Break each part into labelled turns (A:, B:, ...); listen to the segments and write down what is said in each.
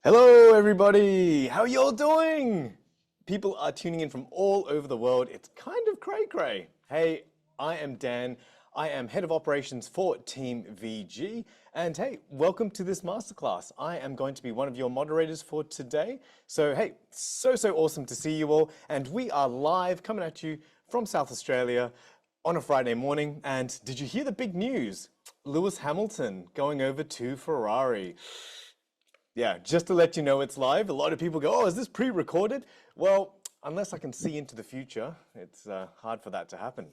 A: Hello, everybody. How are you all doing? People are tuning in from all over the world. It's kind of cray-cray. Hey, I am Dan. I am head of operations for Team VG. And hey, welcome to this masterclass. I am going to be one of your moderators for today. So hey, so awesome to see you all. And we are live coming at you from South Australia on a Friday morning. And did you hear the big news? Lewis Hamilton going over to Ferrari. Yeah, just to let you know it's live. A lot of people go, oh, is this pre-recorded? Well, unless I can see into the future, it's hard for that to happen.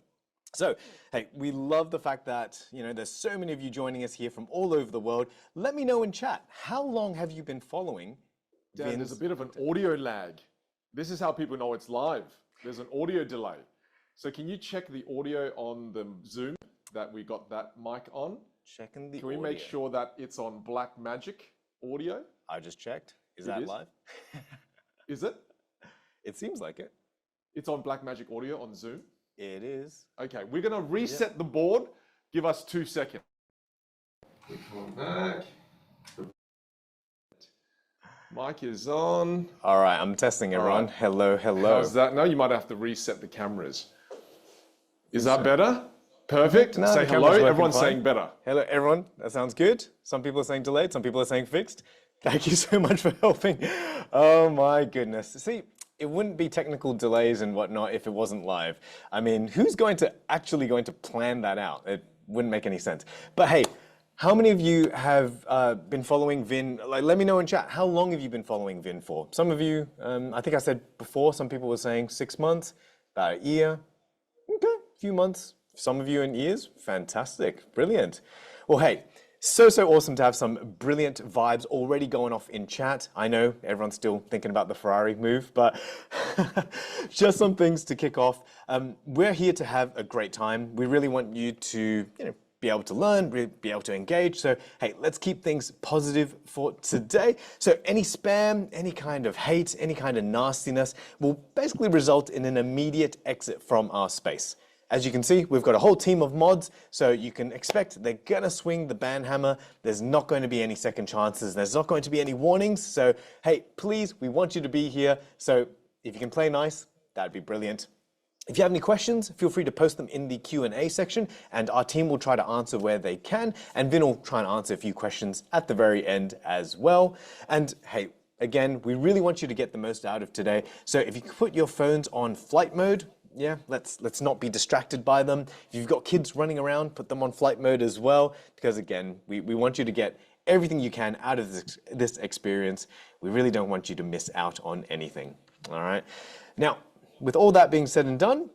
A: So, hey, we love the fact that, there's so many of you joining us here from all over the world. Let me know in chat, how long have you been following
B: Dan, there's a bit of an audio lag. This is how people know it's live. There's an audio delay. So can you check the audio on the Zoom that we got that mic on?
A: Checking the
B: audio. Can we make sure that it's on Blackmagic audio?
A: I just checked. Is that live?
B: Is it?
A: It seems like it.
B: It's on Blackmagic audio on Zoom?
A: It is.
B: Okay, we're going to reset the board. Give us 2 seconds. We come back. The mic is on.
A: All right, I'm testing everyone. Right. Hello.
B: How's that? No, you might have to reset the cameras. Is that better? Perfect.
A: No,
B: say hello. Everyone's saying better.
A: Hello, everyone. That sounds good. Some people are saying delayed. Some people are saying fixed. Thank you so much for helping. Oh my goodness. See, it wouldn't be technical delays and whatnot if it wasn't live. I mean, who's actually going to plan that out? It wouldn't make any sense. But hey, how many of you have been following Vinh? Like, let me know in chat, how long have you been following Vinh for? Some of you, I think I said before, some people were saying 6 months, about a year. Okay, a few months. Some of you in years. Fantastic. Brilliant. Well, hey, so awesome to have some brilliant vibes already going off in chat. I know everyone's still thinking about the Ferrari move, but just some things to kick off. We're here to have a great time. We really want you to, be able to learn, be able to engage. So, hey, let's keep things positive for today. So any spam, any kind of hate, any kind of nastiness will basically result in an immediate exit from our space. As you can see, we've got a whole team of mods, so you can expect they're gonna swing the ban hammer. There's not going to be any second chances. There's not going to be any warnings. So, hey, please, we want you to be here. So if you can play nice, that'd be brilliant. If you have any questions, feel free to post them in the Q&A section, and our team will try to answer where they can, and Vinh will try and answer a few questions at the very end as well. And hey, again, we really want you to get the most out of today. So if you can put your phones on flight mode, yeah, let's not be distracted by them. If you've got kids running around, put them on flight mode as well, because again, we want you to get everything you can out of this experience. We really don't want you to miss out on anything, all right? Now, with all that being said and done,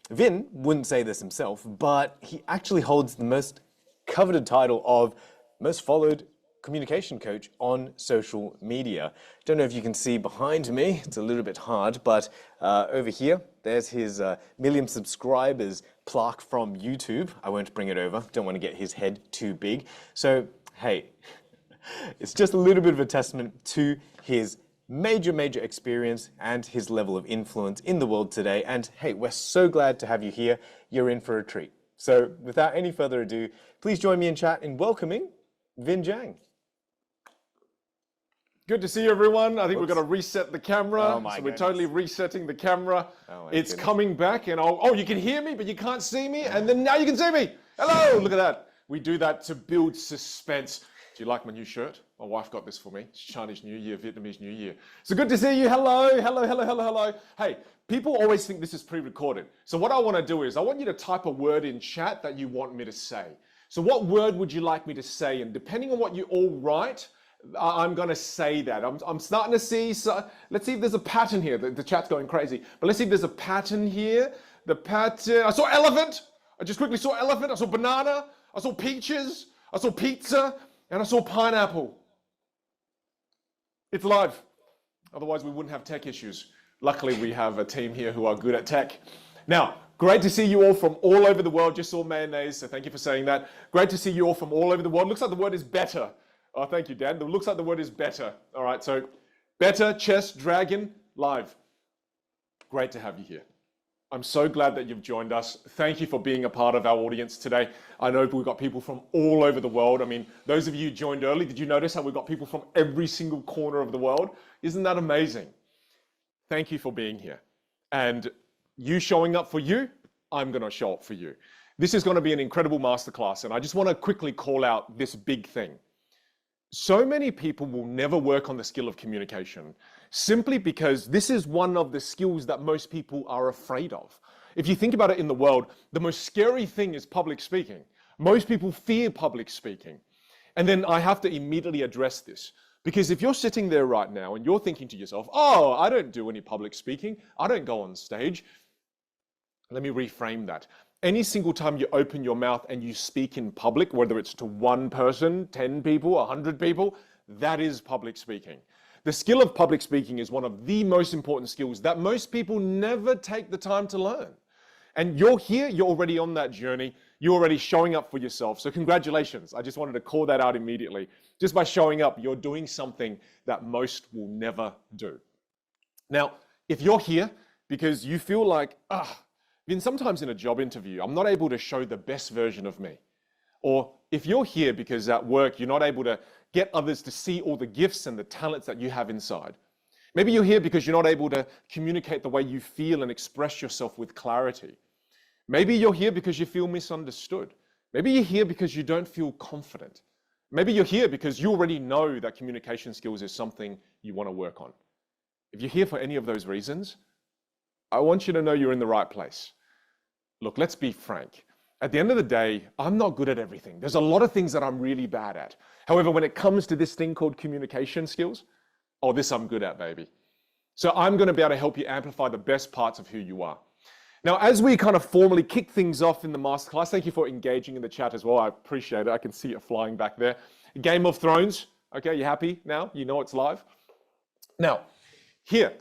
A: Vinh wouldn't say this himself, but he actually holds the most coveted title of most followed communication coach on social media. Don't know if you can see behind me, it's a little bit hard, but over here, there's his million subscribers plaque from YouTube. I won't bring it over, don't want to get his head too big. So, hey, it's just a little bit of a testament to his major experience and his level of influence in the world today. And hey, we're so glad to have you here. You're in for a treat. So without any further ado, please join me in chat in welcoming Vinh Giang.
B: Good to see you, everyone. I think we're going to reset the camera.
A: Oh my
B: so we're totally resetting the camera.
A: Oh
B: it's
A: goodness.
B: Coming back, and you can hear me, but you can't see me. And then now you can see me. Hello, look at that. We do that to build suspense. Do you like my new shirt? My wife got this for me. It's Chinese New Year, Vietnamese New Year. So good to see you. Hello. Hey, people always think this is pre-recorded. So what I want to do is I want you to type a word in chat that you want me to say. So what word would you like me to say? And depending on what you all write, I'm going to say that. I'm starting to see, so let's see if there's a pattern here. The chat's going crazy. But let's see if there's a pattern here. The pattern, I saw elephant. I just quickly saw elephant. I saw banana. I saw peaches. I saw pizza. And I saw pineapple. It's live. Otherwise, we wouldn't have tech issues. Luckily, we have a team here who are good at tech. Now, great to see you all from all over the world. Just saw mayonnaise, so thank you for saying that. Great to see you all from all over the world. Looks like the word is better. Oh, thank you, Dan. It looks like the word is better. All right, so better, chess, dragon, live. Great to have you here. I'm so glad that you've joined us. Thank you for being a part of our audience today. I know we've got people from all over the world. I mean, those of you who joined early, did you notice how we've got people from every single corner of the world? Isn't that amazing? Thank you for being here. And you showing up for you, I'm going to show up for you. This is going to be an incredible masterclass, and I just want to quickly call out this big thing. So many people will never work on the skill of communication simply because this is one of the skills that most people are afraid of. If you think about it in the world, the most scary thing is public speaking. Most people fear public speaking. And then I have to immediately address this, because if you're sitting there right now and you're thinking to yourself, oh, I don't do any public speaking, I don't go on stage. Let me reframe that. Any single time you open your mouth and you speak in public, whether it's to one person, 10 people, 100 people, that is public speaking. The skill of public speaking is one of the most important skills that most people never take the time to learn. And you're here, you're already on that journey, you're already showing up for yourself. So congratulations. I just wanted to call that out immediately. Just by showing up, you're doing something that most will never do. Now, if you're here because you feel like, then sometimes in a job interview, I'm not able to show the best version of me. Or if you're here because at work, you're not able to get others to see all the gifts and the talents that you have inside. Maybe you're here because you're not able to communicate the way you feel and express yourself with clarity. Maybe you're here because you feel misunderstood. Maybe you're here because you don't feel confident. Maybe you're here because you already know that communication skills is something you want to work on. If you're here for any of those reasons, I want you to know you're in the right place. Look, let's be frank. At the end of the day, I'm not good at everything. There's a lot of things that I'm really bad at. However, when it comes to this thing called communication skills, this I'm good at, baby. So I'm going to be able to help you amplify the best parts of who you are. Now, as we kind of formally kick things off in the masterclass, thank you for engaging in the chat as well. I appreciate it. I can see it flying back there. Game of Thrones. Okay, you happy now? You know it's live? Now, here,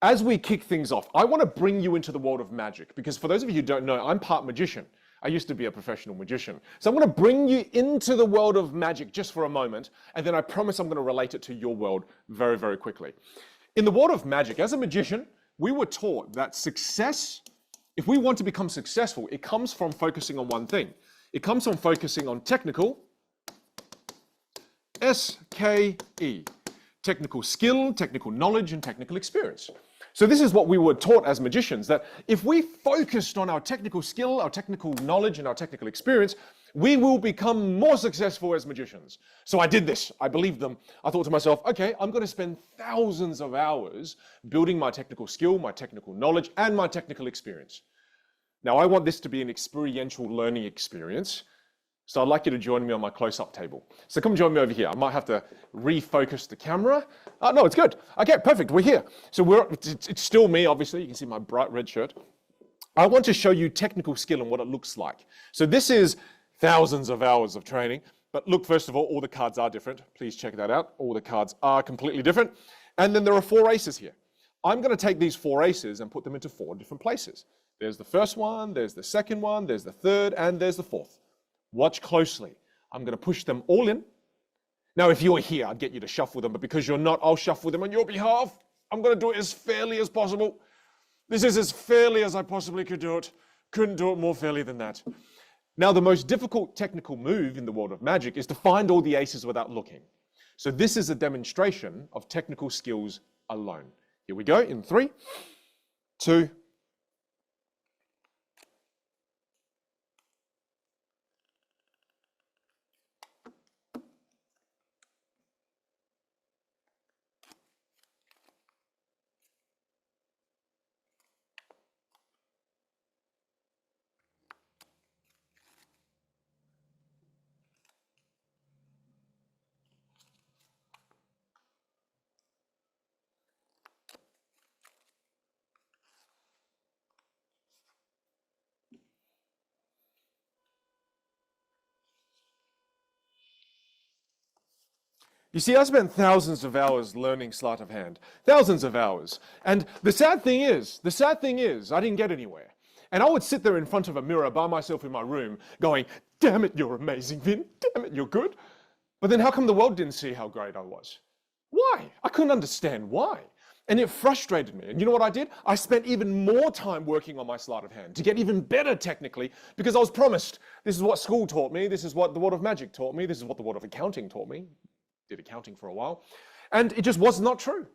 B: as we kick things off, I want to bring you into the world of magic, because for those of you who don't know, I'm part magician. I used to be a professional magician. So I'm going to bring you into the world of magic just for a moment, and then I promise I'm going to relate it to your world very, very quickly. In the world of magic, as a magician, we were taught that success, if we want to become successful, it comes from focusing on one thing. It comes from focusing on technical, S-K-E, technical skill, technical knowledge, and technical experience. So this is what we were taught as magicians, that if we focused on our technical skill, our technical knowledge, and our technical experience, we will become more successful as magicians. So I did this. I believed them. I thought to myself, okay, I'm going to spend thousands of hours building my technical skill, my technical knowledge, and my technical experience. Now, I want this to be an experiential learning experience. So I'd like you to join me on my close-up table. So come join me over here. I might have to refocus the camera. No, it's good. Okay, perfect. We're here. So it's still me, obviously. You can see my bright red shirt. I want to show you technical skill and what it looks like. So this is thousands of hours of training. But look, first of all the cards are different. Please check that out. All the cards are completely different. And then there are 4 aces here. I'm going to take these 4 aces and put them into 4 different places. There's the first one, there's the second one, there's the third, and there's the 4th. Watch closely. I'm going to push them all in. Now, if you were here, I'd get you to shuffle them, but because you're not, I'll shuffle them on your behalf. I'm going to do it as fairly as possible. This is as fairly as I possibly could do it. Couldn't do it more fairly than that. Now, the most difficult technical move in the world of magic is to find all the aces without looking. So this is a demonstration of technical skills alone. Here we go in 3, 2, You see, I spent thousands of hours learning sleight of hand. Thousands of hours. And the sad thing is, I didn't get anywhere. And I would sit there in front of a mirror by myself in my room going, damn it, you're amazing, Vin. Damn it, you're good. But then how come the world didn't see how great I was? Why? I couldn't understand why. And it frustrated me. And you know what I did? I spent even more time working on my sleight of hand to get even better technically, because I was promised, this is what school taught me, this is what the world of magic taught me, this is what the world of accounting taught me. Did accounting for a while. And it just was not true.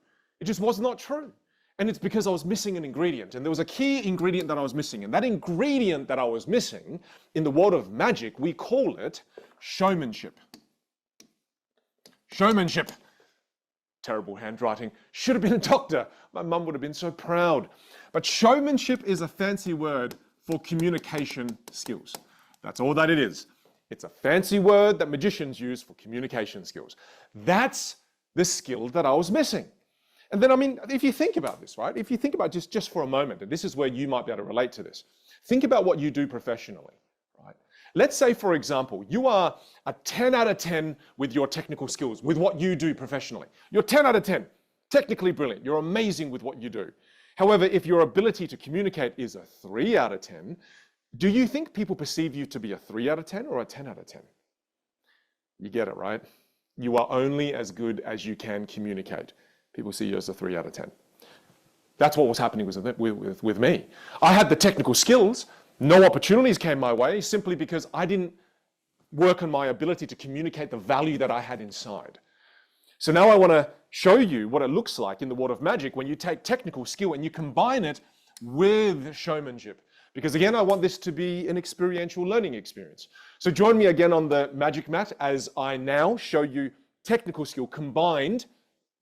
B: It just was not true. And it's because I was missing an ingredient. And there was a key ingredient that I was missing. And that ingredient that I was missing, in the world of magic, we call it showmanship. Showmanship. Terrible handwriting. Should have been a doctor. My mum would have been so proud. But showmanship is a fancy word for communication skills. That's all that it is. It's a fancy word that magicians use for communication skills. That's the skill that I was missing. And then, I mean, if you think about this, right? If you think about just for a moment, and this is where you might be able to relate to this. Think about what you do professionally, right? Let's say, for example, you are a 10 out of 10 with your technical skills, with what you do professionally. You're 10 out of 10, technically brilliant. You're amazing with what you do. However, if your ability to communicate is a 3 out of 10, do you think people perceive you to be a 3 out of 10 or a 10 out of 10? You get it, right? You are only as good as you can communicate. People see you as a 3 out of 10. That's what was happening with me. I had the technical skills. No opportunities came my way simply because I didn't work on my ability to communicate the value that I had inside. So now I want to show you what it looks like in the world of magic when you take technical skill and you combine it with showmanship. Because again, I want this to be an experiential learning experience. So join me again on the magic mat as I now show you technical skill combined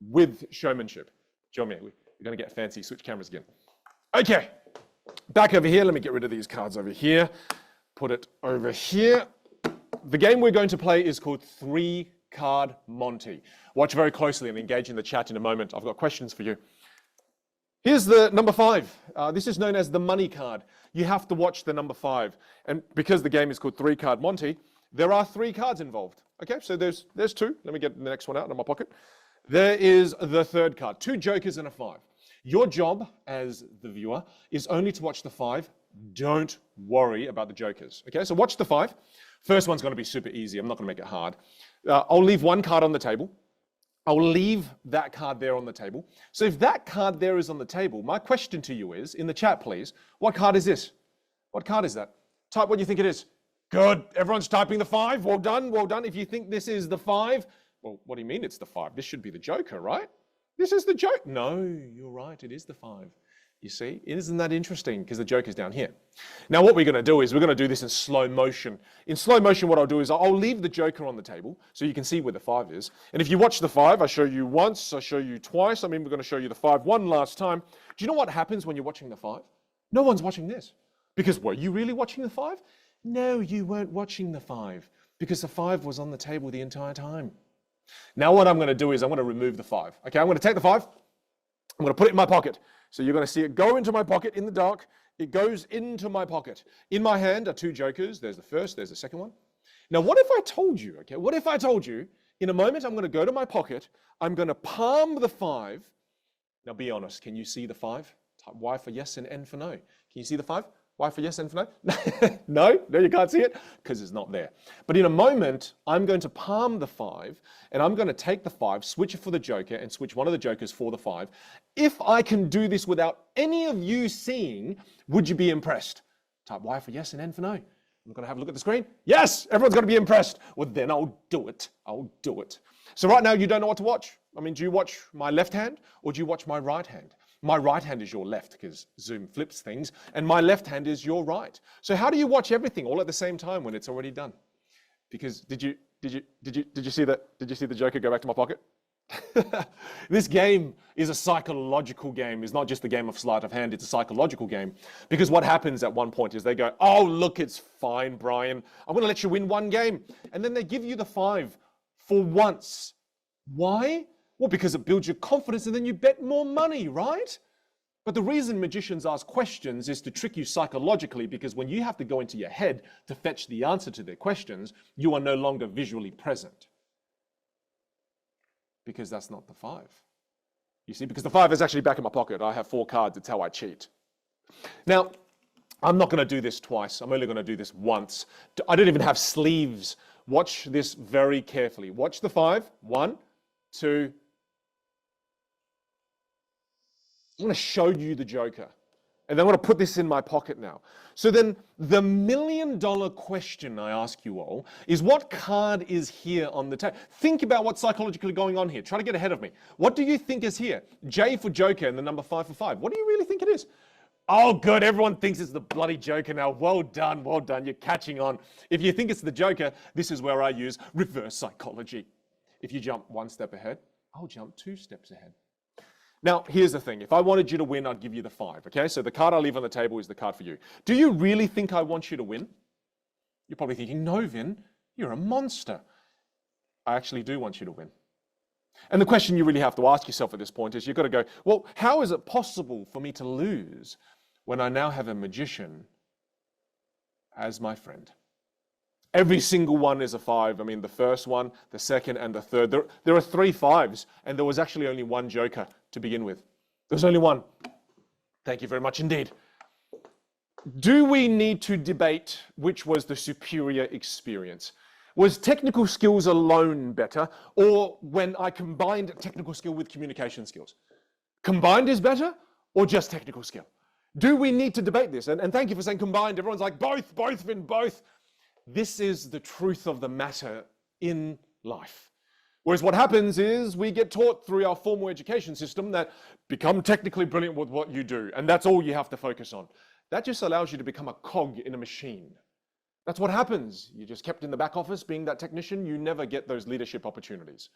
B: with showmanship. Join me. We're going to get fancy. Switch cameras again. Okay. Back over here. Let me get rid of these cards over here. Put it over here. The game we're going to play is called 3-Card Monty. Watch very closely and engage in the chat in a moment. I've got questions for you. Here's the number 5. This is known as the money card. You have to watch the number 5. And because the game is called 3-Card Monty, there are 3 cards involved. Okay, so there's 2. Let me get the next one out of my pocket. There is the 3rd card. 2 jokers and a 5. Your job as the viewer is only to watch the 5. Don't worry about the jokers. Okay, so watch the 5. First one's going to be super easy. I'm not going to make it hard. I'll leave 1 card on the table. I'll leave that card there on the table. So if that card there is on the table, my question to you is, in the chat please, what card is this? What card is that? Type what you think it is. Good, everyone's typing the 5. Well done, well done. If you think this is the 5, well, what do you mean it's the 5? This should be the joker, right? This is the joke. No, you're right, it is the 5. You see, isn't that interesting? Because the joker's down here. Now what we're going to do is we're going to do this in slow motion. In slow motion, what I'll do is I'll leave the joker on the table so you can see where the 5 is. And if you watch the 5, I show you once, I show you twice. I mean, we're going to show you the 5 one last time. Do you know what happens when you're watching the 5? No one's watching this. Because were you really watching the 5? No, you weren't watching the 5 because the 5 was on the table the entire time. Now what I'm going to do is I'm going to remove the 5. Okay, I'm going to take the 5. I'm going to put it in my pocket. So you're going to see it go into my pocket in the dark. It goes into my pocket. In my hand are 2 jokers. There's the first, there's the second one. Now, what if I told you, okay, what if I told you, in a moment, I'm going to go to my pocket, I'm going to palm the 5. Now, be honest, can you see the 5? Type Y for yes and N for no. Can you see the 5? Y for yes, N for no? No, you can't see it because it's not there. But in a moment, I'm going to palm the 5 and I'm going to take the 5, switch it for the joker and switch one of the jokers for the 5. If I can do this without any of you seeing, would you be impressed? Type Y for yes and N for no. I'm going to have a look at the screen. Yes, everyone's going to be impressed. Well, then I'll do it. I'll do it. So right now, you don't know what to watch. I mean, do you watch my left hand or do you watch my right hand? My right hand is your left because Zoom flips things, and my left hand is your right. So how do you watch everything all at the same time when it's already done? Because did you see the joker go back to my pocket? This game is a psychological game. It's not just a game of sleight of hand, it's a psychological game. Because what happens at one point is they go, oh, look, it's fine, Brian. I'm going to let you win 1 game. And then they give you the 5 for once. Why? Well, because it builds your confidence and then you bet more money, right? But the reason magicians ask questions is to trick you psychologically, because when you have to go into your head to fetch the answer to their questions, you are no longer visually present. Because that's not the 5. You see, because the 5 is actually back in my pocket. I have 4 cards. It's how I cheat. Now, I'm not going to do this twice. I'm only going to do this once. I don't even have sleeves. Watch this very carefully. Watch the 5. 1, 2, I'm going to show you the Joker. And then I'm going to put this in my pocket now. So then the $1 million question I ask you all is, what card is here on the table? Think about what's psychologically going on here. Try to get ahead of me. What do you think is here? J for Joker and the number 5 for 5. What do you really think it is? Oh, good. Everyone thinks it's the bloody Joker now. Well done. Well done. You're catching on. If you think it's the Joker, this is where I use reverse psychology. If you jump 1 step ahead, I'll jump 2 steps ahead. Now, here's the thing. If I wanted you to win, I'd give you the 5, okay? So the card I leave on the table is the card for you. Do you really think I want you to win? You're probably thinking, no, Vin, you're a monster. I actually do want you to win. And the question you really have to ask yourself at this point is, you've got to go, well, how is it possible for me to lose when I now have a magician as my friend? Every single one is a 5. I mean, the first one, the second, and the third. There are 3 5s, and there was actually only 1 Joker to begin with. There's only 1. Thank you very much indeed. Do we need to debate which was the superior experience? Was technical skills alone better, or when I combined technical skill with communication skills? Combined is better, or just technical skill? Do we need to debate this? And thank you for saying combined. Everyone's like, both, Vin, both. This is the truth of the matter in life. Whereas what happens is we get taught through our formal education system that become technically brilliant with what you do, and that's all you have to focus on. That just allows you to become a cog in a machine. That's what happens. You're just kept in the back office being that technician. You never get those leadership opportunities.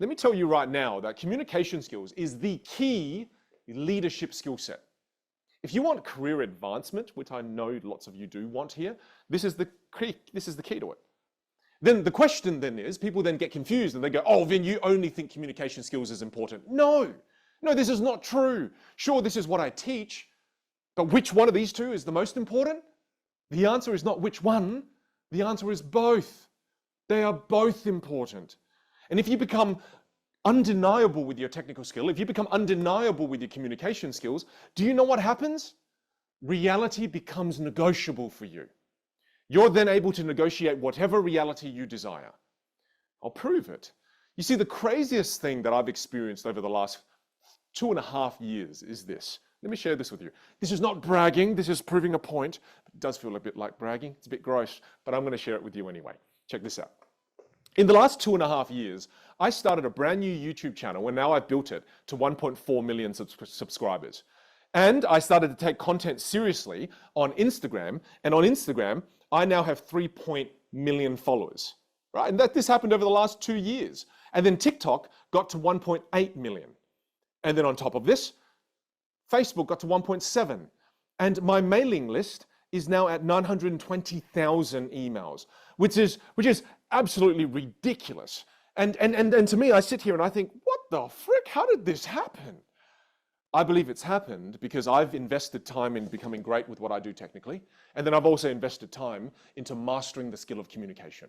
B: Let me tell you right now that communication skills is the key leadership skill set. If you want career advancement, which I know lots of you do want here, this is the key to it. Then the question then is, people then get confused and they go, oh, Vin, you only think communication skills is important. No, this is not true. Sure, this is what I teach, but which one of these two is the most important? The answer is not which one. The answer is both. They are both important. And if you become undeniable with your technical skill, if you become undeniable with your communication skills, do you know what happens? Reality becomes negotiable for you. You're then able to negotiate whatever reality you desire. I'll prove it. You see, the craziest thing that I've experienced over the last 2.5 years is this. Let me share this with you. This is not bragging, this is proving a point. It does feel a bit like bragging, it's a bit gross, but I'm going to share it with you anyway. Check this out. In the last 2.5 years, I started a brand new YouTube channel, and now I've built it to 1.4 million subscribers. And I started to take content seriously on Instagram, and on Instagram, I now have 3 million followers, right? And this happened over the last 2 years. And then TikTok got to 1.8 million. And then on top of this, Facebook got to 1.7. And my mailing list is now at 920,000 emails, which is absolutely ridiculous. And to me, I sit here and I think, what the frick? How did this happen? I believe it's happened because I've invested time in becoming great with what I do technically. And then I've also invested time into mastering the skill of communication.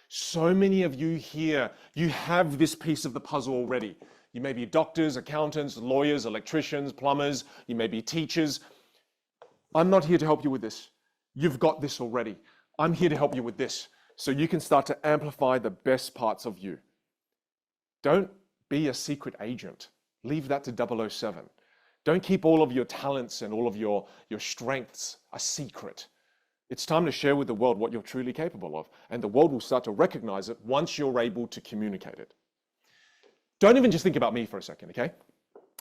B: So many of you here, you have this piece of the puzzle already. You may be doctors, accountants, lawyers, electricians, plumbers. You may be teachers. I'm not here to help you with this. You've got this already. I'm here to help you with this, so you can start to amplify the best parts of you. Don't be a secret agent. Leave that to 007. Don't keep all of your talents and all of your strengths a secret. It's time to share with the world what you're truly capable of, and the world will start to recognize it once you're able to communicate it. Don't even just think about me for a second, okay?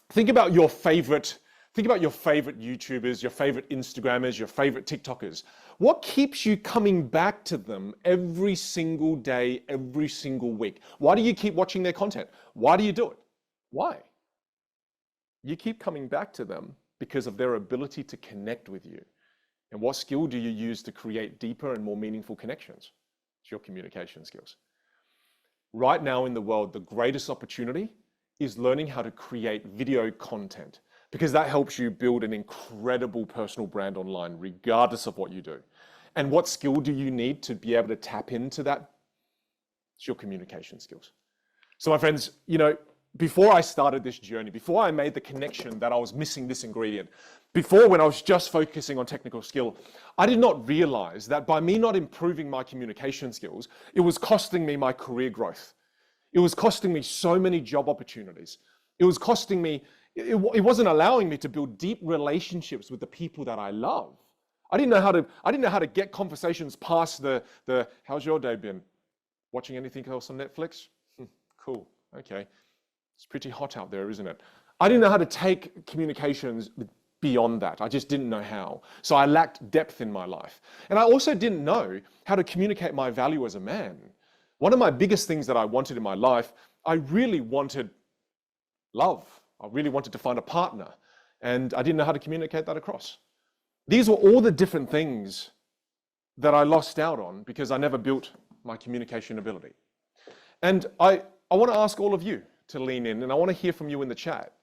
B: Think about your favorite YouTubers, your favorite Instagrammers, your favorite TikTokers. What keeps you coming back to them every single day, every single week? Why do you keep watching their content? Why do you do it? Why? You keep coming back to them because of their ability to connect with you. And what skill do you use to create deeper and more meaningful connections? It's your communication skills. Right now in the world, the greatest opportunity is learning how to create video content, because that helps you build an incredible personal brand online, regardless of what you do. And what skill do you need to be able to tap into that? It's your communication skills. So my friends, before I started this journey, before I made the connection that I was missing this ingredient, before when I was just focusing on technical skill, I did not realize that by me not improving my communication skills, it was costing me my career growth. It was costing me so many job opportunities. It was costing me It wasn't allowing me to build deep relationships with the people that I love. I didn't know how to get conversations past the how's your day been? Watching anything else on Netflix? Cool. Okay. It's pretty hot out there, isn't it? I didn't know how to take communications beyond that. I just didn't know how. So I lacked depth in my life. And I also didn't know how to communicate my value as a man. One of my biggest things that I wanted in my life, I really wanted love. I really wanted to find a partner. And I didn't know how to communicate that across. These were all the different things that I lost out on because I never built my communication ability. And I want to ask all of you to lean in, and I want to hear from you in the chat.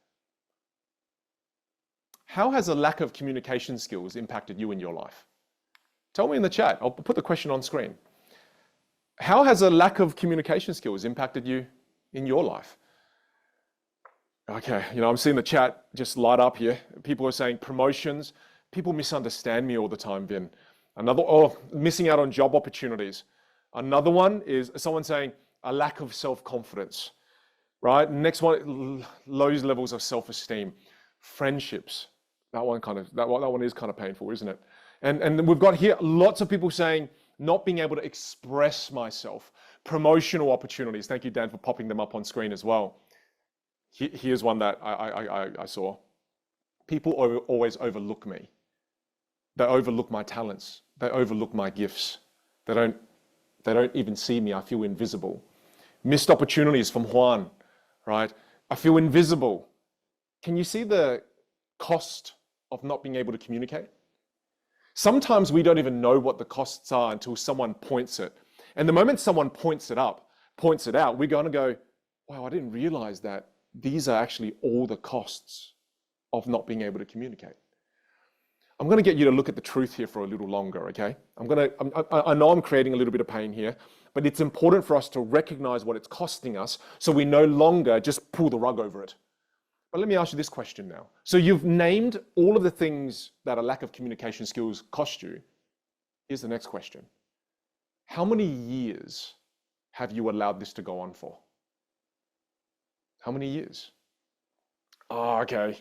B: How has a lack of communication skills impacted you in your life? Tell me in the chat. I'll put the question on screen. How has a lack of communication skills impacted you in your life? Okay, I'm seeing the chat just light up here. People are saying promotions. People misunderstand me all the time, Vin. Missing out on job opportunities. Another one is someone saying a lack of self-confidence, right? Next one, low levels of self-esteem. Friendships. That one is kind of painful, isn't it? And we've got here lots of people saying not being able to express myself. Promotional opportunities. Thank you, Dan, for popping them up on screen as well. Here's one that I saw. People always overlook me. They overlook my talents. They overlook my gifts. They don't even see me. I feel invisible. Missed opportunities from Juan, right? I feel invisible. Can you see the cost of not being able to communicate? Sometimes we don't even know what the costs are until someone points it. And the moment someone points it out, we're going to go, wow, I didn't realize that these are actually all the costs of not being able to communicate. I'm going to get you to look at the truth here for a little longer, okay? I know I'm creating a little bit of pain here, but it's important for us to recognize what it's costing us so we no longer just pull the rug over it. But let me ask you this question now. So you've named all of the things that a lack of communication skills cost you. Here's the next question. How many years have you allowed this to go on for? How many years? Oh, okay.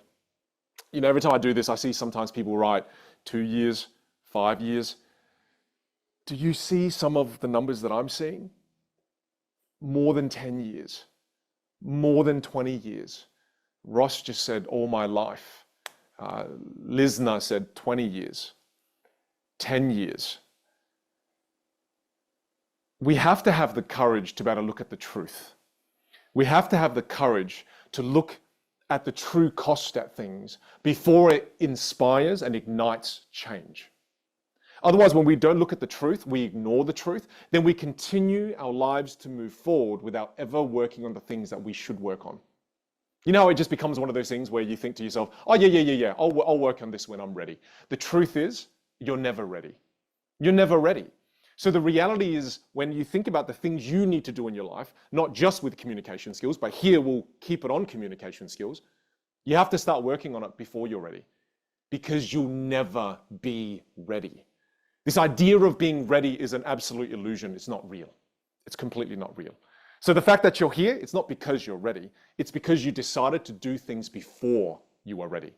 B: Every time I do this, I see sometimes people write 2 years, 5 years. Do you see some of the numbers that I'm seeing? More than 10 years, more than 20 years. Ross just said all my life. Lizna said 20 years, 10 years. We have to have the courage to be able to look at the truth. We have to have the courage to look at the true cost at things before it inspires and ignites change. Otherwise, when we don't look at the truth, we ignore the truth, then we continue our lives to move forward without ever working on the things that we should work on. It just becomes one of those things where you think to yourself, oh, yeah, I'll work on this when I'm ready. The truth is, you're never ready. You're never ready. So the reality is, when you think about the things you need to do in your life, not just with communication skills, but here we'll keep it on communication skills, you have to start working on it before you're ready, because you'll never be ready. This idea of being ready is an absolute illusion. It's not real. It's completely not real. So the fact that you're here, it's not because you're ready. It's because you decided to do things before you are ready.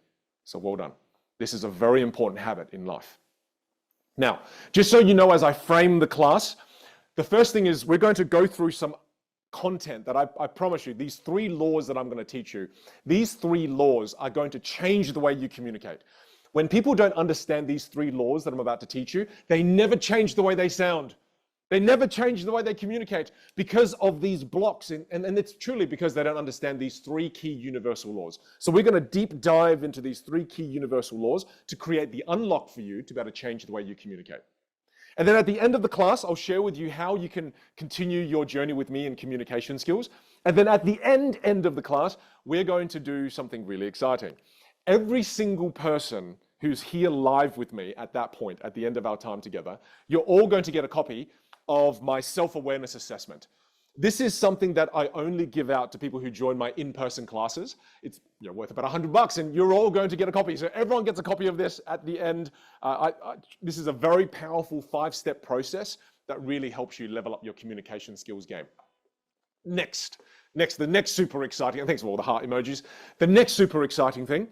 B: So well done. This is a very important habit in life. Now, just so you know, as I frame the class, the first thing is we're going to go through some content that I promise you, these 3 laws that I'm going to teach you, these 3 laws are going to change the way you communicate. When people don't understand these 3 laws that I'm about to teach you, they never change the way they sound. They never change the way they communicate because of these blocks. And it's truly because they don't understand these 3 key universal laws. So we're going to deep dive into these 3 key universal laws to create the unlock for you to be able to change the way you communicate. And then at the end of the class, I'll share with you how you can continue your journey with me in communication skills. And then at the end of the class, we're going to do something really exciting. Every single person who's here live with me at that point, at the end of our time together, you're all going to get a copy of my self-awareness assessment. This is something that I only give out to people who join my in-person classes. It's worth about $100 and you're all going to get a copy. So everyone gets a copy of this at the end. This is a very powerful 5-step process that really helps you level up your communication skills game. The next super exciting, thanks for all the heart emojis. The next super exciting thing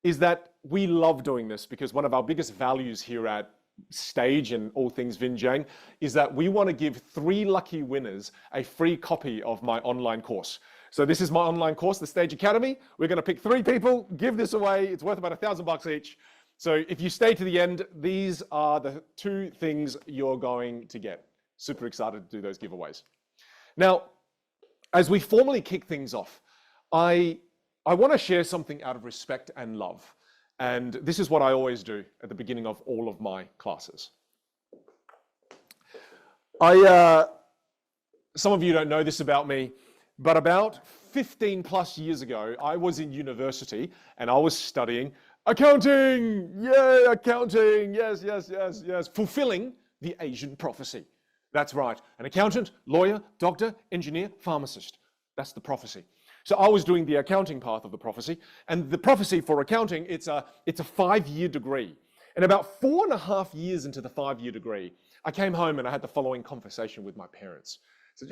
B: is that we love doing this because one of our biggest values here at Stage and all things Vinh Giang is that we want to give 3 lucky winners a free copy of my online course. So this is my online course, the Stage Academy. We're going to pick 3 people, give this away. It's worth about $1,000 each. So if you stay to the end, these are the 2 things you're going to get. Super excited to do those giveaways. Now, as we formally kick things off, I want to share something out of respect and love. And this is what I always do at the beginning of all of my classes. Some of you don't know this about me, but about 15 plus years ago, I was in university and I was studying accounting. Yay, accounting. Yes. Fulfilling the Asian prophecy. That's right. An accountant, lawyer, doctor, engineer, pharmacist. That's the prophecy. So I was doing the accounting path of the prophecy, and the prophecy for accounting, it's a 5-year degree. And about 4.5 years into the 5-year degree, I came home and I had the following conversation with my parents. So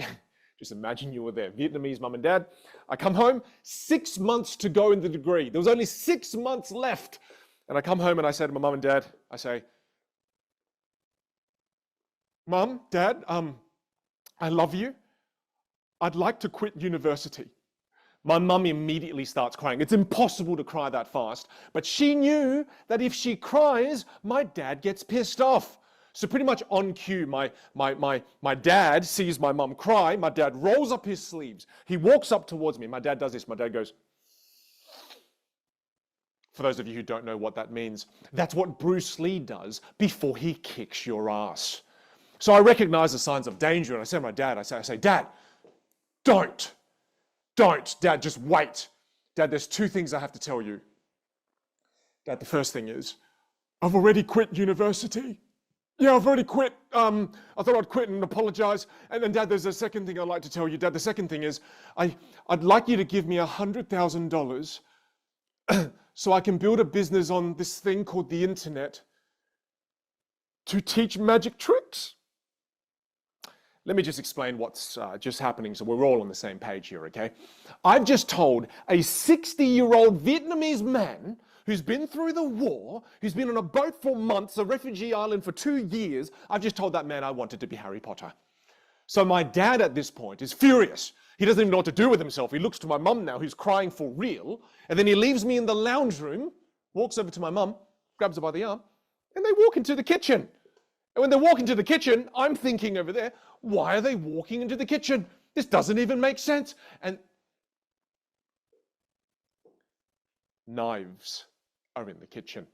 B: just imagine you were there, Vietnamese mum and dad. I come home, 6 months to go in the degree. There was only 6 months left. And I come home and I say to my mum and dad, I say, Mum, Dad, I love you. I'd like to quit university. My mum immediately starts crying. It's impossible to cry that fast, but she knew that if she cries, my dad gets pissed off. So pretty much on cue, my dad sees my mum cry. My dad rolls up his sleeves. He walks up towards me. My dad does this. My dad goes, for those of you who don't know what that means, that's what Bruce Lee does before he kicks your ass. So I recognize the signs of danger, and I say to my dad, I say, Dad, don't, Dad, just wait. Dad, there's 2 things I have to tell you. Dad, the first thing is, I've already quit university. Yeah, I've already quit. I thought I'd quit and apologize. And then, Dad, there's a second thing I'd like to tell you. Dad, the second thing is, I'd like you to give me $100,000 so I can build a business on this thing called the internet to teach magic tricks. Let me just explain what's just happening so we're all on the same page here, okay? I've just told a 60-year-old Vietnamese man who's been through the war, who's been on a boat for months, a refugee island for 2 years, I've just told that man I wanted to be Harry Potter. So my dad at this point is furious. He doesn't even know what to do with himself. He looks to my mum now, who's crying for real, and then he leaves me in the lounge room, walks over to my mum, grabs her by the arm, and they walk into the kitchen. And when they walk into the kitchen, I'm thinking over there, why are they walking into the kitchen? This doesn't even make sense. And knives are in the kitchen.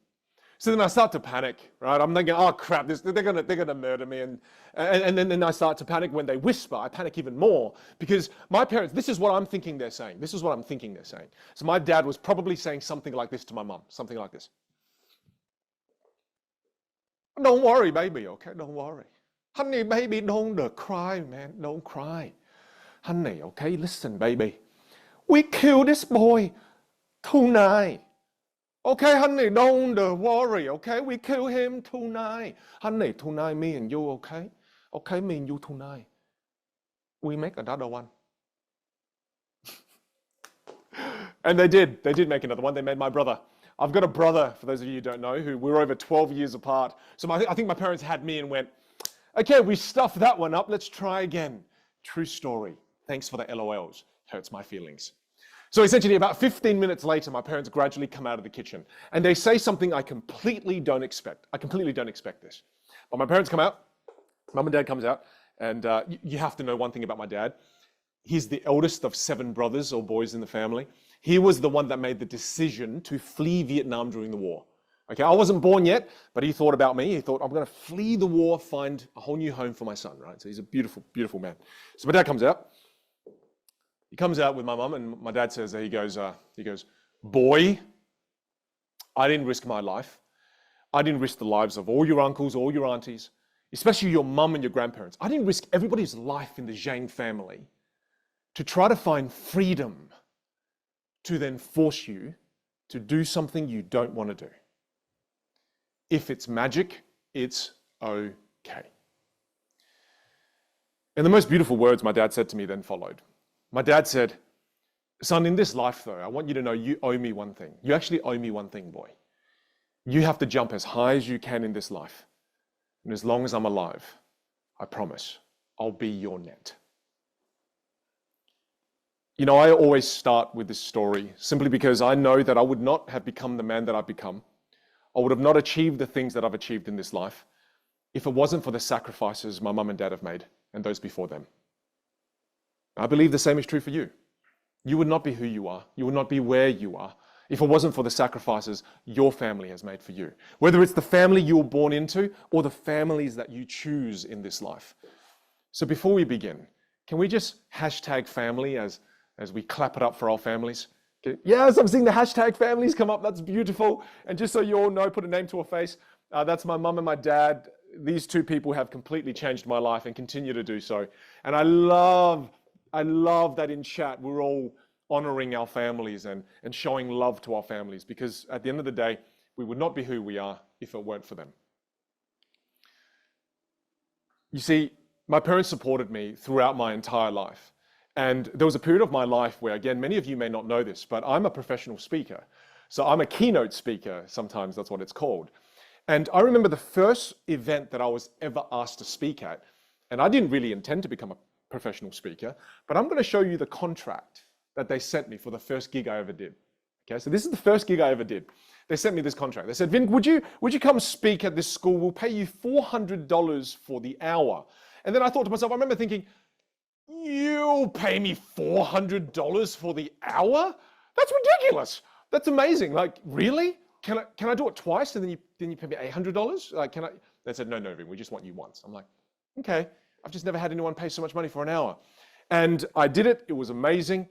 B: So then I start to panic, right? I'm thinking, oh crap, they're gonna murder me. And then I start to panic when they whisper. I panic even more because my parents, this is what I'm thinking they're saying. This is what I'm thinking they're saying. So my dad was probably saying something like this to my mum, something like this. Don't worry, baby, okay? Don't worry. Honey, baby, don't cry, man. Don't cry. Honey, okay? Listen, baby. We killed this boy tonight. Okay, honey, don't worry, okay? We kill him tonight. Honey, tonight, me and you, okay? Okay, me and you tonight. We make another one. And they did. They did make another one. They made my brother. I've got a brother, for those of you who don't know, who we're over 12 years apart. So I think my parents had me and went, okay, we stuffed that one up. Let's try again. True story. Thanks for the LOLs. Hurts my feelings. So essentially about 15 minutes later, my parents gradually come out of the kitchen and they say something I completely don't expect. I completely don't expect this. But my parents come out, mum and dad comes out, and you have to know one thing about my dad. He's the eldest of 7 brothers or boys in the family. He was the one that made the decision to flee Vietnam during the war. Okay, I wasn't born yet, but he thought about me. He thought, I'm going to flee the war, find a whole new home for my son, right? So he's a beautiful, beautiful man. So my dad comes out. He comes out with my mum, and my dad says, he goes, boy, I didn't risk my life. I didn't risk the lives of all your uncles, all your aunties, especially your mum and your grandparents. I didn't risk everybody's life in the Giang family to try to find freedom to then force you to do something you don't want to do. If it's magic, it's okay. And the most beautiful words my dad said to me then followed. My dad said, son, in this life though, I want you to know you owe me one thing. You actually owe me one thing, boy. You have to jump as high as you can in this life. And as long as I'm alive, I promise, I'll be your net. You know, I always start with this story simply because I know that I would not have become the man that I've become. I would have not achieved the things that I've achieved in this life if it wasn't for the sacrifices my mum and dad have made and those before them. I believe the same is true for you. You would not be who you are. You would not be where you are if it wasn't for the sacrifices your family has made for you. Whether it's the family you were born into or the families that you choose in this life. So before we begin, can we just hashtag family as we clap it up for our families? Okay. Yes, I'm seeing the hashtag families come up. That's beautiful. And just so you all know, put a name to a face. That's my mum and my dad. These two people have completely changed my life and continue to do so. And I love that in chat we're all honoring our families and showing love to our families, because at the end of the day, we would not be who we are if it weren't for them. You see, my parents supported me throughout my entire life. And there was a period of my life where, again, many of you may not know this, but I'm a professional speaker. So I'm a keynote speaker, sometimes that's what it's called. And I remember the first event that I was ever asked to speak at, and I didn't really intend to become a professional speaker, but I'm going to show you the contract that they sent me for the first gig I ever did. Okay, so this is the first gig I ever did. They sent me this contract. They said, Vinh, would you come speak at this school? We'll pay you $400 for the hour. And then I thought to myself, I remember thinking, you'll pay me $400 for the hour? That's ridiculous. That's amazing. Like, really? Can I do it twice and then you pay me $800? Like, can I? They said, no, Vinh, we just want you once. I'm like, okay. I've just never had anyone pay so much money for an hour. And I did it. It was amazing.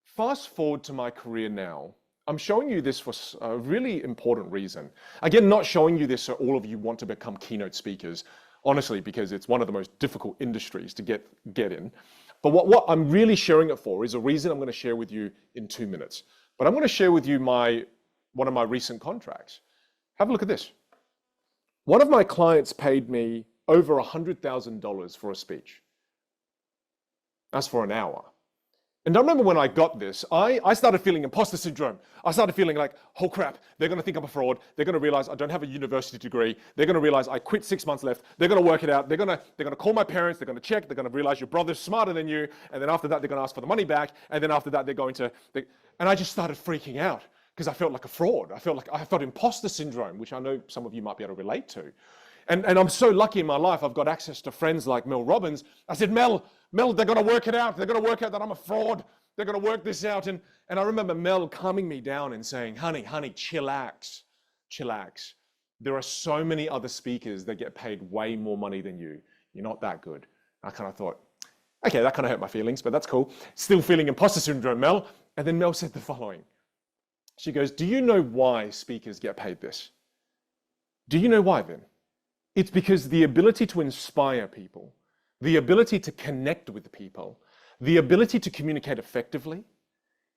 B: Fast forward to my career now. I'm showing you this for a really important reason. Again, not showing you this so all of you want to become keynote speakers, honestly, because it's one of the most difficult industries to get in. But what I'm really sharing it for is a reason I'm going to share with you in 2 minutes. But I'm going to share with you one of my recent contracts. Have a look at this. One of my clients paid me over $100,000 for a speech. That's for an hour. And I remember when I got this, I started feeling imposter syndrome. I started feeling like, oh crap, they're going to think I'm a fraud. They're going to realize I don't have a university degree. They're going to realize I quit 6 months left. They're going to work it out. They're going to call my parents. They're going to check. They're going to realize your brother's smarter than you. And then after that, they're going to ask for the money back. And then after that, and I just started freaking out because I felt like a fraud. I felt imposter syndrome, which I know some of you might be able to relate to. And I'm so lucky in my life, I've got access to friends like Mel Robbins. I said, Mel, they're going to work it out. They're going to work out that I'm a fraud. They're going to work this out. And I remember Mel calming me down and saying, honey, chillax. There are so many other speakers that get paid way more money than you. You're not that good. I kind of thought, okay, that kind of hurt my feelings, but that's cool. Still feeling imposter syndrome, Mel. And then Mel said the following. She goes, do you know why speakers get paid this? Do you know why, Vin? It's because the ability to inspire people, the ability to connect with people, the ability to communicate effectively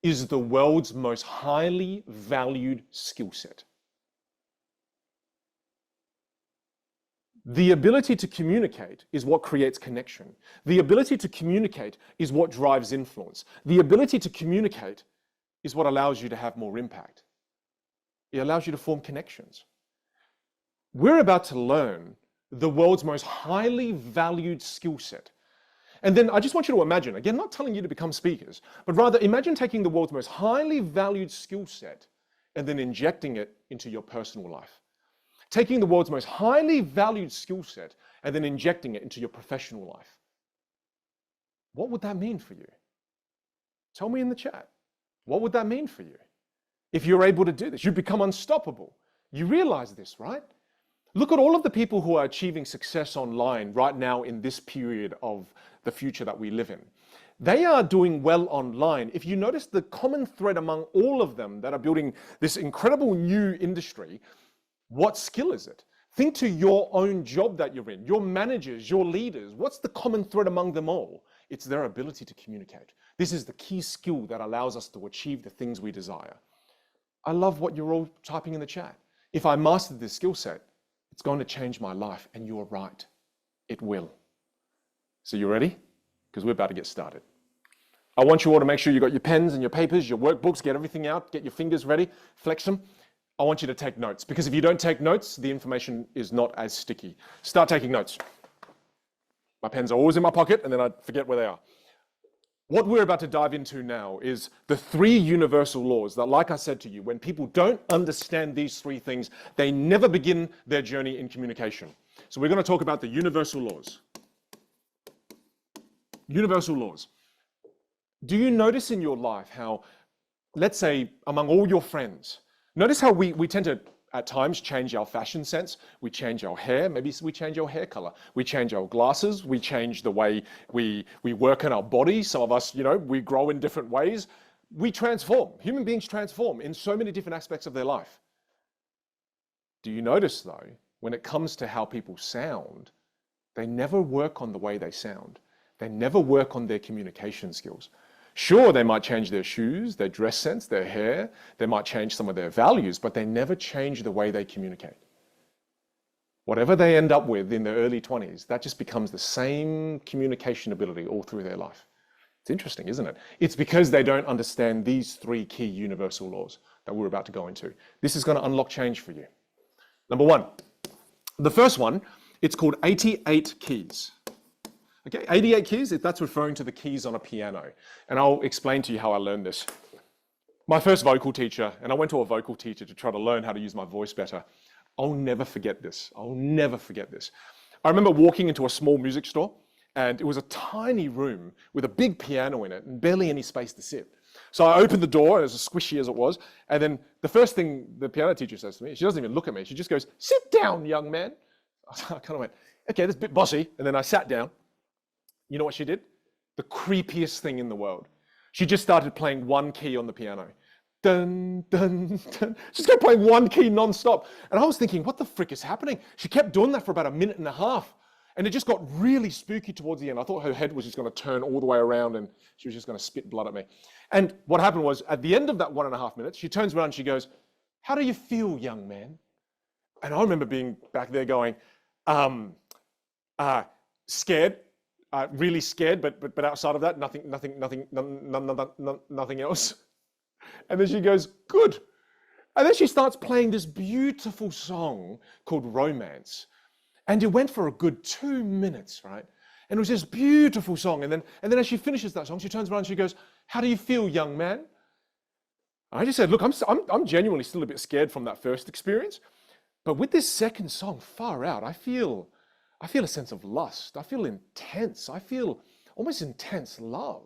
B: is the world's most highly valued skill set. The ability to communicate is what creates connection. The ability to communicate is what drives influence. The ability to communicate is what allows you to have more impact. It allows you to form connections. We're about to learn the world's most highly valued skill set. And then I just want you to imagine, again, not telling you to become speakers, but rather imagine taking the world's most highly valued skill set and then injecting it into your personal life. Taking the world's most highly valued skill set and then injecting it into your professional life. What would that mean for you? Tell me in the chat. What would that mean for you? If you're able to do this, you become unstoppable. You realize this, right? Look at all of the people who are achieving success online right now in this period of the future that we live in. They are doing well online. If you notice the common thread among all of them that are building this incredible new industry, what skill is it? Think to your own job that you're in, your managers, your leaders. What's the common thread among them all? It's their ability to communicate. This is the key skill that allows us to achieve the things we desire. I love what you're all typing in the chat. If I mastered this skill set, it's going to change my life, and you're right. It will. So you ready? Because we're about to get started. I want you all to make sure you got your pens and your papers, your workbooks, get everything out, get your fingers ready, flex them. I want you to take notes, because if you don't take notes, the information is not as sticky. Start taking notes. My pens are always in my pocket, and then I forget where they are. What we're about to dive into now is the 3 universal laws that, like I said to you, when people don't understand these 3 things, they never begin their journey in communication. So we're going to talk about the universal laws. Universal laws. Do you notice in your life how, let's say, among all your friends, notice how we tend to, at times, change our fashion sense. We change our hair. Maybe we change our hair color. We change our glasses. We change the way we work in our body. Some of us, we grow in different ways. We transform. Human beings transform in so many different aspects of their life. Do you notice, though, when it comes to how people sound, they never work on the way they sound. They never work on their communication skills. Sure, they might change their shoes, their dress sense, their hair, they might change some of their values, but they never change the way they communicate. Whatever they end up with in their early 20s, that just becomes the same communication ability all through their life. It's interesting, isn't it? It's because they don't understand these 3 key universal laws that we're about to go into. This is going to unlock change for you. Number 1, the first one, it's called 88 keys. Okay, 88 keys, that's referring to the keys on a piano. And I'll explain to you how I learned this. My first vocal teacher, and I went to a vocal teacher to try to learn how to use my voice better. I'll never forget this. I'll never forget this. I remember walking into a small music store, and it was a tiny room with a big piano in it and barely any space to sit. So I opened the door, as squishy as it was, and then the first thing the piano teacher says to me, she doesn't even look at me, she just goes, "Sit down, young man." I kind of went, okay, that's a bit bossy, and then I sat down. You know what she did? The creepiest thing in the world. She just started playing 1 key on the piano. Dun, dun, dun. She just kept playing 1 key non-stop. And I was thinking, what the frick is happening? She kept doing that for about 1.5 minutes. And it just got really spooky towards the end. I thought her head was just going to turn all the way around and she was just going to spit blood at me. And what happened was, at the end of that 1.5 minutes, she turns around and she goes, "How do you feel, young man?" And I remember being back there going, scared. Really scared, but outside of that, nothing else. And then she goes, "Good." And then she starts playing this beautiful song called Romance. And it went for a good 2 minutes, right? And it was this beautiful song. And then as she finishes that song, she turns around and she goes, "How do you feel, young man?" I just said, look, I'm genuinely still a bit scared from that first experience. But with this second song, far out, I feel a sense of lust. I feel intense. I feel almost intense love.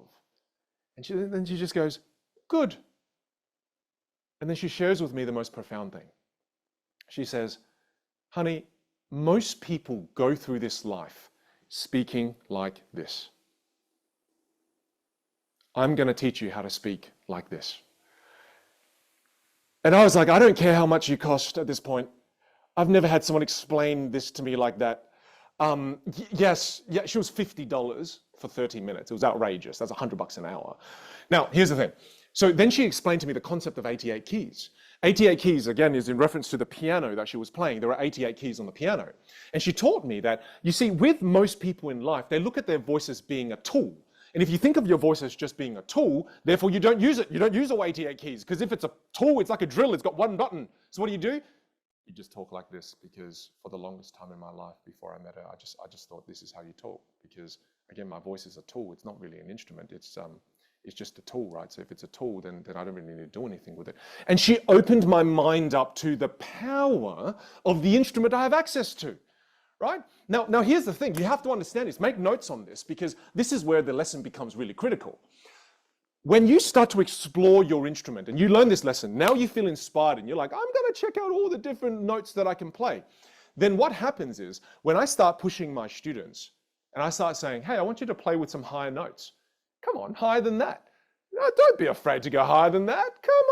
B: And then she just goes, "Good." And then she shares with me the most profound thing. She says, "Honey, most people go through this life speaking like this. I'm going to teach you how to speak like this." And I was like, I don't care how much you cost at this point. I've never had someone explain this to me like that. She was $50 for 30 minutes. It was outrageous. That's $100 an hour. Now, here's the thing. So then she explained to me the concept of 88 keys. 88 keys, again, is in reference to the piano that she was playing. There are 88 keys on the piano. And she taught me that, you see, with most people in life, they look at their voice as being a tool. And if you think of your voice as just being a tool, therefore you don't use it. You don't use all 88 keys. Because if it's a tool, it's like a drill. It's got 1 button. So what do? You just talk like this, because for the longest time in my life before I met her, I just thought this is how you talk. Because again, my voice is a tool. It's not really an instrument. It's just a tool, right? So if it's a tool, then I don't really need to do anything with it. And she opened my mind up to the power of the instrument I have access to, right? Now here's the thing. You have to understand this. Make notes on this, because this is where the lesson becomes really critical. When you start to explore your instrument and you learn this lesson, now you feel inspired and you're like, I'm going to check out all the different notes that I can play. Then what happens is, when I start pushing my students and I start saying, hey, I want you to play with some higher notes. Come on, higher than that. No, don't be afraid to go higher than that. Come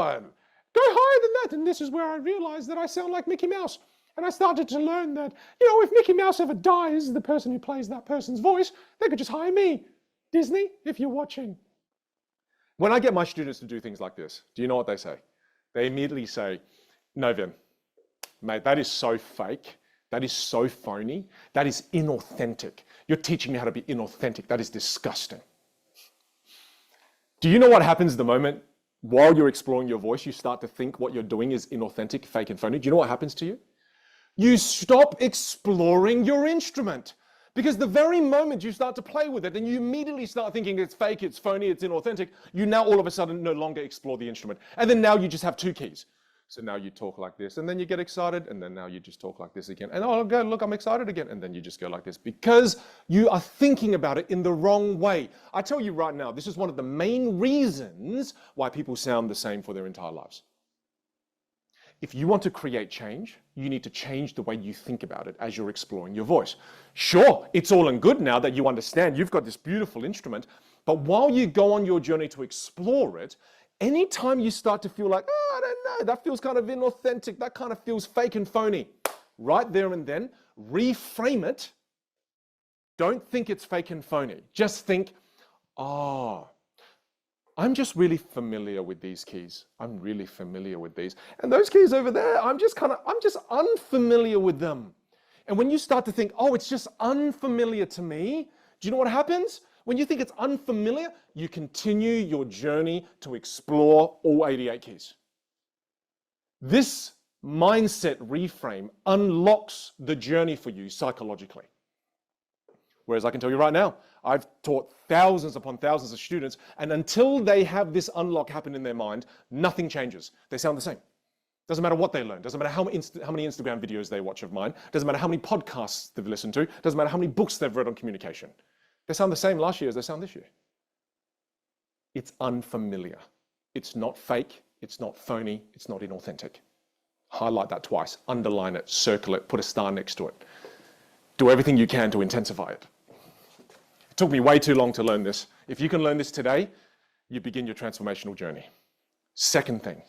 B: on, go higher than that. And this is where I realized that I sound like Mickey Mouse. And I started to learn that, if Mickey Mouse ever dies, the person who plays that person's voice, they could just hire me. Disney, if you're watching. When I get my students to do things like this, do you know what they say? They immediately say, "No, Vin, mate, that is so fake. That is so phony. That is inauthentic. You're teaching me how to be inauthentic. That is disgusting." Do you know what happens the moment while you're exploring your voice, you start to think what you're doing is inauthentic, fake, and phony? Do you know what happens to you? You stop exploring your instrument. Because the very moment you start to play with it and you immediately start thinking it's fake, it's phony, it's inauthentic, you now all of a sudden no longer explore the instrument. And then now you just have two keys. So now you talk like this, and then you get excited, and then now you just talk like this again. And oh, go, look, I'm excited again. And then you just go like this because you are thinking about it in the wrong way. I tell you right now, this is one of the main reasons why people sound the same for their entire lives. If you want to create change, you need to change the way you think about it as you're exploring your voice. Sure, it's all and good now that you understand you've got this beautiful instrument, but while you go on your journey to explore it, anytime you start to feel like, oh, I don't know, that feels kind of inauthentic, that kind of feels fake and phony, right there and then, reframe it. Don't think it's fake and phony. Just think, oh, I'm just really familiar with these keys. I'm really familiar with these. And those keys over there, I'm just unfamiliar with them. And when you start to think, oh, it's just unfamiliar to me, do you know what happens? When you think it's unfamiliar, you continue your journey to explore all 88 keys. This mindset reframe unlocks the journey for you psychologically. Whereas I can tell you right now, I've taught thousands upon thousands of students, and until they have this unlock happen in their mind, nothing changes. They sound the same. Doesn't matter what they learn. Doesn't matter how many Instagram videos they watch of mine. Doesn't matter how many podcasts they've listened to. Doesn't matter how many books they've read on communication. They sound the same last year as they sound this year. It's unfamiliar. It's not fake. It's not phony. It's not inauthentic. Highlight that twice. Underline it. Circle it. Put a star next to it. Do everything you can to intensify it. It took me way too long to learn this. If you can learn this today, you begin your transformational journey. Second thing,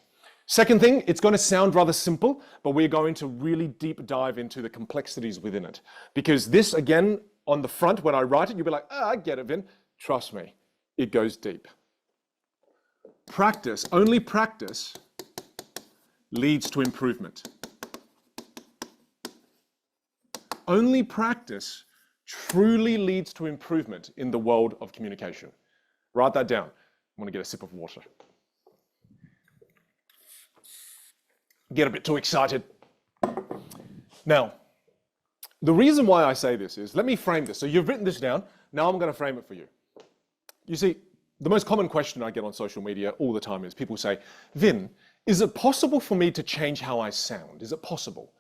B: it's going to sound rather simple, but we're going to really deep dive into the complexities within it. Because this, again, on the front, when I write it, you'll be like, oh, I get it, Vin. Trust me, it goes deep. Practice, only practice, leads to improvement. Only practice truly leads to improvement in the world of communication. Write that down. I'm going to get a sip of water. Get a bit too excited. Now, the reason why I say this is, let me frame this. So you've written this down. Now I'm going to frame it for you. You see, the most common question I get on social media all the time is people say, Vin, is it possible for me to change how I sound? Is it possible?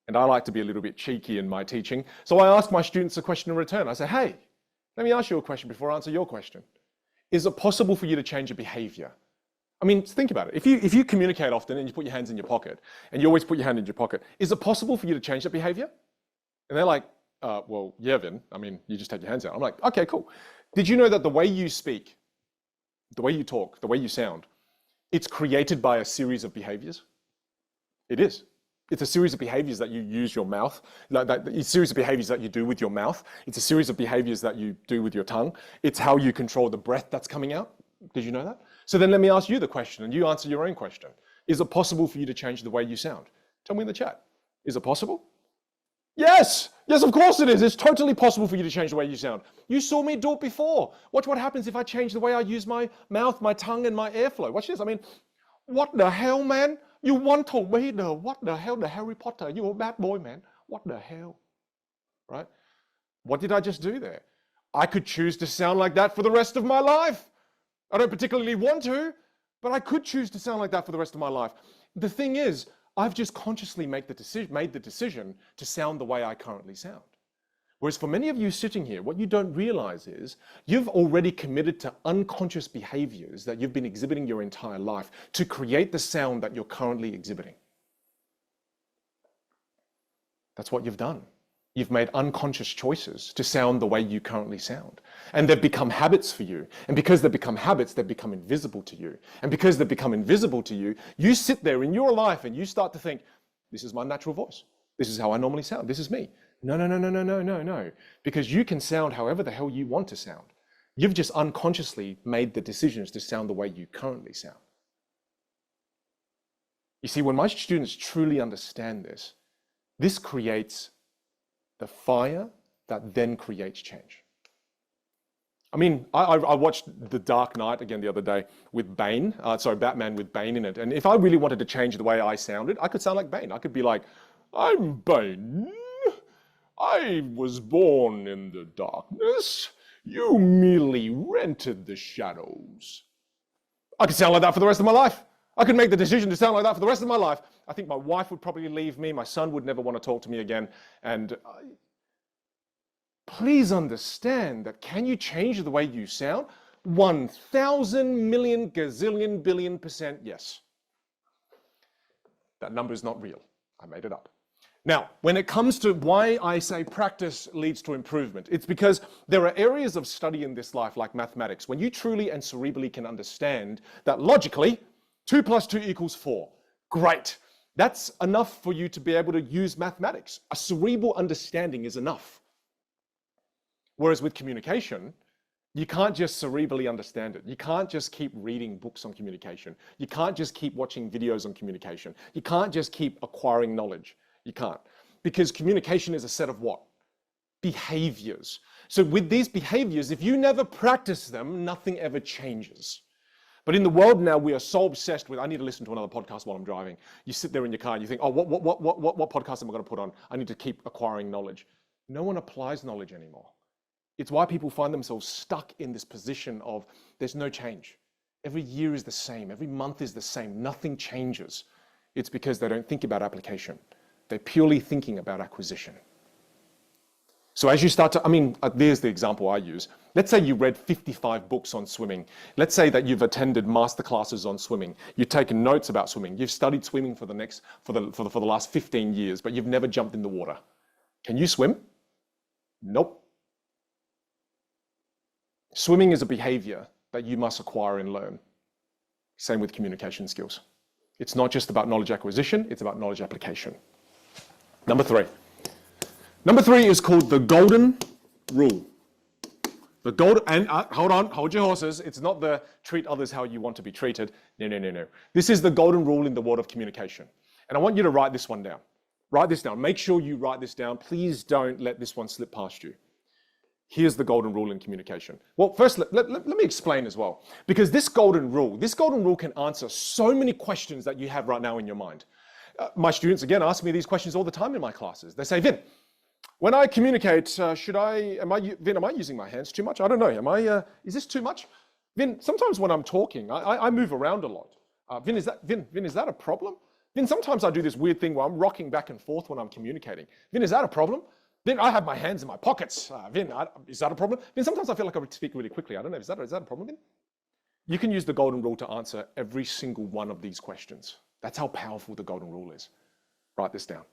B: And I like to be a little bit cheeky in my teaching. So I ask my students a question in return. I say, hey, let me ask you a question before I answer your question. Is it possible for you to change a behavior? I mean, think about it. If you communicate often and you put your hands in your pocket, and you always put your hand in your pocket, is it possible for you to change that behavior? And they're like, well, yeah, Vin. I mean, you just take your hands out. I'm like, okay, cool. Did you know that the way you speak, the way you talk, the way you sound, it's created by a series of behaviors? It is. It's a series of behaviors that you use your mouth, a series of behaviors that you do with your mouth. It's a series of behaviors that you do with your tongue. It's how you control the breath that's coming out. Did you know that? So then let me ask you the question, and you answer your own question. Is it possible for you to change the way you sound? Tell me in the chat. Is it possible? Yes! Yes, of course it is. It's totally possible for you to change the way you sound. You saw me do it before. Watch what happens if I change the way I use my mouth, my tongue, and my airflow. Watch this. I mean, what the hell, man? You want to be the, what the hell, the Harry Potter. You're a bad boy, man. What the hell? Right? What did I just do there? I could choose to sound like that for the rest of my life. I don't particularly want to, but I could choose to sound like that for the rest of my life. The thing is, I've just consciously made the decision to sound the way I currently sound. Whereas for many of you sitting here, what you don't realize is you've already committed to unconscious behaviors that you've been exhibiting your entire life to create the sound that you're currently exhibiting. That's what you've done. You've made unconscious choices to sound the way you currently sound. And they've become habits for you. And because they've become habits, they've become invisible to you. And because they've become invisible to you, you sit there in your life and you start to think, this is my natural voice. This is how I normally sound. This is me. No. Because you can sound however the hell you want to sound. You've just unconsciously made the decisions to sound the way you currently sound. You see, when my students truly understand this, this creates the fire that then creates change. I mean, I watched The Dark Knight again the other day with Bane, Batman with Bane in it. And if I really wanted to change the way I sounded, I could sound like Bane. I could be like, I'm Bane. I was born in the darkness. You merely rented the shadows. I could sound like that for the rest of my life. I could make the decision to sound like that for the rest of my life. I think my wife would probably leave me. My son would never want to talk to me again. And please understand that can you change the way you sound? 1,000 million gazillion billion % yes. That number is not real. I made it up. Now, when it comes to why I say practice leads to improvement, it's because there are areas of study in this life, like mathematics, when you truly and cerebrally can understand that logically, 2 + 2 = 4. Great. That's enough for you to be able to use mathematics. A cerebral understanding is enough. Whereas with communication, you can't just cerebrally understand it. You can't just keep reading books on communication. You can't just keep watching videos on communication. You can't just keep acquiring knowledge. You can't. Because communication is a set of what? Behaviors. So with these behaviors, if you never practice them, nothing ever changes. But in the world now, we are so obsessed with, I need to listen to another podcast while I'm driving. You sit there in your car and you think, oh, what podcast am I going to put on? I need to keep acquiring knowledge. No one applies knowledge anymore. It's why people find themselves stuck in this position of there's no change. Every year is the same. Every month is the same. Nothing changes. It's because they don't think about application. They're purely thinking about acquisition. So as you start to, there's the example I use. Let's say you read 55 books on swimming. Let's say that you've attended masterclasses on swimming. You've taken notes about swimming. You've studied swimming for the last 15 years, but you've never jumped in the water. Can you swim? Nope. Swimming is a behavior that you must acquire and learn. Same with communication skills. It's not just about knowledge acquisition, it's about knowledge application. Number three. Number three is called the golden rule. The golden, and hold on, hold your horses. It's not the treat others how you want to be treated. No. This is the golden rule in the world of communication. And I want you to write this one down. Write this down. Make sure you write this down. Please don't let this one slip past you. Here's the golden rule in communication. Well, first, let me explain as well. Because this golden rule can answer so many questions that you have right now in your mind. My students, again, ask me these questions all the time in my classes. They say, Vin, when I communicate, am I using my hands too much? I don't know. Is this too much? Vin, sometimes when I'm talking, I move around a lot. Vin, is that a problem? Vin, sometimes I do this weird thing where I'm rocking back and forth when I'm communicating. Vin, is that a problem? Vin, I have my hands in my pockets. Vin, is that a problem? Vin, sometimes I feel like I speak really quickly. I don't know, is that a problem, Vin? You can use the golden rule to answer every single one of these questions. That's how powerful the golden rule is. Write this down.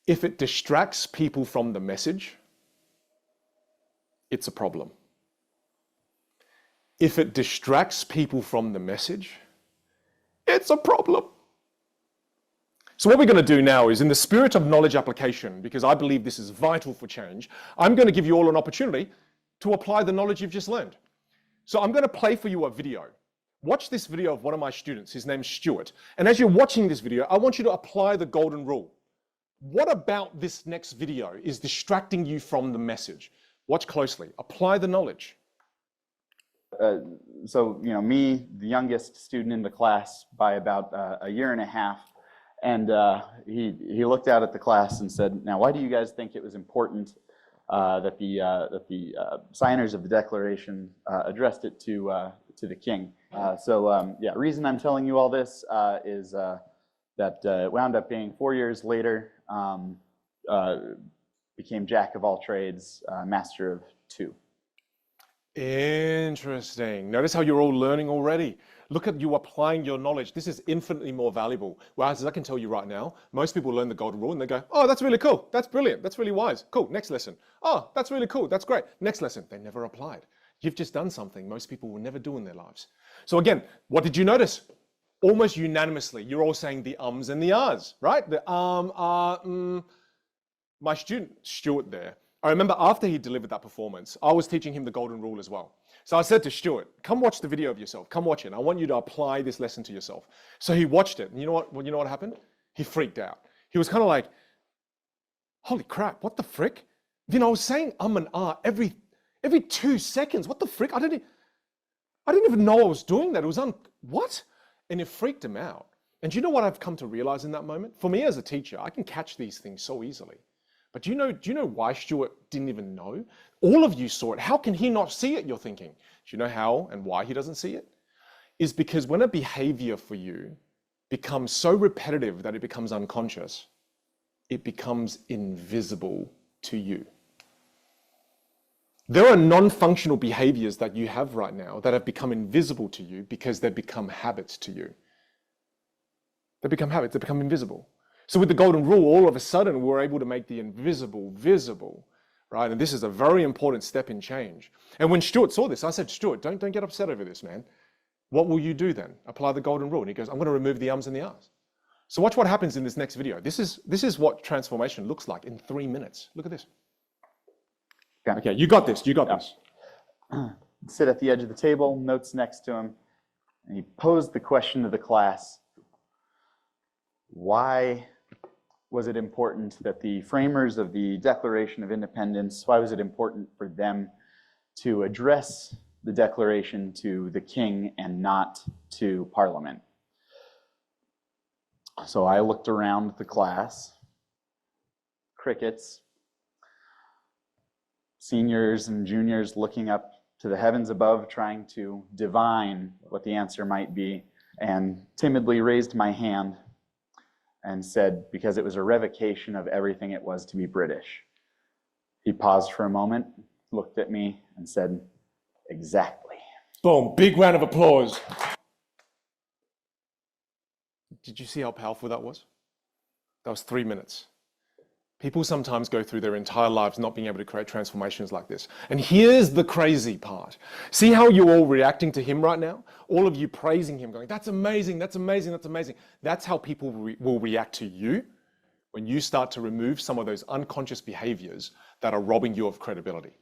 B: If it distracts people from the message, it's a problem. If it distracts people from the message, it's a problem. So what we're going to do now is, in the spirit of knowledge application, because I believe this is vital for change, I'm going to give you all an opportunity to apply the knowledge you've just learned. So I'm going to play for you a video. Watch this video of one of my students. His name's Stuart. And as you're watching this video, I want you to apply the golden rule. What about this next video is distracting you from the message? Watch closely. Apply the knowledge.
C: Me, the youngest student in the class by about a year and a half, and he looked out at the class and said, "Now, why do you guys think it was important that the signers of the Declaration addressed it to the King?" Reason I'm telling you all this is that it wound up being 4 years later, became Jack of all trades, master of two.
B: Interesting. Notice how you're all learning already. Look at you applying your knowledge. This is infinitely more valuable. Whereas, as I can tell you right now, most people learn the golden rule and they go, oh, that's really cool. That's brilliant. That's really wise. Cool. Next lesson. Oh, that's really cool. That's great. Next lesson. They never applied. You've just done something most people will never do in their lives. So again, what did you notice? Almost unanimously, you're all saying the ums and the ahs, right? The My student, Stuart there, I remember after he delivered that performance, I was teaching him the golden rule as well. So I said to Stuart, come watch the video of yourself. Come watch it. I want you to apply this lesson to yourself. So he watched it. And you know what happened? He freaked out. He was kind of like, holy crap, what the frick? I was saying and ah Every 2 seconds. What the frick? I didn't even know I was doing that. It was what? And it freaked him out. And do you know what I've come to realize in that moment? For me as a teacher, I can catch these things so easily. But do you know why Stuart didn't even know? All of you saw it. How can he not see it, you're thinking? Do you know how and why he doesn't see it? Is because when a behavior for you becomes so repetitive that it becomes unconscious, it becomes invisible to you. There are non-functional behaviors that you have right now that have become invisible to you because they've become habits to you. They become habits, they become invisible. So with the golden rule, all of a sudden, we're able to make the invisible visible, right? And this is a very important step in change. And when Stuart saw this, I said, Stuart, don't get upset over this, man. What will you do then? Apply the golden rule. And he goes, I'm going to remove the ums and the ahs. So watch what happens in this next video. This is what transformation looks like in 3 minutes. Look at this. Okay, you got this. You got this.
C: Sit at the edge of the table, notes next to him, and he posed the question to the class, why was it important that the framers of the Declaration of Independence, why was it important for them to address the Declaration to the King and not to Parliament? So I looked around the class, crickets, seniors and juniors looking up to the heavens above, trying to divine what the answer might be, and timidly raised my hand and said, because it was a revocation of everything it was to be British. He paused for a moment, looked at me, and said, exactly.
B: Boom, big round of applause. Did you see how powerful that was? That was 3 minutes. People sometimes go through their entire lives not being able to create transformations like this. And here's the crazy part. See how you're all reacting to him right now? All of you praising him, going, that's amazing, that's amazing, that's amazing. That's how people will react to you when you start to remove some of those unconscious behaviors that are robbing you of credibility.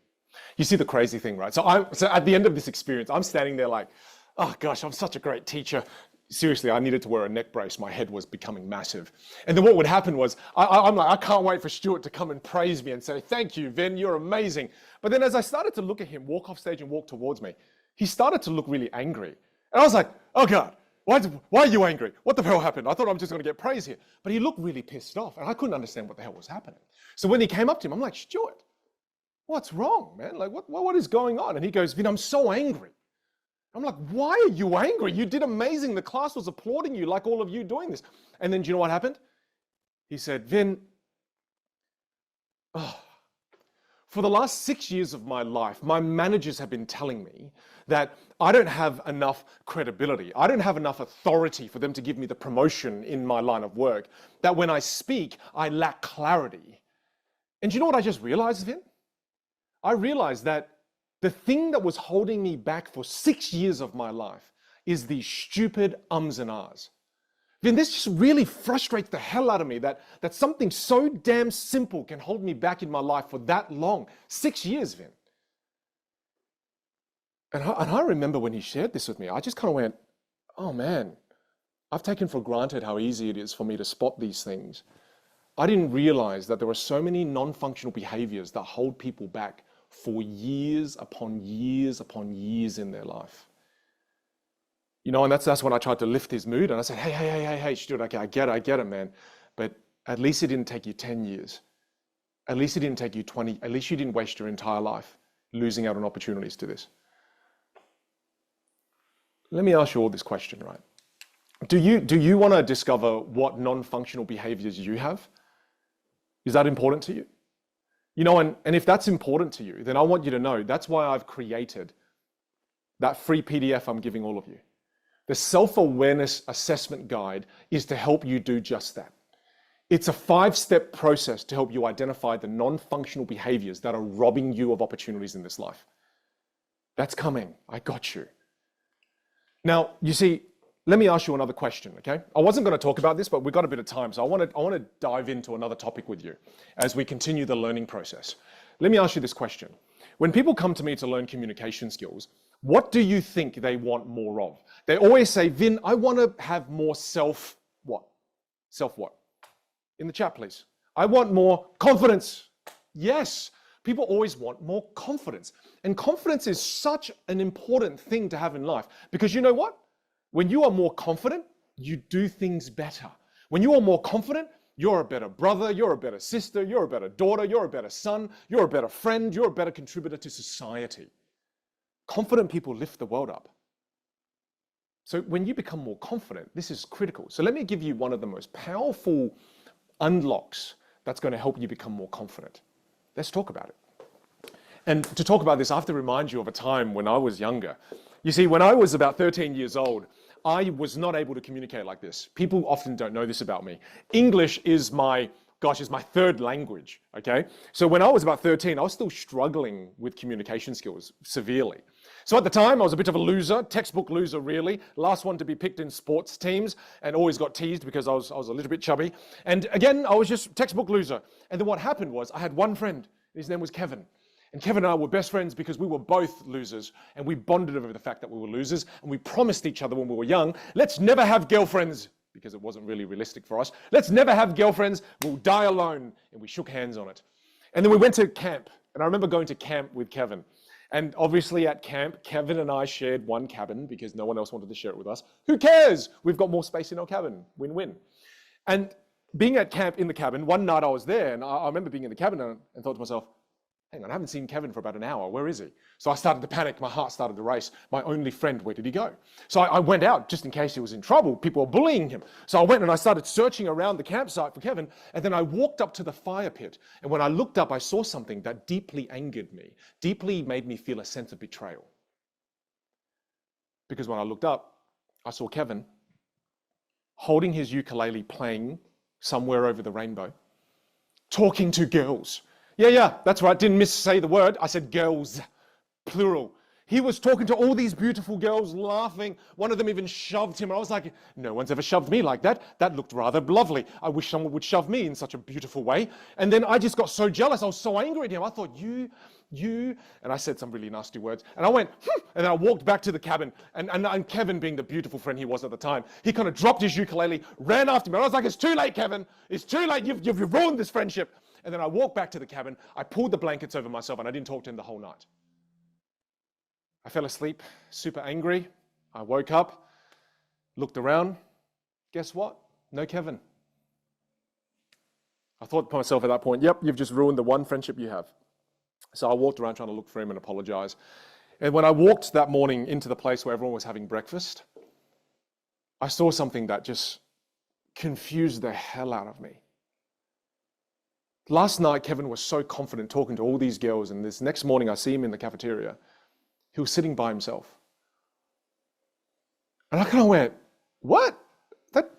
B: You see the crazy thing, right? So at the end of this experience, I'm standing there like, oh gosh, I'm such a great teacher. Seriously, I needed to wear a neck brace. My head was becoming massive. And then what would happen was, I'm like, I can't wait for Stuart to come and praise me and say, thank you, Vin, you're amazing. But then as I started to look at him, walk off stage and walk towards me, he started to look really angry. And I was like, oh God, why are you angry? What the hell happened? I thought I'm just gonna get praise here. But he looked really pissed off and I couldn't understand what the hell was happening. So when he came up to him, I'm like, Stuart, what's wrong, man? Like, what is going on? And he goes, Vin, I'm so angry. I'm like, why are you angry? You did amazing. The class was applauding you like all of you doing this. And then do you know what happened? He said, Vin, for the last 6 years of my life, my managers have been telling me that I don't have enough credibility. I don't have enough authority for them to give me the promotion in my line of work, that when I speak, I lack clarity. And do you know what I just realized, Vin? I realized that the thing that was holding me back for 6 years of my life is these stupid ums and ahs. Vin, this just really frustrates the hell out of me that something so damn simple can hold me back in my life for that long. 6 years, Vin. And I remember when he shared this with me, I just kind of went, oh man, I've taken for granted how easy it is for me to spot these things. I didn't realize that there were so many non-functional behaviors that hold people back for years upon years upon years in their life. You know, and that's when I tried to lift his mood and I said, hey, Stuart, okay, I get it, man. But at least it didn't take you 10 years. At least it didn't take you 20, at least you didn't waste your entire life losing out on opportunities to this. Let me ask you all this question, right? Do you want to discover what non-functional behaviors you have? Is that important to you? You know, and if that's important to you, then I want you to know that's why I've created that free PDF I'm giving all of you. The self-awareness assessment guide is to help you do just that. It's a 5-step process to help you identify the non-functional behaviors that are robbing you of opportunities in this life. That's coming. I got you. Now, you see, let me ask you another question, okay? I wasn't going to talk about this, but we've got a bit of time, so I want to dive into another topic with you as we continue the learning process. Let me ask you this question. When people come to me to learn communication skills, what do you think they want more of? They always say, Vin, I want to have more what? Self what? In the chat, please. I want more confidence. Yes. People always want more confidence. And confidence is such an important thing to have in life because you know what? When you are more confident, you do things better. When you are more confident, you're a better brother, you're a better sister, you're a better daughter, you're a better son, you're a better friend, you're a better contributor to society. Confident people lift the world up. So when you become more confident, this is critical. So let me give you one of the most powerful unlocks that's going to help you become more confident. Let's talk about it. And to talk about this, I have to remind you of a time when I was younger. You see, when I was about 13 years old, I was not able to communicate like this. People often don't know this about me. English is my third language, okay? So when I was about 13, I was still struggling with communication skills severely. So at the time, I was a bit of a loser, textbook loser really, last one to be picked in sports teams and always got teased because I was a little bit chubby. And again, I was just textbook loser. And then what happened was I had one friend, his name was Kevin. And Kevin and I were best friends because we were both losers and we bonded over the fact that we were losers and we promised each other when we were young, let's never have girlfriends because it wasn't really realistic for us. Let's never have girlfriends, we'll die alone. And we shook hands on it. And then we went to camp and I remember going to camp with Kevin. And obviously at camp, Kevin and I shared one cabin because no one else wanted to share it with us. Who cares? We've got more space in our cabin, win-win. And being at camp in the cabin, one night I was there and I remember being in the cabin and thought to myself, hang on, I haven't seen Kevin for about an hour. Where is he? So I started to panic. My heart started to race. My only friend, where did he go? So I went out just in case he was in trouble. People were bullying him. So I went and I started searching around the campsite for Kevin. And then I walked up to the fire pit. And when I looked up, I saw something that deeply angered me, deeply made me feel a sense of betrayal. Because when I looked up, I saw Kevin holding his ukulele, playing somewhere over the rainbow, talking to girls. Yeah, that's right. Didn't missay the word. I said girls, plural. He was talking to all these beautiful girls, laughing. One of them even shoved him. I was like, no one's ever shoved me like that. That looked rather lovely. I wish someone would shove me in such a beautiful way. And then I just got so jealous. I was so angry at him. I thought, you, and I said some really nasty words. And I went, and then I walked back to the cabin. And Kevin, being the beautiful friend he was at the time, he kind of dropped his ukulele, ran after me. And I was like, it's too late, Kevin. It's too late. You've ruined this friendship. And then I walked back to the cabin, I pulled the blankets over myself and I didn't talk to him the whole night. I fell asleep, super angry. I woke up, looked around. Guess what? No Kevin. I thought to myself at that point, yep, you've just ruined the one friendship you have. So I walked around trying to look for him and apologize. And when I walked that morning into the place where everyone was having breakfast, I saw something that just confused the hell out of me. Last night, Kevin was so confident talking to all these girls, and this next morning I see him in the cafeteria. He was sitting by himself. And I kind of went, what? That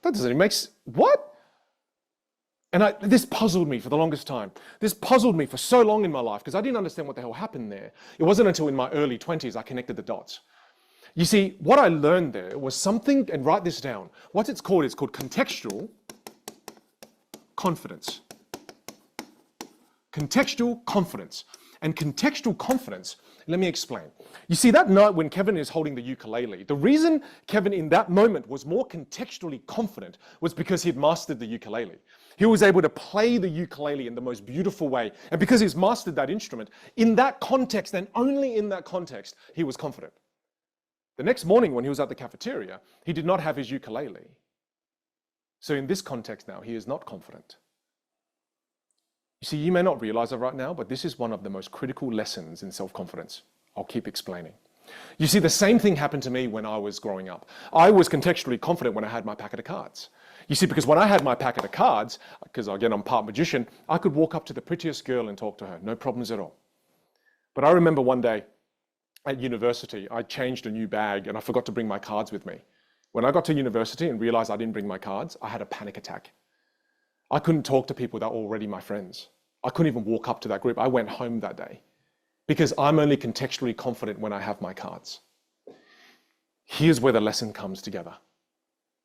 B: doesn't even make sense. What? And this puzzled me for the longest time. This puzzled me for so long in my life because I didn't understand what the hell happened there. It wasn't until in my early 20s I connected the dots. You see, what I learned there was something, and write this down. What it's called contextual confidence. Contextual confidence. And contextual confidence, let me explain. You see, that night when Kevin is holding the ukulele, the reason Kevin in that moment was more contextually confident was because he'd mastered the ukulele. He was able to play the ukulele in the most beautiful way. And because he's mastered that instrument, in that context, and only in that context, he was confident. The next morning when he was at the cafeteria, he did not have his ukulele. So in this context now, he is not confident. You see, you may not realize it right now, but this is one of the most critical lessons in self-confidence. I'll keep explaining. You see, the same thing happened to me when I was growing up. I was contextually confident when I had my packet of cards. You see, because when I had my packet of cards, because again, I'm part magician, I could walk up to the prettiest girl and talk to her, no problems at all. But I remember one day at university, I changed a new bag and I forgot to bring my cards with me. When I got to university and realized I didn't bring my cards, I had a panic attack. I couldn't talk to people that were already my friends. I couldn't even walk up to that group. I went home that day because I'm only contextually confident when I have my cards. Here's where the lesson comes together.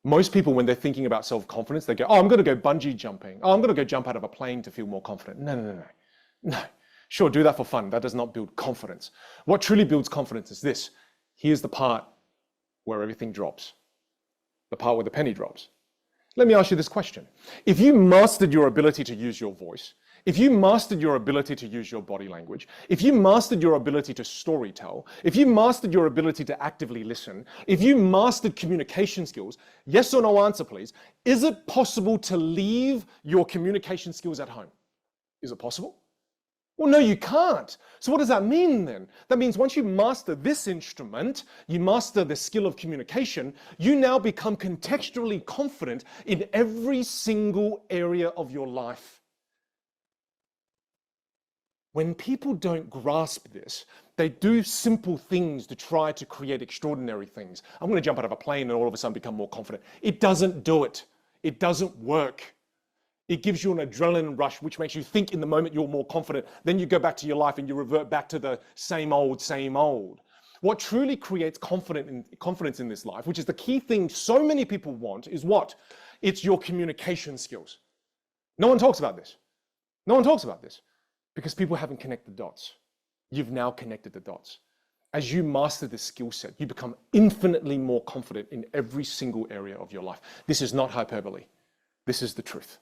B: Most people, when they're thinking about self-confidence, they go, oh, I'm going to go bungee jumping. Oh, I'm going to go jump out of a plane to feel more confident. No. Sure, do that for fun. That does not build confidence. What truly builds confidence is this. Here's the part where everything drops. The part where the penny drops. Let me ask you this question. If you mastered your ability to use your voice, If you mastered your ability to use your body language, if you mastered your ability to storytell, if you mastered your ability to actively listen, if you mastered communication skills, yes or no answer, please. Is it possible to leave your communication skills at home? Is it possible? Well, no, you can't. So what does that mean then? That means once you master this instrument, you master the skill of communication, you now become contextually confident in every single area of your life. When people don't grasp this, they do simple things to try to create extraordinary things. I'm going to jump out of a plane and all of a sudden become more confident. It doesn't do it. It doesn't work. It gives you an adrenaline rush, which makes you think in the moment you're more confident. Then you go back to your life and you revert back to the same old, same old. What truly creates confidence in this life, which is the key thing so many people want, is what? It's your communication skills. No one talks about this. No one talks about this. Because people haven't connected the dots. You've now connected the dots. As you master this skill set, you become infinitely more confident in every single area of your life. This is not hyperbole. This is the truth.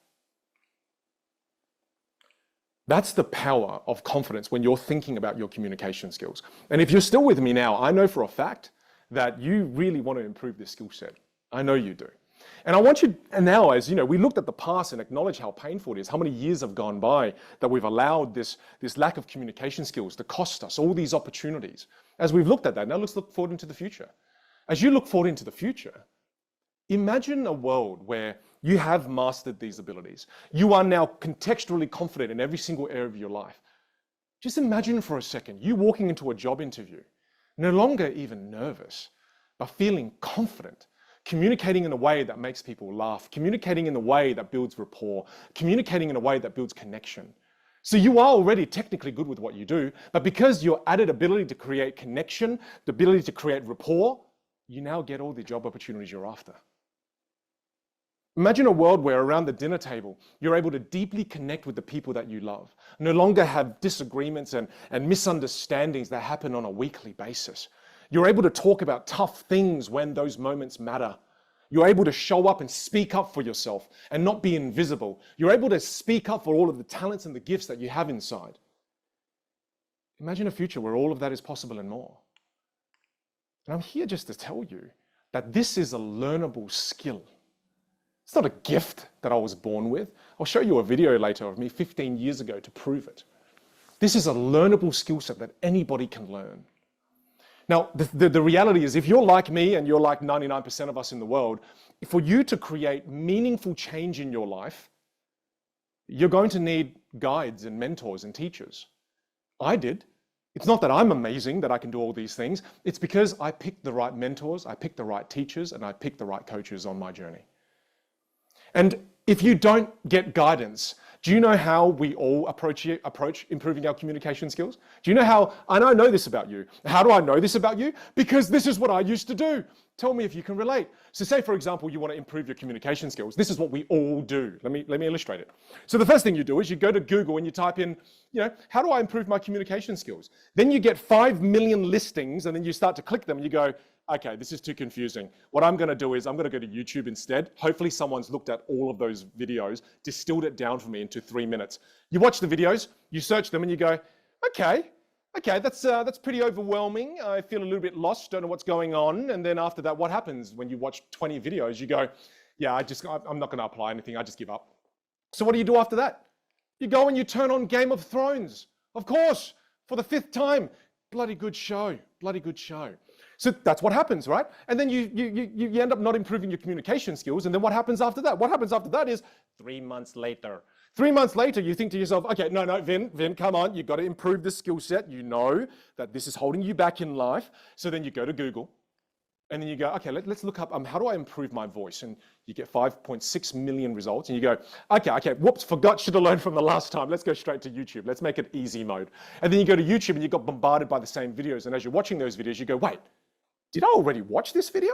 B: That's the power of confidence when you're thinking about your communication skills. And if you're still with me now, I know for a fact that you really want to improve this skill set. I know you do. And I want you, and now as you know, we looked at the past and acknowledged how painful it is, how many years have gone by that we've allowed this lack of communication skills to cost us all these opportunities. As we've looked at that, now let's look forward into the future. As you look forward into the future, imagine a world where you have mastered these abilities. You are now contextually confident in every single area of your life. Just imagine for a second, you walking into a job interview, no longer even nervous, but feeling confident, communicating in a way that makes people laugh, communicating in a way that builds rapport, communicating in a way that builds connection. So you are already technically good with what you do, but because your added ability to create connection, the ability to create rapport, you now get all the job opportunities you're after. Imagine a world where around the dinner table, you're able to deeply connect with the people that you love, no longer have disagreements and misunderstandings that happen on a weekly basis. You're able to talk about tough things when those moments matter. You're able to show up and speak up for yourself and not be invisible. You're able to speak up for all of the talents and the gifts that you have inside. Imagine a future where all of that is possible and more. And I'm here just to tell you that this is a learnable skill. It's not a gift that I was born with. I'll show you a video later of me 15 years ago to prove it. This is a learnable skill set that anybody can learn. Now, the reality is if you're like me and you're like 99% of us in the world, for you to create meaningful change in your life, you're going to need guides and mentors and teachers. I did. It's not that I'm amazing that I can do all these things. It's because I picked the right mentors, I picked the right teachers, and I picked the right coaches on my journey. And if you don't get guidance, do you know how we all approach improving our communication skills? Do you know how, and I know this about you. How do I know this about you? Because this is what I used to do. Tell me if you can relate. So say, for example, you want to improve your communication skills. This is what we all do. Let me illustrate it. So the first thing you do is you go to Google and you type in, how do I improve my communication skills? Then you get 5 million listings and then you start to click them and you go, okay, this is too confusing. What I'm going to do is I'm going to go to YouTube instead. Hopefully someone's looked at all of those videos, distilled it down for me into 3 minutes. You watch the videos, you search them and you go, okay, that's pretty overwhelming. I feel a little bit lost, don't know what's going on. And then after that, what happens when you watch 20 videos? You go, yeah, I'm not going to apply anything. I just give up. So what do you do after that? You go and you turn on Game of Thrones. Of course, for the 5th time. Bloody good show. So that's what happens, right? And then you end up not improving your communication skills. And then what happens after that? What happens after that is 3 months later. 3 months later, you think to yourself, okay, no, Vin, come on. You've got to improve this skill set. You know that this is holding you back in life. So then you go to Google and then you go, okay, let's look up, how do I improve my voice? And you get 5.6 million results and you go, okay, whoops, should have learned from the last time. Let's go straight to YouTube. Let's make it easy mode. And then you go to YouTube and you got bombarded by the same videos. And as you're watching those videos, you go, wait, did I already watch this video?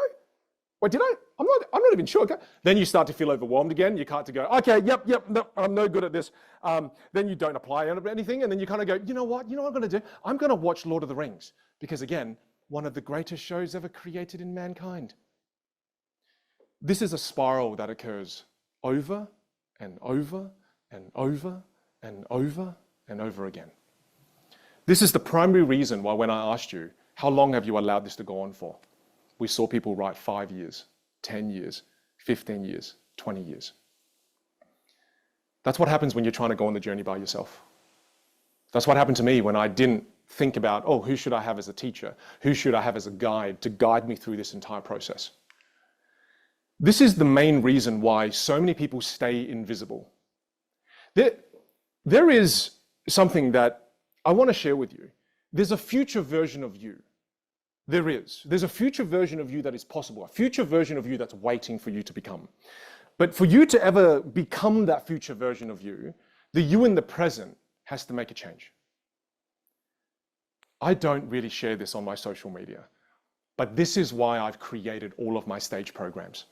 B: Wait, did I? I'm not even sure. Okay. Then you start to feel overwhelmed again. You can't go, okay, yep, no, I'm no good at this. Then you don't apply anything. And then you kind of go, you know what I'm going to do? I'm going to watch Lord of the Rings. Because again, one of the greatest shows ever created in mankind. This is a spiral that occurs over and over and over and over and over again. This is the primary reason why when I asked you, how long have you allowed this to go on for? We saw people write 5 years, 10 years, 15 years, 20 years. That's what happens when you're trying to go on the journey by yourself. That's what happened to me when I didn't think about, oh, who should I have as a teacher? Who should I have as a guide to guide me through this entire process? This is the main reason why so many people stay invisible. There is something that I want to share with you. There's a future version of you. There is. There's a future version of you that is possible, a future version of you that's waiting for you to become. But for you to ever become that future version of you, the you in the present has to make a change. I don't really share this on my social media, but this is why I've created all of my stage programs.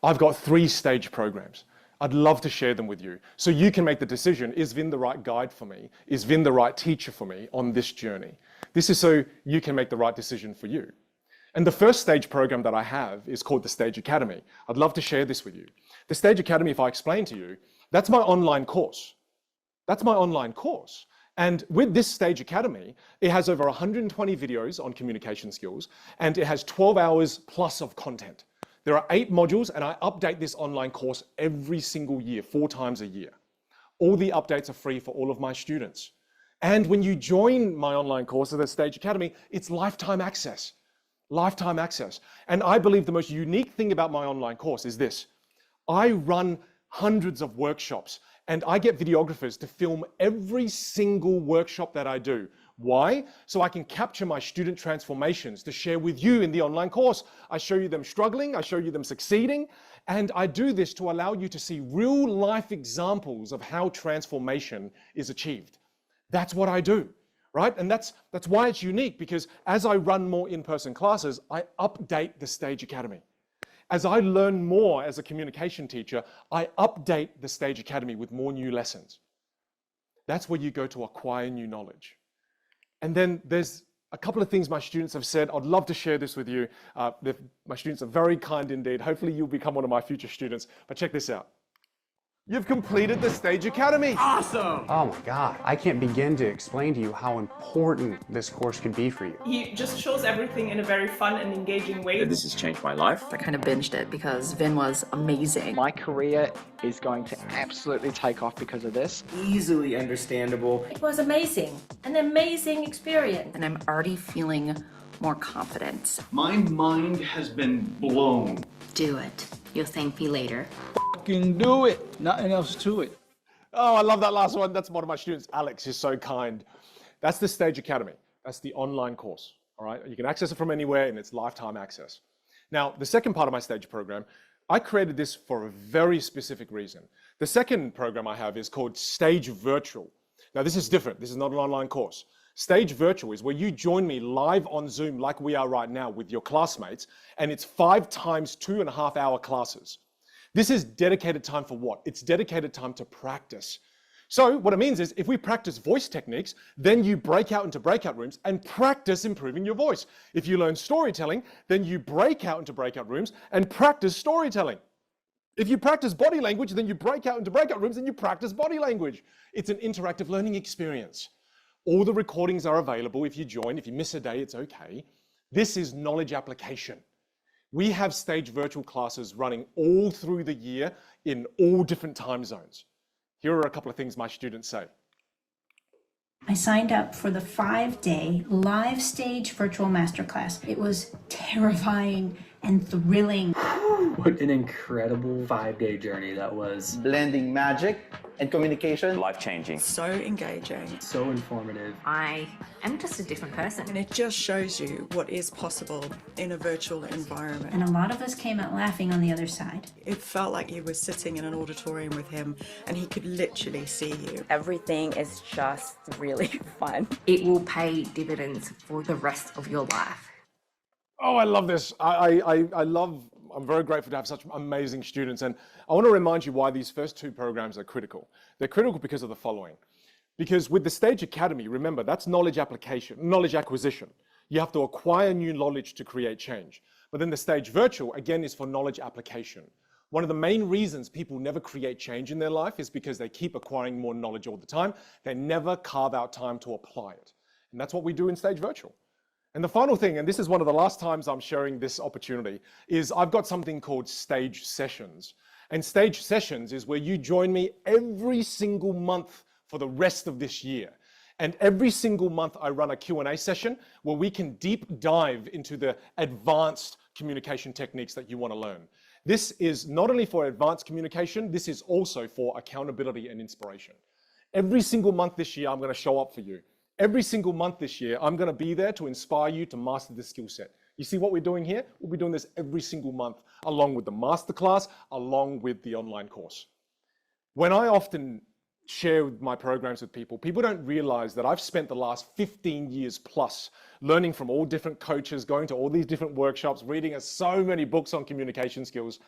B: I've got 3 stage programs. I'd love to share them with you so you can make the decision, is Vinh the right guide for me? Is Vinh the right teacher for me on this journey? This is so you can make the right decision for you. And the first stage program that I have is called the Stage Academy. I'd love to share this with you. The Stage Academy, if I explain to you, that's my online course. That's my online course. And with this Stage Academy, it has over 120 videos on communication skills, and it has 12 hours plus of content. There are 8 modules, and I update this online course every single year, 4 times a year. All the updates are free for all of my students. And when you join my online course at the Stage Academy, it's lifetime access. Lifetime access. And I believe the most unique thing about my online course is this. I run hundreds of workshops, and I get videographers to film every single workshop that I do. Why? So I can capture my student transformations to share with you in the online course. I show you them struggling, I show you them succeeding, and I do this to allow you to see real life examples of how transformation is achieved. That's what I do, right? And that's why it's unique, because as I run more in-person classes, I update the Stage Academy. As I learn more as a communication teacher, I update the Stage Academy with more new lessons. That's where you go to acquire new knowledge. And then there's a couple of things my students have said. I'd love to share this with you. My students are very kind indeed. Hopefully you'll become one of my future students. But check this out. You've completed the Stage Academy.
D: Awesome! Oh my God, I can't begin to explain to you how important this course could be for you.
E: He just shows everything in a very fun and engaging way.
F: This has changed my life.
G: I kind of binged it because Vinh was amazing.
H: My career is going to absolutely take off because of this.
F: Easily understandable.
I: It was amazing, an amazing experience.
G: And I'm already feeling more confident.
J: My mind has been blown.
K: Do it. You'll thank me later.
L: Fucking do it. Nothing else to it.
B: Oh, I love that last one. That's one of my students. Alex is so kind. That's the Stage Academy. That's the online course. All right. You can access it from anywhere, and it's lifetime access. Now, the second part of my stage program, I created this for a very specific reason. The second program I have is called Stage Virtual. Now, this is different. This is not an online course. Stage Virtual is where you join me live on Zoom like we are right now with your classmates, and it's 5 times 2.5 hour classes. This is dedicated time for what? It's dedicated time to practice. So what it means is if we practice voice techniques, then you break out into breakout rooms and practice improving your voice. If you learn storytelling, then you break out into breakout rooms and practice storytelling. If you practice body language, then you break out into breakout rooms and you practice body language. It's an interactive learning experience. All the recordings are available if you join. If you miss a day, it's okay. This is knowledge application. We have Stage Virtual classes running all through the year in all different time zones. Here are a couple of things my students say.
M: I signed up for the 5-day live stage virtual masterclass. It was terrifying and thrilling.
N: What an incredible 5-day journey that was.
F: Blending magic and communication.
O: Life-changing.
P: So engaging.
N: So informative.
K: I am just a different person.
P: And it just shows you what is possible in a virtual environment.
M: And a lot of us came out laughing on the other side.
P: It felt like you were sitting in an auditorium with him and he could literally see you.
Q: Everything is just really fun.
K: It will pay dividends for the rest of your life.
B: Oh, I love this. I'm very grateful to have such amazing students. And I want to remind you why these first 2 programs are critical. They're critical because of the following. Because with the Stage Academy, remember, that's knowledge application, knowledge acquisition. You have to acquire new knowledge to create change. But then the Stage Virtual, again, is for knowledge application. One of the main reasons people never create change in their life is because they keep acquiring more knowledge all the time. They never carve out time to apply it. And that's what we do in Stage Virtual. And the final thing, and this is one of the last times I'm sharing this opportunity, is I've got something called Stage Sessions. And Stage Sessions is where you join me every single month for the rest of this year. And every single month I run a Q&A session where we can deep dive into the advanced communication techniques that you want to learn. This is not only for advanced communication, this is also for accountability and inspiration. Every single month this year, I'm going to show up for you. Every single month this year, I'm going to be there to inspire you to master this skill set. You see what we're doing here? We'll be doing this every single month, along with the masterclass, along with the online course. When I often share my programs with people, people don't realize that I've spent the last 15 years plus learning from all different coaches, going to all these different workshops, reading so many books on communication skills.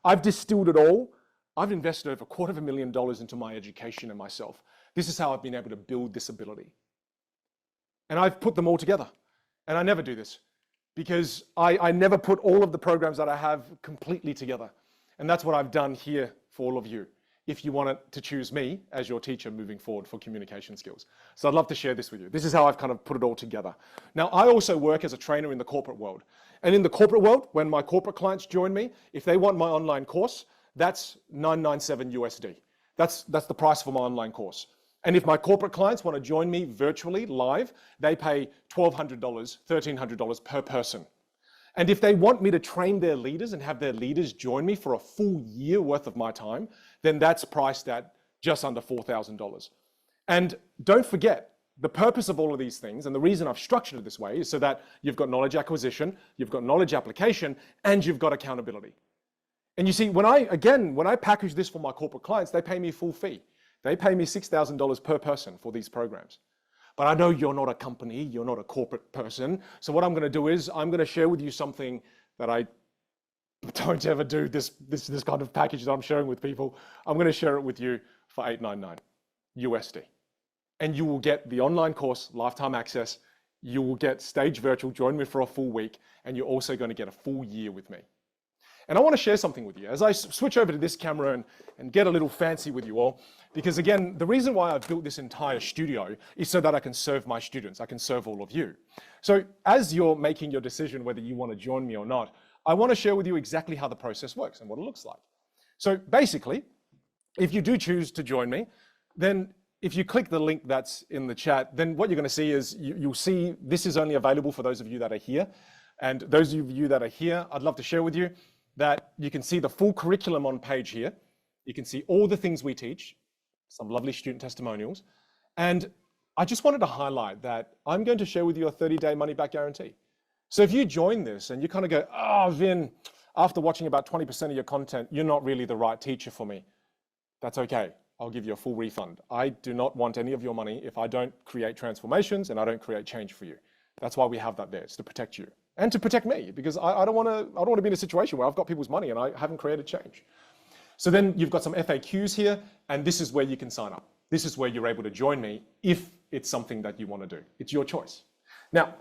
B: I've distilled it all. I've invested over $250,000 into my education and myself. This is how I've been able to build this ability. And I've put them all together. And I never do this because I never put all of the programs that I have completely together. And that's what I've done here for all of you, if you wanted to choose me as your teacher moving forward for communication skills. So I'd love to share this with you. This is how I've kind of put it all together. Now, I also work as a trainer in the corporate world. And in the corporate world, when my corporate clients join me, if they want my online course, that's $997 USD. That's the price for my online course. And if my corporate clients want to join me virtually live, they pay $1,200, $1,300 per person. And if they want me to train their leaders and have their leaders join me for a full year worth of my time, then that's priced at just under $4,000. And don't forget, the purpose of all of these things, and the reason I've structured it this way, is so that you've got knowledge acquisition, you've got knowledge application, and you've got accountability. And you see, when I package this for my corporate clients, they pay me full fee. They pay me $6,000 per person for these programs. But I know you're not a company, you're not a corporate person. So what I'm going to do is I'm going to share with you something that I don't ever do, this kind of package that I'm sharing with people. I'm going to share it with you for $899 USD. And you will get the online course, lifetime access. You will get Stage Virtual, join me for a full week, and you're also going to get a full year with me. And I want to share something with you as I switch over to this camera and get a little fancy with you all. Because again, the reason why I've built this entire studio is so that I can serve my students. I can serve all of you. So as you're making your decision whether you want to join me or not, I want to share with you exactly how the process works and what it looks like. So basically, if you do choose to join me, then if you click the link that's in the chat, then what you're going to see is you'll see this is only available for those of you that are here. And those of you that are here, I'd love to share with you that you can see the full curriculum on page here. You can see all the things we teach, some lovely student testimonials. And I just wanted to highlight that I'm going to share with you a 30-day money-back guarantee. So if you join this and you kind of go, oh, Vin, after watching about 20% of your content, you're not really the right teacher for me. That's okay. I'll give you a full refund. I do not want any of your money if I don't create transformations and I don't create change for you. That's why we have that there. It's to protect you and to protect me, because I don't want to be in a situation where I've got people's money and I haven't created change. So then you've got some FAQs here, and this is where you can sign up. This is where you're able to join me if it's something that you want to do. It's your choice. Now,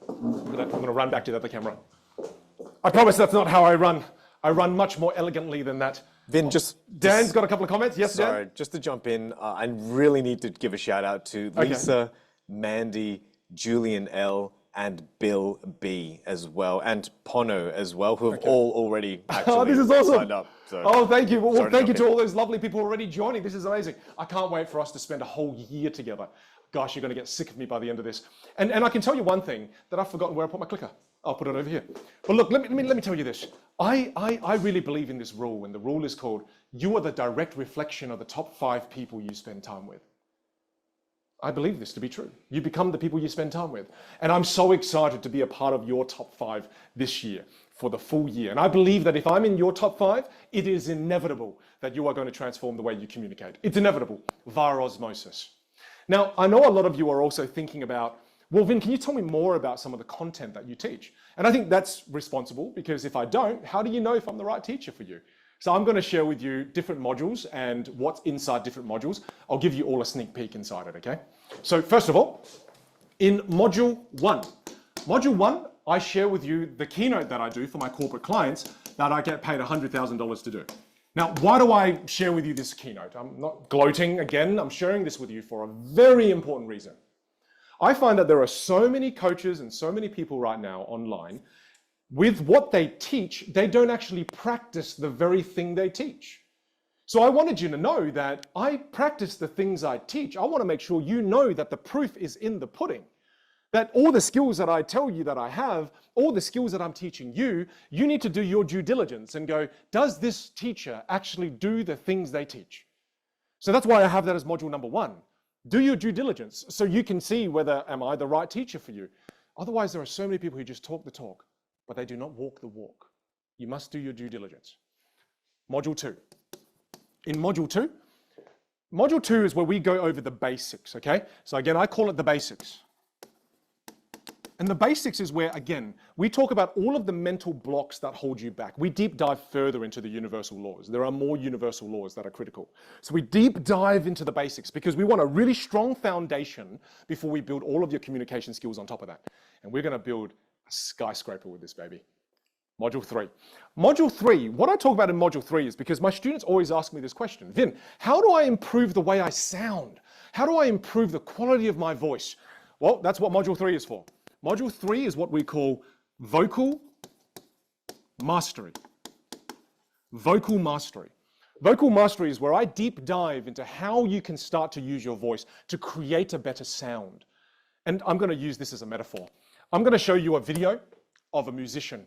B: I'm going to run back to the other camera. I promise that's not how I run. I run much more elegantly than that.
A: Vin,
B: Dan's got a couple of comments. Yes,
A: sorry,
B: Dan?
A: just to jump in, I really need to give a shout out to Lisa, Mandy, Julian L, and Bill B as well, and Pono as well, who have all already actually
B: this is awesome.
A: signed up. So
B: oh, thank you. Well, thank you to all those lovely people already joining. This is amazing. I can't wait for us to spend a whole year together. Gosh, you're going to get sick of me by the end of this. And I can tell you one thing, that I've forgotten where I put my clicker. I'll put it over here. But look, let me tell you this. I really believe in this rule, and the rule is called, you are the direct reflection of the top 5 people you spend time with. I believe this to be true. You become the people you spend time with. And I'm so excited to be a part of your top 5 this year for the full year. And I believe that if I'm in your top 5, it is inevitable that you are going to transform the way you communicate. It's inevitable, via osmosis. Now, I know a lot of you are also thinking about, well, Vin, can you tell me more about some of the content that you teach? And I think that's responsible, because if I don't, how do you know if I'm the right teacher for you? So I'm going to share with you different modules and what's inside different modules. I'll give you all a sneak peek inside it, okay? So first of all, in Module 1, I share with you the keynote that I do for my corporate clients that I get paid $100,000 to do. Now, why do I share with you this keynote? I'm not gloating again, I'm sharing this with you for a very important reason. I find that there are so many coaches and so many people right now online, with what they teach, they don't actually practice the very thing they teach. So I wanted you to know that I practice the things I teach. I want to make sure you know that the proof is in the pudding. That all the skills that I tell you that I have, all the skills that I'm teaching you, you need to do your due diligence and go, does this teacher actually do the things they teach? So that's why I have that as module number 1. Do your due diligence so you can see whether am I the right teacher for you. Otherwise, there are so many people who just talk the talk, but they do not walk the walk. You must do your due diligence. Module 2. In module 2 is where we go over the basics, okay? So again, I call it the basics. And the basics is where, again, we talk about all of the mental blocks that hold you back. We deep dive further into the universal laws. There are more universal laws that are critical. So we deep dive into the basics because we want a really strong foundation before we build all of your communication skills on top of that. And we're going to build a skyscraper with this baby. Module 3. Module 3, what I talk about in Module 3 is because my students always ask me this question, Vin, how do I improve the way I sound? How do I improve the quality of my voice? Well, that's what Module 3 is for. Module 3 is what we call vocal mastery. Vocal mastery. Vocal mastery is where I deep dive into how you can start to use your voice to create a better sound. And I'm going to use this as a metaphor. I'm going to show you a video of a musician.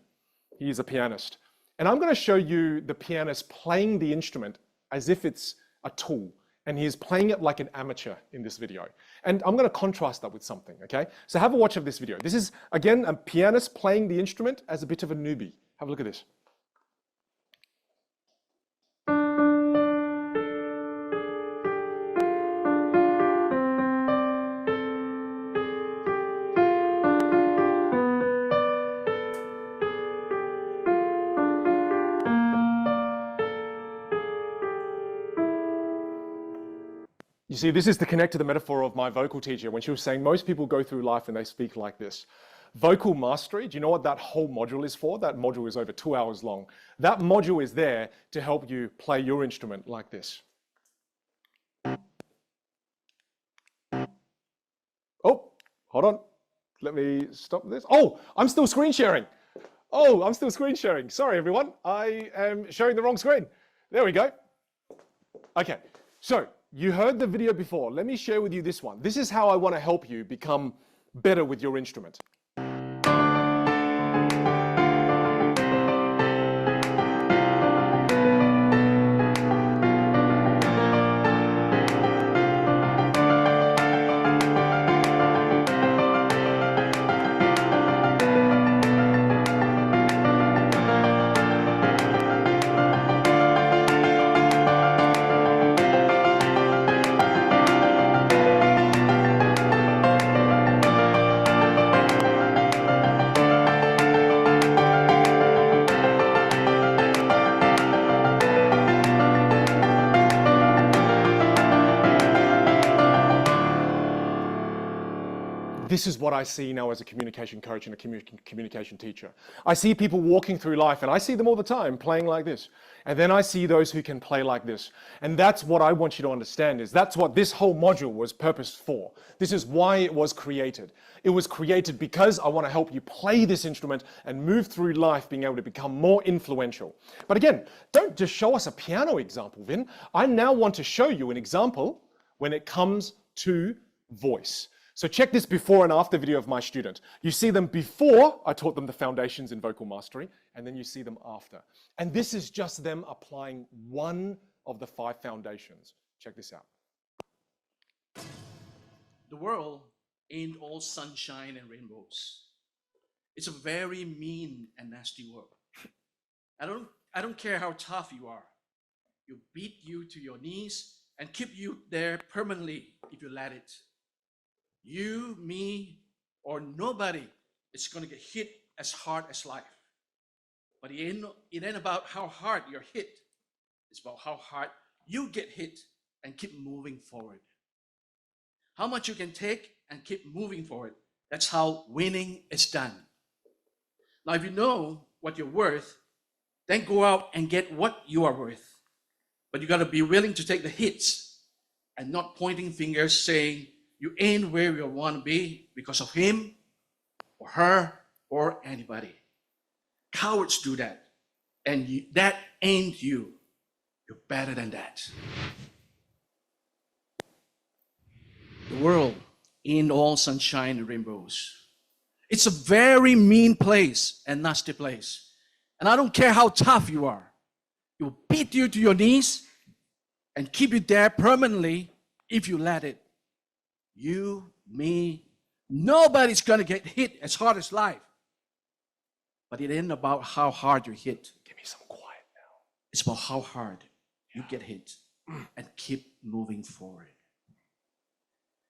B: He is a pianist. And I'm going to show you the pianist playing the instrument as if it's a tool. And he is playing it like an amateur in this video. And I'm going to contrast that with something, okay? So have a watch of this video. This is, again, a pianist playing the instrument as a bit of a newbie. Have a look at this. You see, this is to connect to the metaphor of my vocal teacher when she was saying most people go through life and they speak like this. Vocal mastery, do you know what that whole module is for? That module is over 2 hours long. That module is there to help you play your instrument like this. Oh, hold on. Let me stop this. Oh, I'm still screen sharing. Oh, I'm still screen sharing. Sorry, everyone. I am sharing the wrong screen. There we go. Okay, so you heard the video before. Let me share with you this one. This is how I want to help you become better with your instrument. This is what I see now as a communication coach and a communication teacher. I see people walking through life, and I see them all the time playing like this. And then I see those who can play like this. And that's what I want you to understand is that's what this whole module was purposed for. This is why it was created. It was created because I want to help you play this instrument and move through life being able to become more influential. But again, don't just show us a piano example, Vin. I now want to show you an example when it comes to voice. So check this before and after video of my student. You see them before I taught them the foundations in vocal mastery, and then you see them after. And this is just them applying one of the 5 foundations. Check this out.
J: The world ain't all sunshine and rainbows. It's a very mean and nasty world. I don't care how tough you are. You'll beat you to your knees and keep you there permanently if you let it. You, me, or nobody is going to get hit as hard as life. But it ain't about how hard you're hit. It's about how hard you get hit and keep moving forward. How much you can take and keep moving forward. That's how winning is done. Now, if you know what you're worth, then go out and get what you are worth. But you got to be willing to take the hits and not pointing fingers saying you ain't where you want to be because of him or her or anybody. Cowards do that. And that ain't you. You're better than that. The world ain't all sunshine and rainbows. It's a very mean place and nasty place. And I don't care how tough you are. It will beat you to your knees and keep you there permanently if you let it. You, me, nobody's gonna get hit as hard as life. But it ain't about how hard you hit.
B: Give me some quiet now.
J: It's about how hard you get hit and keep moving forward.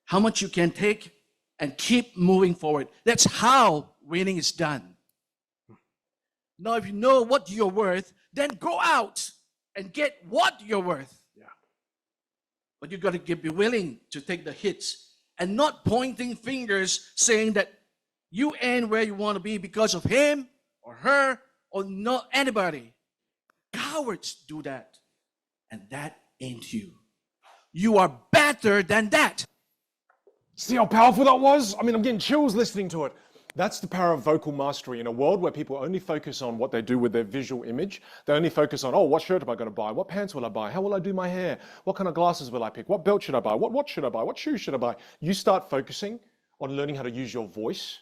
J: How much you can take and keep moving forward. That's how winning is done. Now, if you know what you're worth, then go out and get what you're worth.
B: Yeah.
J: But you got to be willing to take the hits and not pointing fingers saying that you ain't where you want to be because of him or her or not anybody. Cowards do that. And that ain't you. You are better than that.
B: See how powerful that was? I mean, I'm getting chills listening to it. That's the power of vocal mastery in a world where people only focus on what they do with their visual image. They only focus on, oh, what shirt am I going to buy? What pants will I buy? How will I do my hair? What kind of glasses will I pick? What belt should I buy? What watch should I buy? What shoes should I buy? You start focusing on learning how to use your voice.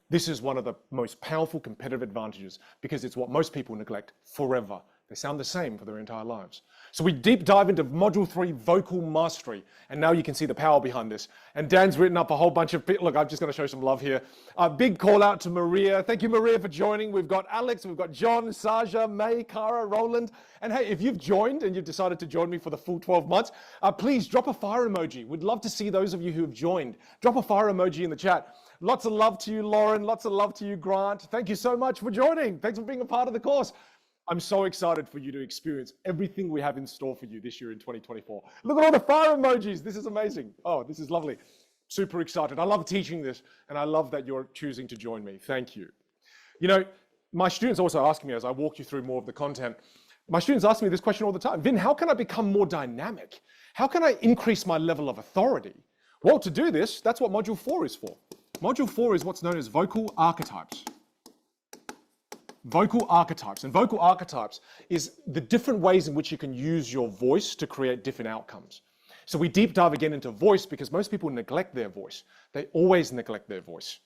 B: This is one of the most powerful competitive advantages because it's what most people neglect forever. They sound the same for their entire lives. So we deep dive into Module 3, Vocal Mastery. And now you can see the power behind this. And Dan's written up a whole bunch of, look, I'm just going to show some love here. A big call out to Maria. Thank you, Maria, for joining. We've got Alex, we've got John, Saja, May, Cara, Roland. And hey, if you've joined and you've decided to join me for the full 12 months, please drop a fire emoji. We'd love to see those of you who have joined. Drop a fire emoji in the chat. Lots of love to you, Lauren. Lots of love to you, Grant. Thank you so much for joining. Thanks for being a part of the course. I'm so excited for you to experience everything we have in store for you this year in 2024. Look at all the fire emojis. This is amazing. Oh, this is lovely. Super excited. I love teaching this, and I love that you're choosing to join me. Thank you. You know, my students also ask me as I walk you through more of the content, my students ask me this question all the time. Vin, how can I become more dynamic? How can I increase my level of authority? Well, to do this, that's what Module 4 is for. Module 4 is what's known as vocal archetypes. Vocal archetypes. And vocal archetypes is the different ways in which you can use your voice to create different outcomes. So we deep dive again into voice because most people neglect their voice. They always neglect their voice.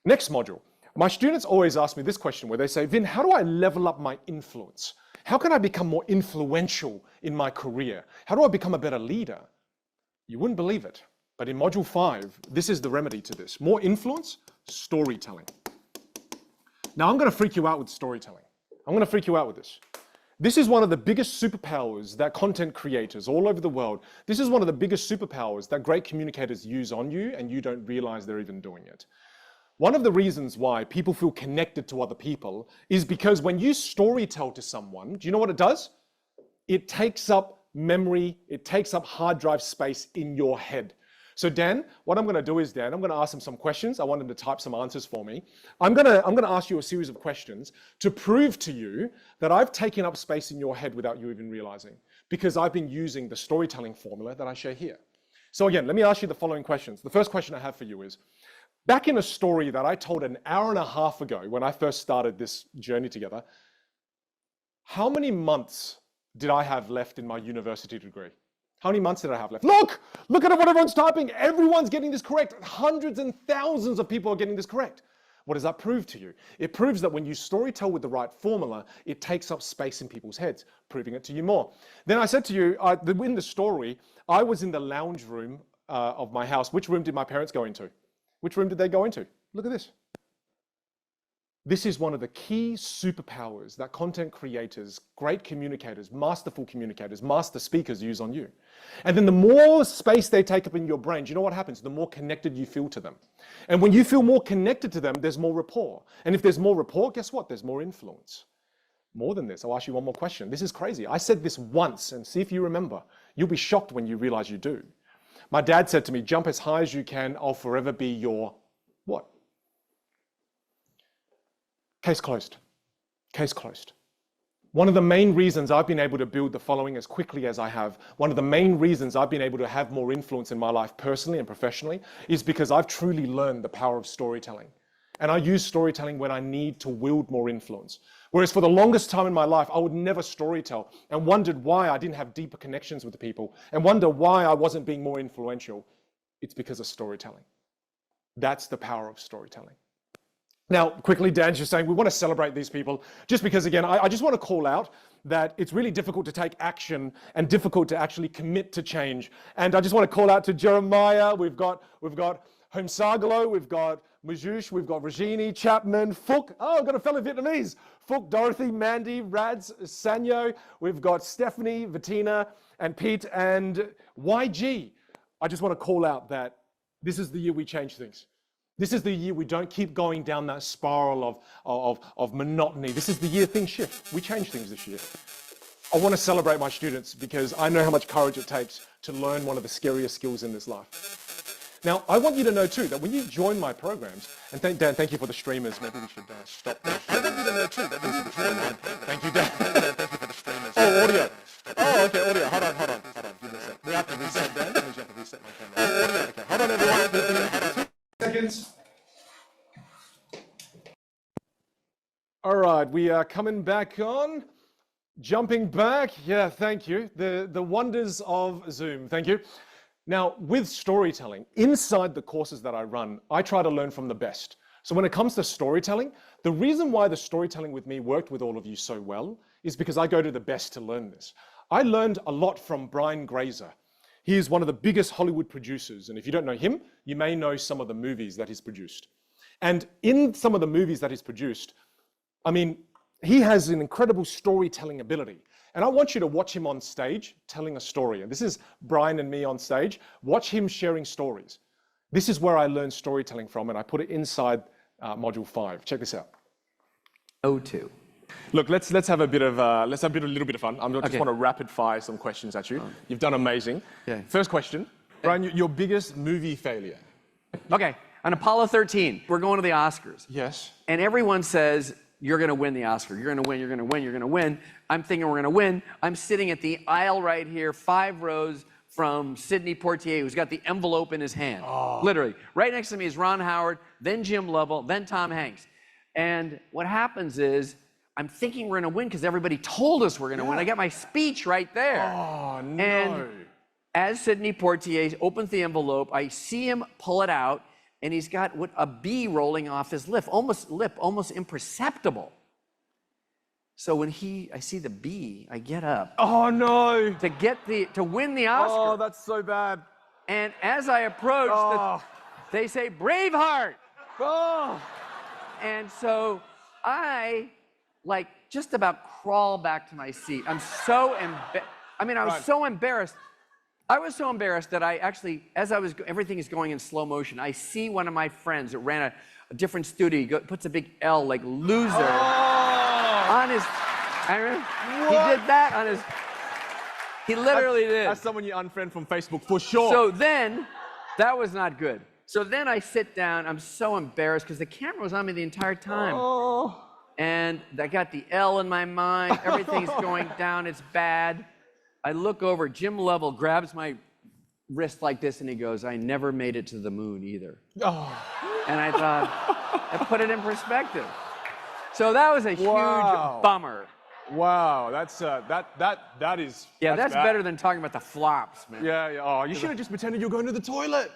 B: Next module. My students always ask me this question where they say, Vin, how do I level up my influence? How can I become more influential in my career? How do I become a better leader? You wouldn't believe it, but in Module 5, this is the remedy to this. More influence, storytelling. Now, I'm going to freak you out with storytelling. I'm going to freak you out with this. This is one of the biggest superpowers that content creators all over the world, this is one of the biggest superpowers that great communicators use on you and you don't realize they're even doing it. One of the reasons why people feel connected to other people is because when you storytell to someone, do you know what it does? It takes up memory, it takes up hard drive space in your head. So Dan, what I'm going to do is, Dan, I'm going to ask him some questions. I want him to type some answers for me. I'm going to ask you a series of questions to prove to you that I've taken up space in your head without you even realizing, because I've been using the storytelling formula that I share here. So again, let me ask you the following questions. The first question I have for you is, back in a story that I told an hour and a half ago when I first started this journey together, how many months did I have left in my university degree? How many months did I have left? Look at what everyone's typing. Everyone's getting this correct. Hundreds and thousands of people are getting this correct. What does that prove to you? It proves that when you storytell with the right formula, it takes up space in people's heads, proving it to you more. Then I said to you, in the story, I was in the lounge room of my house. Which room did my parents go into? Which room did they go into? Look at this. This is one of the key superpowers that content creators, great communicators, masterful communicators, master speakers use on you. And then the more space they take up in your brain, do you know what happens? The more connected you feel to them. And when you feel more connected to them, there's more rapport. And if there's more rapport, guess what? There's more influence. More than this, I'll ask you one more question. This is crazy. I said this once, and see if you remember. You'll be shocked when you realize you do. My dad said to me, jump as high as you can. I'll forever be your what? Case closed. Case closed. One of the main reasons I've been able to build the following as quickly as I have, one of the main reasons I've been able to have more influence in my life personally and professionally is because I've truly learned the power of storytelling. And I use storytelling when I need to wield more influence. Whereas for the longest time in my life, I would never storytell and wondered why I didn't have deeper connections with the people and wonder why I wasn't being more influential. It's because of storytelling. That's the power of storytelling. Now, quickly, Dan's just saying we want to celebrate these people just because, again, I just want to call out that it's really difficult to take action and difficult to actually commit to change. And I just want to call out to Jeremiah. We've got Homsagalo, we've got Majush, we've got Regini, Chapman, Phuc. Oh, I've got a fellow Vietnamese. Phuc, Dorothy, Mandy, Rads, Sanyo. We've got Stephanie, Vatina, and Pete, and YG. I just want to call out that this is the year we change things. This is the year we don't keep going down that spiral of monotony. This is the year things shift. We change things this year. I want to celebrate my students because I know how much courage it takes to learn one of the scariest skills in this life. Now, I want you to know too that when you join my programs, and Dan, thank you for the streamers. Maybe we should stop there. I want you to know too that when you join my program, thank you, Dan. Thank you for the streamers. Oh, audio. Oh, okay, audio. Hold on. Give me a sec. We have to reset, Dan. We have to reset my camera. Oh, audio. Okay, hold on, everyone. Seconds. All right, we are coming back on. Jumping back. Yeah, thank you. The wonders of Zoom. Thank you. Now, with storytelling, inside the courses that I run, I try to learn from the best. So when it comes to storytelling, the reason why the storytelling with me worked with all of you so well is because I go to the best to learn this. I learned a lot from Brian Grazer. He is one of the biggest Hollywood producers. And if you don't know him, you may know some of the movies that he's produced. And in some of the movies that he's produced, I mean, he has an incredible storytelling ability. And I want you to watch him on stage telling a story. And this is Brian and me on stage. Watch him sharing stories. This is where I learned storytelling from, and I put it inside module 5. Check this out.
O: O2.
B: Look, let's have a little bit of fun. I just want to rapid fire some questions at you. You've done amazing.
O: Yeah.
B: First question, Brian, your biggest movie failure?
O: Okay, on Apollo 13, we're going to the Oscars.
B: Yes.
O: And everyone says, you're going to win the Oscar. You're going to win, you're going to win, you're going to win. I'm thinking we're going to win. I'm sitting at the aisle right here, 5 rows from Sidney Poitier, who's got the envelope in his hand. Oh. Literally. Right next to me is Ron Howard, then Jim Lovell, then Tom Hanks. And what happens is, I'm thinking we're going to win because everybody told us we're going to win. I got my speech right there.
B: Oh, no.
O: And as Sidney Poitier opens the envelope, I see him pull it out, and he's got a bee rolling off his lip, almost imperceptible. So when I see the bee, I get up.
B: Oh no!
O: To win the Oscar.
B: Oh, that's so bad.
O: And as I approach, they say Braveheart.
B: Oh.
O: And so I just about crawl back to my seat. I'm so I was so embarrassed. I was so embarrassed that I actually, everything is going in slow motion. I see one of my friends that ran a different studio. He puts a big L, like loser, on his. He did that on his. He literally did.
B: That's someone you unfriend from Facebook for sure.
O: So then, that was not good. So then I sit down. I'm so embarrassed because the camera was on me the entire time.
B: Oh.
O: And I got the L in my mind. Everything's going down. It's bad. I look over, Jim Lovell grabs my wrist like this, and he goes, I never made it to the moon either. Oh. And I thought, I put it in perspective. So that was a huge bummer.
B: Wow, that is.
O: Yeah, that's
B: bad.
O: better than talking about the flops, man.
B: Yeah. Oh, you should have just pretended you were going to the toilet.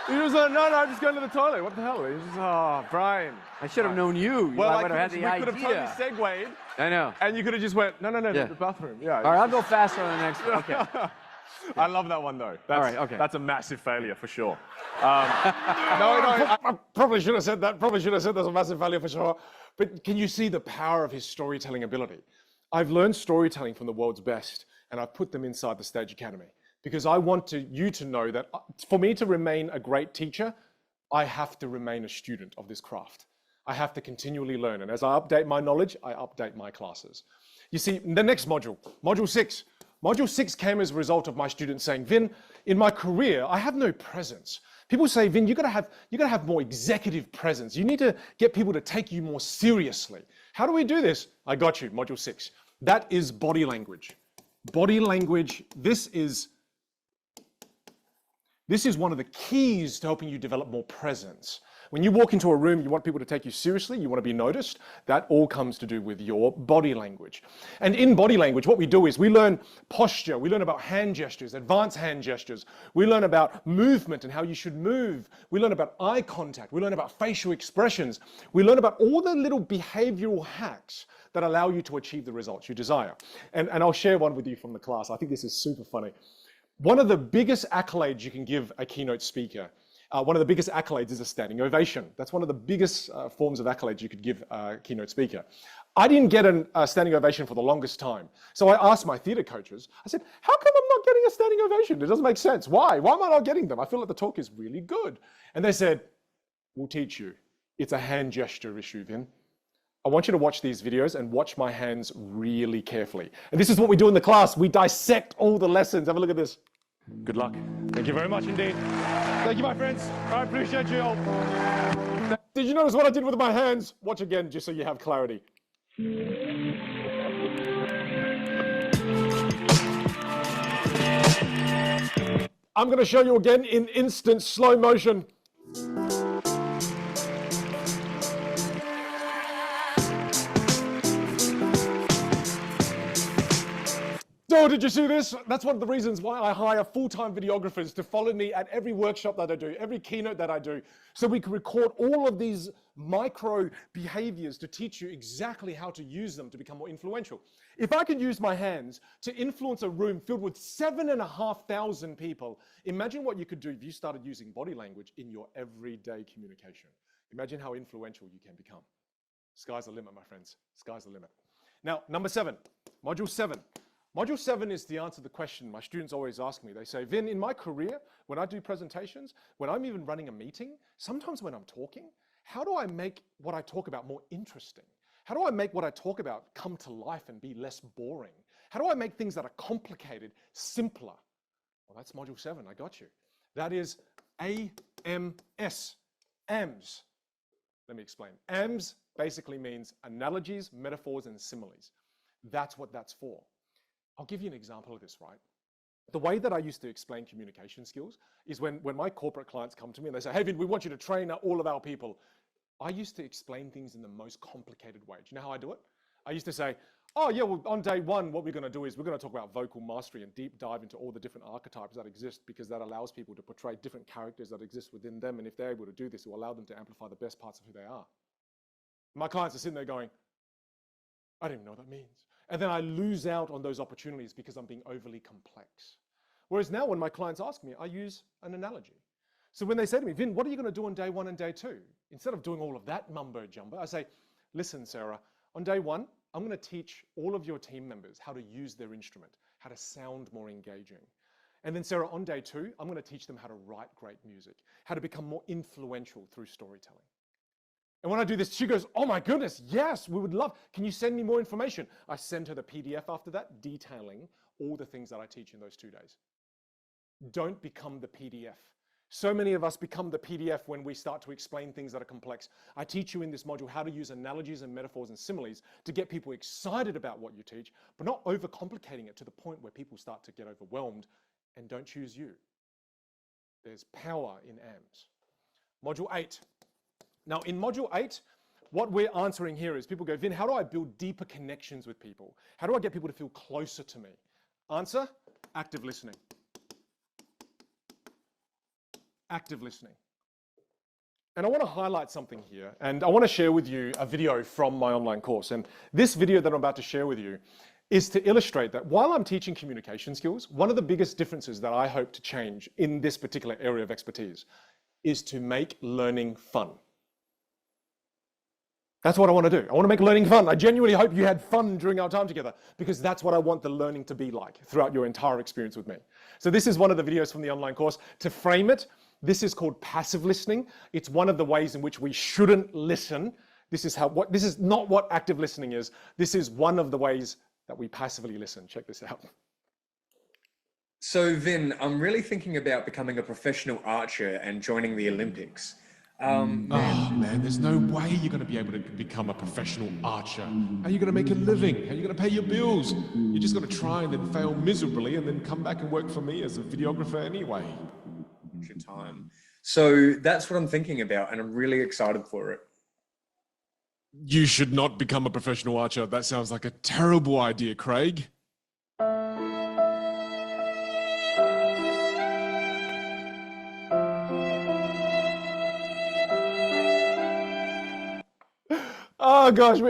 B: He was like, no, I'm just going to the toilet. What the hell? He's just, Brian.
O: I should have known you.
B: Well,
O: I would have had the idea.
B: We could have totally segued.
O: I know.
B: And you could have just went, no,
O: yeah.
B: the bathroom. Yeah.
O: All right, I'll go faster on the next one. Okay.
B: I love that one, though.
O: All right, okay.
B: That's a massive failure, for sure. I probably should have said that. Probably should have said that's a massive failure, for sure. But can you see the power of his storytelling ability? I've learned storytelling from the world's best, and I've put them inside the Stage Academy. Because I want you to know that for me to remain a great teacher, I have to remain a student of this craft. I have to continually learn. And as I update my knowledge, I update my classes. You see, the next module, module 6. Module 6 came as a result of my students saying, Vin, in my career, I have no presence. People say, Vin, you gotta have more executive presence. You need to get people to take you more seriously. How do we do this? I got you, module 6. That is body language. Body language, this is one of the keys to helping you develop more presence. When you walk into a room, you want people to take you seriously, you want to be noticed. That all comes to do with your body language. And in body language, what we do is we learn posture, we learn about hand gestures, advanced hand gestures. We learn about movement and how you should move. We learn about eye contact. We learn about facial expressions. We learn about all the little behavioral hacks that allow you to achieve the results you desire. And I'll share one with you from the class. I think this is super funny. One of the biggest accolades you can give a keynote speaker, one of the biggest accolades is a standing ovation. That's one of the biggest forms of accolades you could give a keynote speaker. I didn't get a standing ovation for the longest time. So I asked my theater coaches, I said, how come I'm not getting a standing ovation? It doesn't make sense. Why? Why am I not getting them? I feel like the talk is really good. And they said, we'll teach you. It's a hand gesture issue, Vin. I want you to watch these videos and watch my hands really carefully. And this is what we do in the class. We dissect all the lessons. Have a look at this. Good luck. Thank you very much indeed. Thank you, my friends. I appreciate you all. Did you notice what I did with my hands? Watch again, just so you have clarity. I'm going to show you again in instant slow motion. Oh, did you see this? That's one of the reasons why I hire full-time videographers to follow me at every workshop that I do, every keynote that I do, so we can record all of these micro behaviors to teach you exactly how to use them to become more influential. If I can use my hands to influence a room filled with 7,500 people, imagine what you could do if you started using body language in your everyday communication. Imagine how influential you can become. Sky's the limit, my friends. Sky's the limit. Now, number 7, module 7. Module 7 is the answer to the question my students always ask me. They say, Vin, in my career, when I do presentations, when I'm even running a meeting, sometimes when I'm talking, how do I make what I talk about more interesting? How do I make what I talk about come to life and be less boring? How do I make things that are complicated simpler? Well, that's module 7. I got you. That is AMS. AMS. Let me explain. AMS basically means analogies, metaphors, and similes. That's what that's for. I'll give you an example of this, right? The way that I used to explain communication skills is when my corporate clients come to me and they say, hey, Vin, we want you to train all of our people. I used to explain things in the most complicated way. Do you know how I do it? I used to say, oh yeah, well on day 1, what we're going to do is we're going to talk about vocal mastery and deep dive into all the different archetypes that exist, because that allows people to portray different characters that exist within them. And if they're able to do this, it will allow them to amplify the best parts of who they are. My clients are sitting there going, I don't even know what that means. And then I lose out on those opportunities because I'm being overly complex. Whereas now when my clients ask me, I use an analogy. So when they say to me, Vin, what are you going to do on day 1 and day 2? Instead of doing all of that mumbo jumbo, I say, listen, Sarah, on day 1, I'm going to teach all of your team members how to use their instrument, how to sound more engaging. And then Sarah, on day 2, I'm going to teach them how to write great music, how to become more influential through storytelling. And when I do this, she goes, oh my goodness, yes, we would love, can you send me more information? I send her the PDF after that, detailing all the things that I teach in those 2 days. Don't become the PDF. So many of us become the PDF when we start to explain things that are complex. I teach you in this module how to use analogies and metaphors and similes to get people excited about what you teach, but not overcomplicating it to the point where people start to get overwhelmed and don't choose you. There's power in AMS. Module 8. Now, in Module 8, what we're answering here is people go, Vin, how do I build deeper connections with people? How do I get people to feel closer to me? Answer, active listening. Active listening. And I want to highlight something here, and I want to share with you a video from my online course. And this video that I'm about to share with you is to illustrate that while I'm teaching communication skills, one of the biggest differences that I hope to change in this particular area of expertise is to make learning fun. That's what I want to do. I want to make learning fun. I genuinely hope you had fun during our time together, because that's what I want the learning to be like throughout your entire experience with me. So this is one of the videos from the online course. To frame it, this is called passive listening. It's one of the ways in which we shouldn't listen. This is not what active listening is. This is one of the ways that we passively listen. Check this out.
R: So Vin, I'm really thinking about becoming a professional archer and joining the Olympics.
B: Oh man, there's no way you're going to be able to become a professional archer. How are you going to make a living? How are you going to pay your bills? You're just going to try and then fail miserably and then come back and work for me as a videographer anyway.
R: Your time. So that's what I'm thinking about, and I'm really excited for it.
B: You should not become a professional archer. That sounds like a terrible idea, Craig. Oh gosh,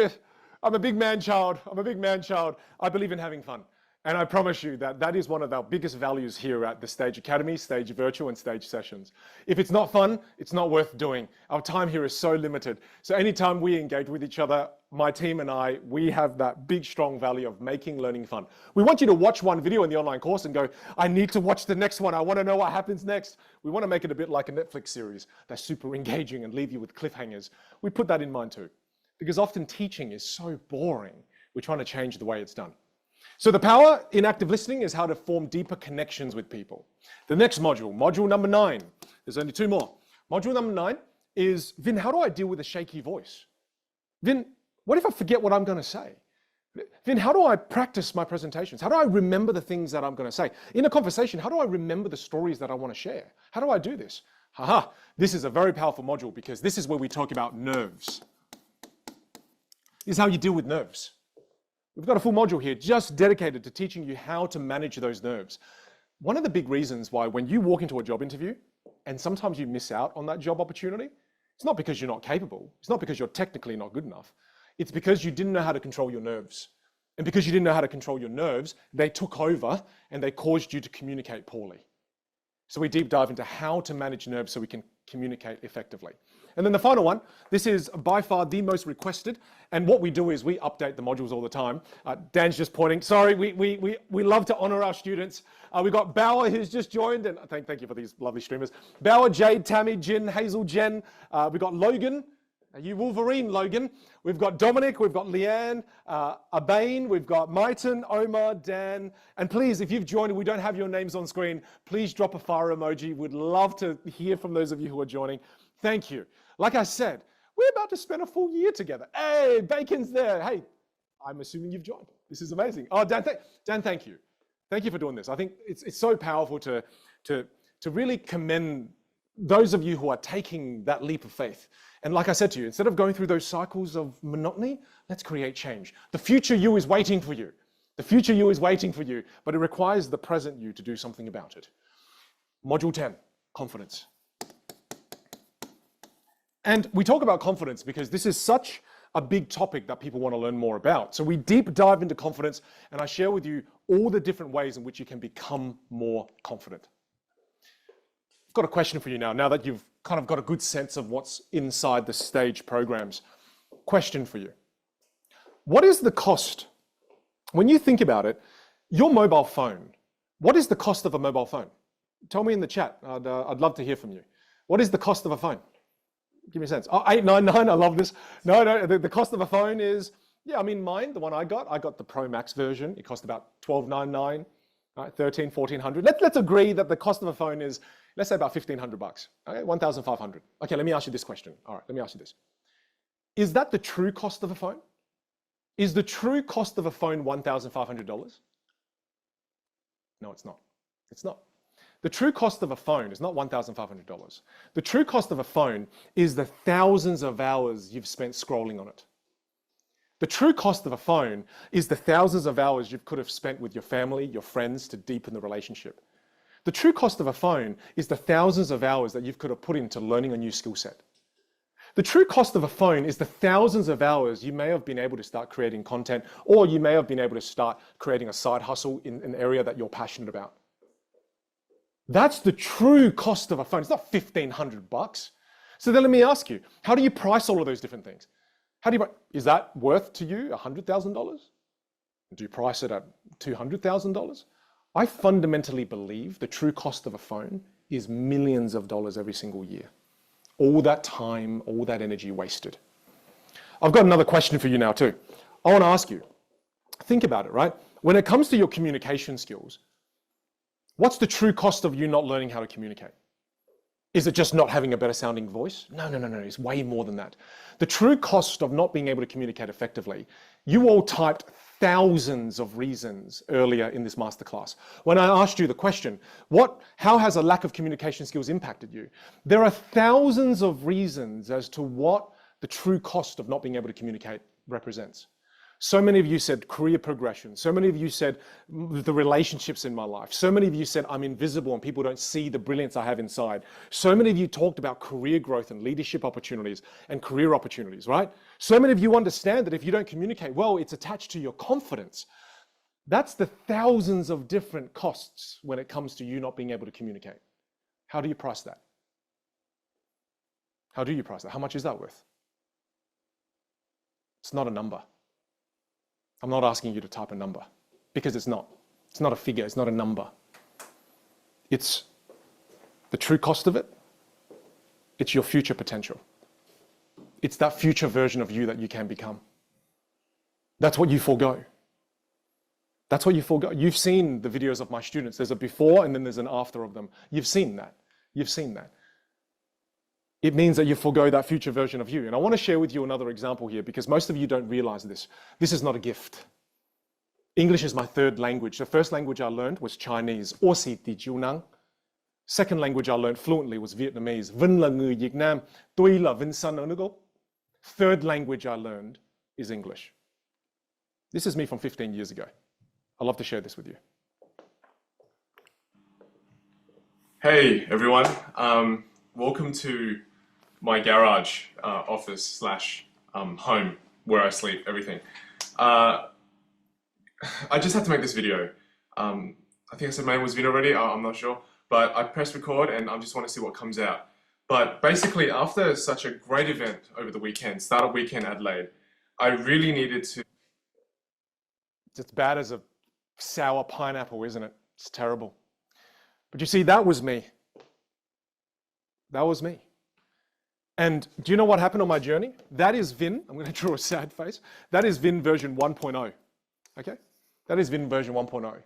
B: I'm a big man child. I'm a big man child. I believe in having fun. And I promise you that that is one of our biggest values here at the Stage Academy, Stage Virtual and Stage Sessions. If it's not fun, it's not worth doing. Our time here is so limited. So anytime we engage with each other, my team and I, we have that big, strong value of making learning fun. We want you to watch one video in the online course and go, I need to watch the next one. I want to know what happens next. We want to make it a bit like a Netflix series that's super engaging and leave you with cliffhangers. We put that in mind too, because often teaching is so boring. We're trying to change the way it's done. So the power in active listening is how to form deeper connections with people. The next module, module number 9, there's only 2 more. Module number 9 is, Vin, how do I deal with a shaky voice? Vin, what if I forget what I'm going to say? Vin, how do I practice my presentations? How do I remember the things that I'm going to say? In a conversation, how do I remember the stories that I want to share? How do I do this? Haha, this is a very powerful module because this is where we talk about nerves. This is how you deal with nerves. We've got a full module here just dedicated to teaching you how to manage those nerves. One of the big reasons why when you walk into a job interview and sometimes you miss out on that job opportunity, it's not because you're not capable. It's not because you're technically not good enough. It's because you didn't know how to control your nerves. And because you didn't know how to control your nerves, they took over and they caused you to communicate poorly. So we deep dive into how to manage nerves so we can communicate effectively. And then the final one, this is by far the most requested. And what we do is we update the modules all the time. Dan's just pointing. Sorry, we love to honor our students. We've got Bauer who's just joined. And thank you for these lovely streamers. Bauer, Jade, Tammy, Jin, Hazel, Jen. We've got Logan. You Wolverine, Logan. We've got Dominic. We've got Leanne, Abane. We've got Myton, Omar, Dan. And please, if you've joined and we don't have your names on screen, please drop a fire emoji. We'd love to hear from those of you who are joining. Thank you. Like I said, we're about to spend a full year together. Hey, Bacon's there. Hey, I'm assuming you've joined. This is amazing. Oh, Dan, thank you. Thank you for doing this. I think it's so powerful to really commend those of you who are taking that leap of faith. And like I said to you, instead of going through those cycles of monotony, let's create change. The future you is waiting for you. The future you is waiting for you, but it requires the present you to do something about it. Module 10, confidence. And we talk about confidence because this is such a big topic that people want to learn more about. So we deep dive into confidence and I share with you all the different ways in which you can become more confident. I've got a question for you now that you've kind of got a good sense of what's inside the stage programs. Question for you. What is the cost? When you think about it, your mobile phone, what is the cost of a mobile phone? Tell me in the chat. I'd love to hear from you. What is the cost of a phone? Give me a sense. Oh, $899, I love this. No, the cost of a phone is, yeah, I mean mine, the one I got the Pro Max version. It cost about $1299, right? $1,300, $1,400. Let's agree that the cost of a phone is, let's say about $1,500, okay? $1,500. Okay, let me ask you this question. All right, let me ask you this. Is that the true cost of a phone? Is the true cost of a phone $1,500? No, it's not. It's not. The true cost of a phone is not $1,500. The true cost of a phone is the thousands of hours you've spent scrolling on it. The true cost of a phone is the thousands of hours you could have spent with your family, your friends to deepen the relationship. The true cost of a phone is the thousands of hours that you could have put into learning a new skill set. The true cost of a phone is the thousands of hours you may have been able to start creating content, or you may have been able to start creating a side hustle in an area that you're passionate about. That's the true cost of a phone. It's not $1,500. So then let me ask you, how do you price all of those different things? Is that worth to you $100,000? Do you price it at $200,000? I fundamentally believe the true cost of a phone is millions of dollars every single year. All that time, all that energy wasted. I've got another question for you now too. I want to ask you, think about it, right? When it comes to your communication skills, what's the true cost of you not learning how to communicate? Is it just not having a better sounding voice? No, no, no, no, it's way more than that. The true cost of not being able to communicate effectively, you all typed thousands of reasons earlier in this masterclass. When I asked you the question, how has a lack of communication skills impacted you? There are thousands of reasons as to what the true cost of not being able to communicate represents. So many of you said career progression. So many of you said the relationships in my life. So many of you said I'm invisible and people don't see the brilliance I have inside. So many of you talked about career growth and leadership opportunities and career opportunities, right? So many of you understand that if you don't communicate well, it's attached to your confidence. That's the thousands of different costs when it comes to you not being able to communicate. How do you price that? How do you price that? How much is that worth? It's not a number. I'm not asking you to type a number because it's not. It's not a figure. It's not a number. It's the true cost of it. It's your future potential. It's that future version of you that you can become. That's what you forego. That's what you forego. You've seen the videos of my students. There's a before and then there's an after of them. You've seen that. You've seen that. It means that you forego that future version of you. And I want to share with you another example here because most of you don't realize this. This is not a gift. English is my third language. The first language I learned was Chinese. Second language I learned fluently was Vietnamese. Third language I learned is English. This is me from 15 years ago. I'd love to share this with you.
S: Hey everyone, welcome to my garage office slash home where I sleep, everything. I just had to make this video. I think I said my name was Vinh already, I'm not sure. But I pressed record and I just want to see what comes out. But basically after such a great event over the weekend, Startup Weekend Adelaide, I really needed to...
B: It's as bad as a sour pineapple, isn't it? It's terrible. But you see, that was me. That was me. And do you know what happened on my journey? That is Vinh. I'm going to draw a sad face. That is Vinh version 1.0. Okay? That is Vinh version 1.0.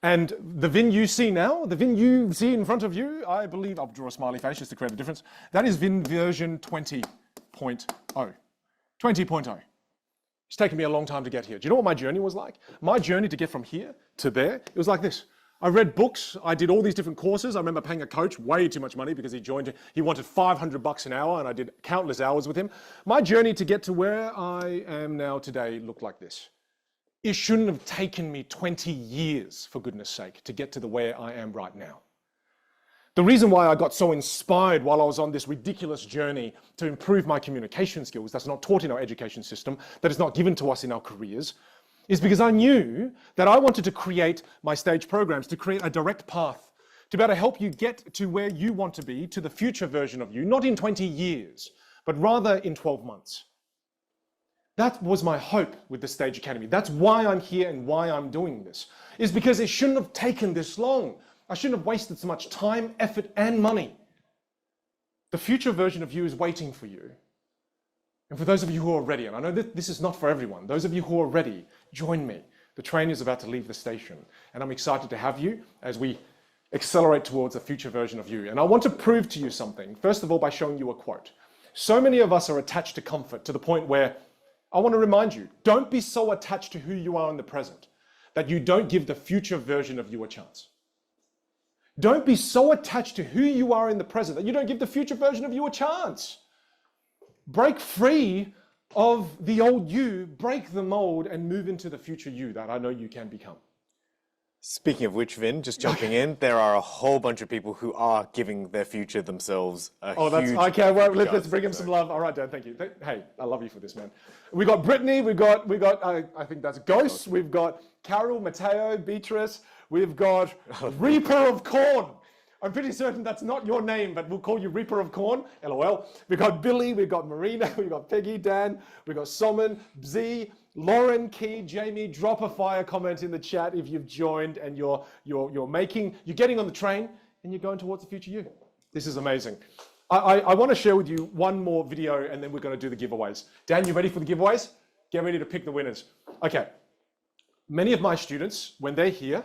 B: And the Vinh you see now, the Vinh you see in front of you, I believe, I'll draw a smiley face just to create a difference. That is Vinh version 20.0. 20.0. It's taken me a long time to get here. Do you know what my journey was like? My journey to get from here to there, it was like this. I read books, I did all these different courses. I remember paying a coach way too much money because he wanted $500 an hour and I did countless hours with him. My journey to get to where I am now today looked like this. It shouldn't have taken me 20 years, for goodness sake, to get to the where I am right now. The reason why I got so inspired while I was on this ridiculous journey to improve my communication skills that's not taught in our education system, that is not given to us in our careers, is because I knew that I wanted to create my stage programs, to create a direct path, to be able to help you get to where you want to be, to the future version of you, not in 20 years, but rather in 12 months. That was my hope with the Stage Academy. That's why I'm here and why I'm doing this, is because it shouldn't have taken this long. I shouldn't have wasted so much time, effort, and money. The future version of you is waiting for you. And for those of you who are ready, and I know that this is not for everyone, those of you who are ready, join me. The train is about to leave the station, and I'm excited to have you as we accelerate towards a future version of you. And I want to prove to you something, first of all, by showing you a quote. So many of us are attached to comfort to the point where I want to remind you, don't be so attached to who you are in the present that you don't give the future version of you a chance. Don't be so attached to who you are in the present that you don't give the future version of you a chance. Break free of the old you, break the mold, and move into the future you that I know you can become.
A: Speaking of which, Vinh, just jumping in, there are a whole bunch of people who are giving their future themselves a huge
B: okay. Well, let's bring him some love. All right, Dan, thank you. Hey, I love you for this, man. We got Brittany, we got I think that's Ghost. We've got Carol, Mateo, Beatrice. We've got Reaper of Corn. I'm pretty certain that's not your name, but we'll call you Reaper of Corn. LOL. We've got Billy, we've got Marina, we've got Peggy, Dan, we've got Solomon, Bzee, Lauren, Key, Jamie. Drop a fire comment in the chat if you've joined and you're getting on the train and you're going towards the future you. This is amazing. I want to share with you one more video and then we're going to do the giveaways. Dan, you ready for the giveaways? Get ready to pick the winners. Okay. Many of my students, when they're here,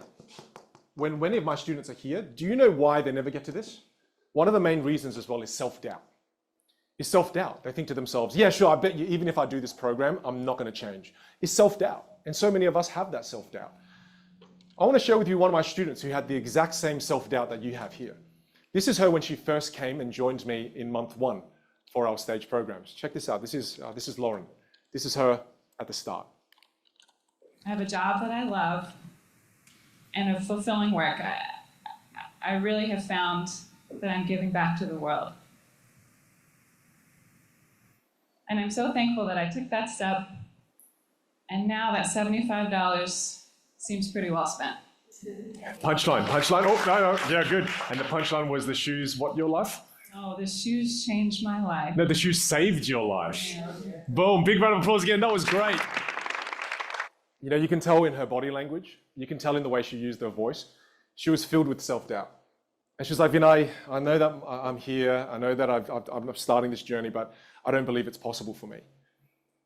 B: when many of my students are here, do you know why they never get to this? one of the main reasons as well is self-doubt. It's self-doubt. They think to themselves, yeah, sure, I bet you even if I do this program, I'm not going to change. It's self-doubt. And so many of us have that self-doubt. I want to share with you one of my students who had the exact same self-doubt that you have here. This is her when she first came and joined me in month 1 for our stage programs. Check this out. This is Lauren. This is her at the start.
T: I have a job that I love and a fulfilling work. I really have found that I'm giving back to the world. And I'm so thankful that I took that step, and now that $75 seems pretty well spent.
B: Punchline. Oh, no. Yeah, good. And the punchline was the shoes, what, your life?
T: Oh, the shoes changed my life.
B: No, the shoes saved your life.
T: Yeah, okay.
B: Boom. Big round of applause again. That was great. You know, you can tell in her body language. You can tell in the way she used her voice. She was filled with self-doubt. And she's like, Vinh, I know that I'm here. I know that I'm starting this journey, but I don't believe it's possible for me.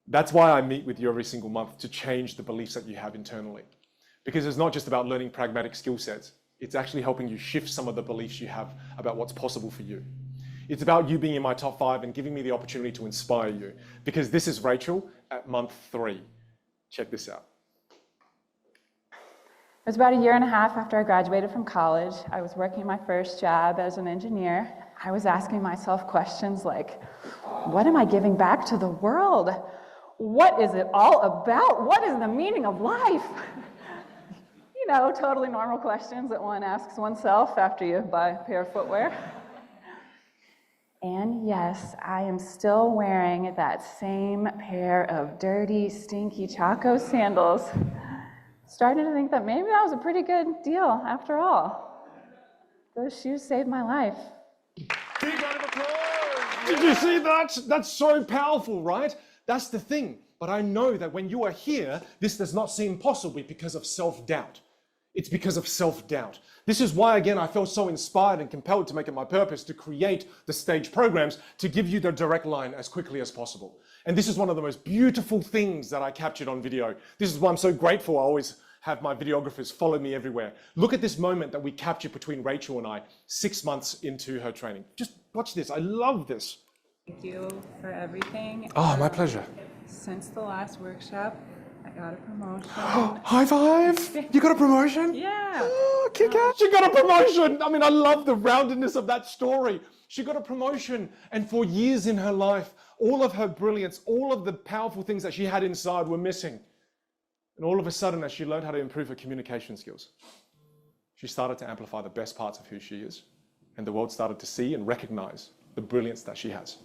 B: That's why I meet with you every single month, to change the beliefs that you have internally. Because it's not just about learning pragmatic skill sets. It's actually helping you shift some of the beliefs you have about what's possible for you. It's about you being in my top 5 and giving me the opportunity to inspire you. Because this is Rachel at month 3. Check this out.
U: It was about a year and a half after I graduated from college. I was working my first job as an engineer. I was asking myself questions like, what am I giving back to the world? What is it all about? What is the meaning of life? You know, totally normal questions that one asks oneself after you buy a pair of footwear. And yes, I am still wearing that same pair of dirty, stinky Chaco sandals. Starting to think that maybe that was a pretty good deal after all. Those shoes saved my life.
B: Big round of applause. Did you see that? That's so powerful, right? That's the thing. But I know that when you are here, this does not seem possible because of self-doubt. It's because of self-doubt. This is why, again, I felt so inspired and compelled to make it my purpose to create the stage programs to give you the direct line as quickly as possible. And this is one of the most beautiful things that I captured on video. This is why I'm so grateful I always have my videographers follow me everywhere. Look at this moment that we captured between Rachel and I 6 months into her training. Just watch this. I love this.
T: Thank you for everything.
B: Oh, my pleasure.
T: Since the last workshop, I got a promotion.
B: High five! You got a promotion?
T: Yeah.
B: Oh, kick ass! She got a promotion! I mean, I love the roundedness of that story. She got a promotion, and for years in her life, all of her brilliance, all of the powerful things that she had inside were missing. And all of a sudden, as she learned how to improve her communication skills, she started to amplify the best parts of who she is, and the world started to see and recognize the brilliance that she has.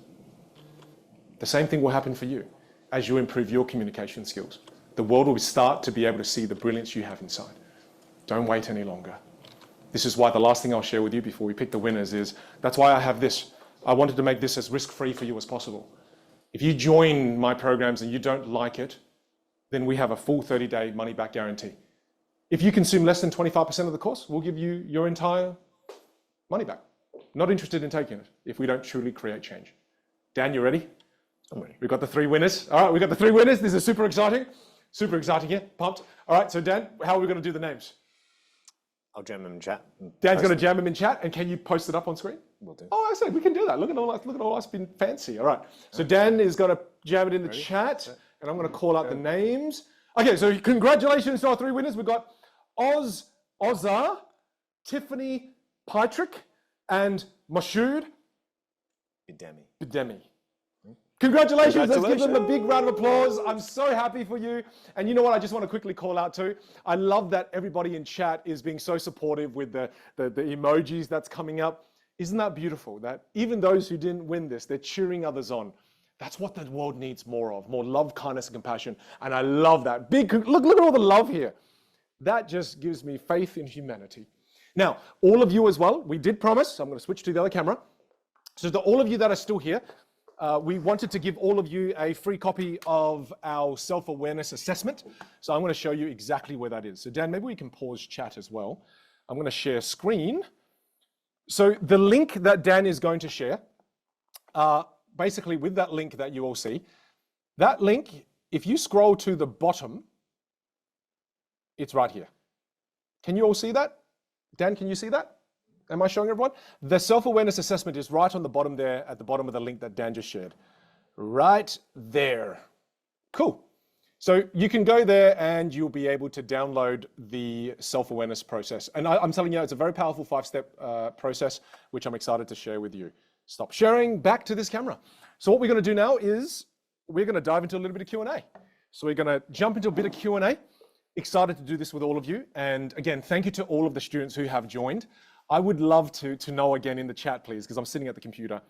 B: The same thing will happen for you as you improve your communication skills. The world will start to be able to see the brilliance you have inside. Don't wait any longer. This is why the last thing I'll share with you before we pick the winners is, that's why I have this. I wanted to make this as risk-free for you as possible. If you join my programs and you don't like it, then we have a full 30-day money-back guarantee. If you consume less than 25% of the course, we'll give you your entire money back. Not interested in taking it if we don't truly create change. Dan, you ready? I'm ready. We've got the 3 winners. All right, we've got the 3 winners. This is super exciting. Super exciting here. Pumped. All right, so Dan, how are we going to do the names?
A: I'll jam them in chat.
B: Dan's going to jam them in chat, and can you post it up on screen?
A: Will do.
B: Oh, I said we can do that. Look at all us being fancy. All right. So Dan is going to jam it in the chat, and I'm going to call out the names. Okay, so congratulations to our 3 winners. We've got Ozar, Tiffany Pytrick, and Mashoud Bidemi. Congratulations. Let's give them a big round of applause. I'm so happy for you. And you know what? I just want to quickly call out too. I love that everybody in chat is being so supportive with the emojis that's coming up. Isn't that beautiful? That even those who didn't win this, they're cheering others on. That's what the world needs more of. More love, kindness, and compassion. And I love that. Look at all the love here. That just gives me faith in humanity. Now, all of you as well, we did promise, so I'm going to switch to the other camera. So to all of you that are still here, we wanted to give all of you a free copy of our self-awareness assessment. So I'm going to show you exactly where that is. So Dan, maybe we can pause chat as well. I'm going to share screen. So the link that Dan is going to share, basically with that link that you all see, that link, if you scroll to the bottom, it's right here. Can you all see that? Dan, can you see that? Am I showing everyone? The self-awareness assessment is right on the bottom there, at the bottom of the link that Dan just shared. Right there. Cool. So you can go there and you'll be able to download the self-awareness process. And I'm telling you, it's a very powerful 5-step process, which I'm excited to share with you. Stop sharing, back to this camera. So what we're going to do now is we're going to dive into a little bit of Q&A. So we're going to jump into a bit of Q&A. Excited to do this with all of you. And again, thank you to all of the students who have joined. I would love to know again in the chat, please, because I'm sitting at the computer.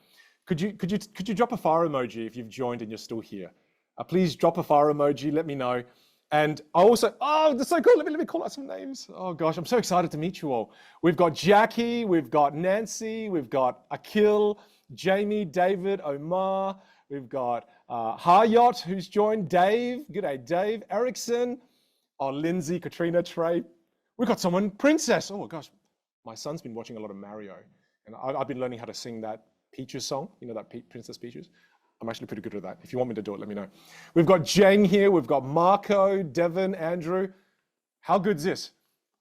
B: Could you drop a fire emoji if you've joined and you're still here? Please drop a fire emoji, let me know. And I also, oh, that's so cool. Let me call out some names. Oh gosh, I'm so excited to meet you all. We've got Jackie, we've got Nancy, we've got Akil, Jamie, David, Omar, we've got Hayot, who's joined, Dave, g'day Dave, Erickson, oh, Lindsay, Katrina, Trey. We've got someone, Princess. Oh gosh, my son's been watching a lot of Mario, and I've been learning how to sing that Peaches song, you know, that Princess Peaches. I'm actually pretty good at that. If you want me to do it, let me know. We've got Jane here. We've got Marco, Devin, Andrew. How good's this?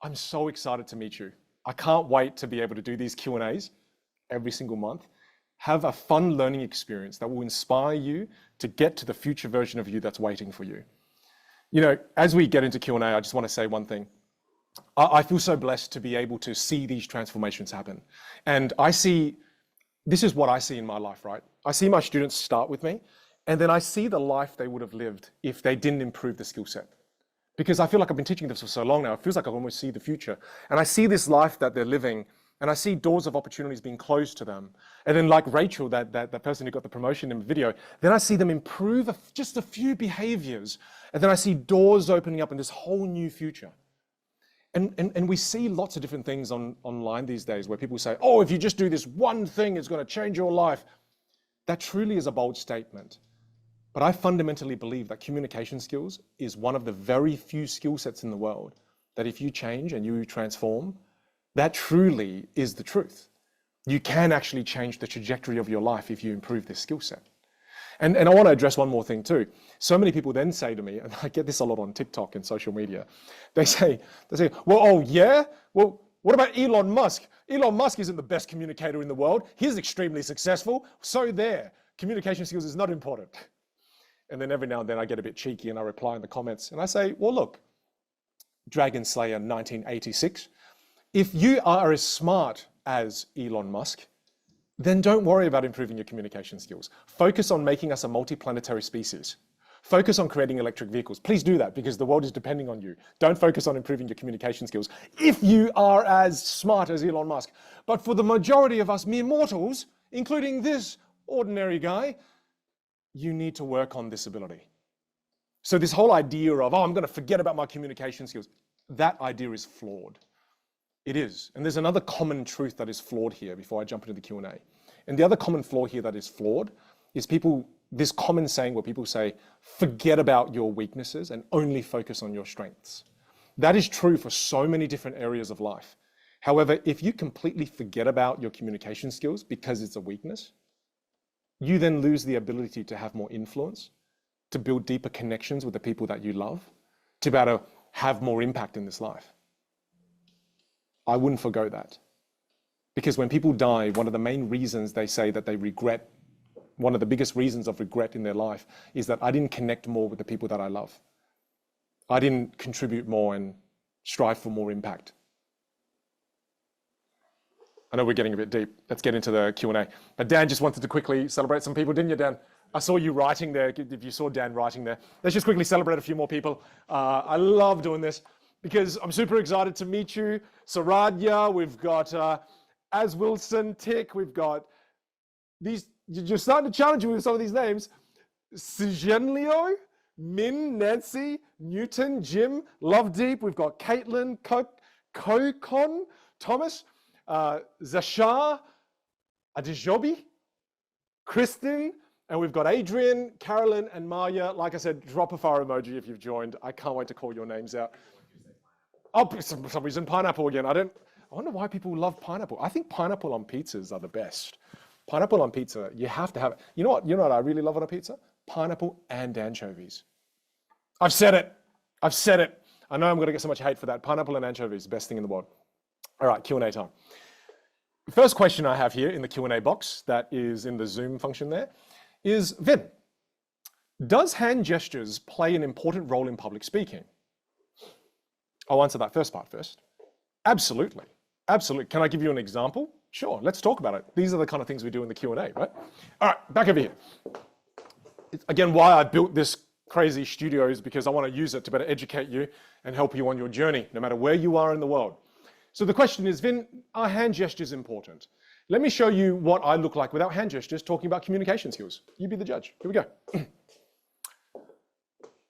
B: I'm so excited to meet you. I can't wait to be able to do these Q&As every single month. Have a fun learning experience that will inspire you to get to the future version of you that's waiting for you. You know, as we get into Q&A, I just want to say one thing. I feel so blessed to be able to see these transformations happen. And this is what I see in my life, right? I see my students start with me, and then I see the life they would have lived if they didn't improve the skill set. Because I feel like I've been teaching this for so long now, it feels like I almost see the future. And I see this life that they're living, and I see doors of opportunities being closed to them. And then like Rachel, that person who got the promotion in the video, then I see them improve just a few behaviors, and then I see doors opening up in this whole new future. And we see lots of different things online these days where people say, oh, if you just do this one thing, it's going to change your life. That truly is a bold statement. But I fundamentally believe that communication skills is one of the very few skill sets in the world that if you change and you transform, that truly is the truth. You can actually change the trajectory of your life if you improve this skill set. And I want to address one more thing too. So many people then say to me, and I get this a lot on TikTok and social media, they say, well, oh yeah? Well, what about Elon Musk? Elon Musk isn't the best communicator in the world. He's extremely successful. So there, communication skills is not important. And then every now and then I get a bit cheeky and I reply in the comments and I say, well, look, Dragon Slayer 1986, if you are as smart as Elon Musk, then don't worry about improving your communication skills. Focus on making us a multi-planetary species. Focus on creating electric vehicles. Please do that because the world is depending on you. Don't focus on improving your communication skills if you are as smart as Elon Musk. But for the majority of us mere mortals, including this ordinary guy, you need to work on this ability. So this whole idea of, oh, I'm going to forget about my communication skills, that idea is flawed. It is. And there's another common truth that is flawed here before I jump into the Q&A. And the other common flaw here that is flawed is this common saying where people say, forget about your weaknesses and only focus on your strengths. That is true for so many different areas of life. However, if you completely forget about your communication skills because it's a weakness, you then lose the ability to have more influence, to build deeper connections with the people that you love, to be able to have more impact in this life. I wouldn't forgo that. Because when people die, one of the main reasons they say that they regret, one of the biggest reasons of regret in their life is that I didn't connect more with the people that I love. I didn't contribute more and strive for more impact. I know we're getting a bit deep. Let's get into the Q&A. But Dan just wanted to quickly celebrate some people, didn't you, Dan? I saw you writing there. If you saw Dan writing there, let's just quickly celebrate a few more people. I love doing this because I'm super excited to meet you. Saradya, we've got As Wilson, Tick, we've got these, you're starting to challenge me with some of these names. Sijenlio, Min, Nancy, Newton, Jim, Love Deep, we've got Caitlin, Kokon, Thomas, Zashar, Adijobi, Kristen, and we've got Adrian, Carolyn, and Maya. Like I said, drop a fire emoji if you've joined. I can't wait to call your names out. Oh, for some reason, pineapple again. I wonder why people love pineapple. I think pineapple on pizzas are the best. Pineapple on pizza, you have to have it. You know what I really love on a pizza? Pineapple and anchovies. I've said it. I've said it. I know I'm going to get so much hate for that. Pineapple and anchovies, best thing in the world. All right, Q&A time. First question I have here in the Q&A box that is in the Zoom function there is, Vin, does hand gestures play an important role in public speaking? I'll answer that first part first. Absolutely. Absolutely. Can I give you an example? Sure, let's talk about it. These are the kind of things we do in the Q&A, right? All right, back over here. Again, why I built this crazy studio is because I want to use it to better educate you and help you on your journey, no matter where you are in the world. So the question is, Vin, are hand gestures important? Let me show you what I look like without hand gestures, talking about communication skills. You be the judge. Here we go.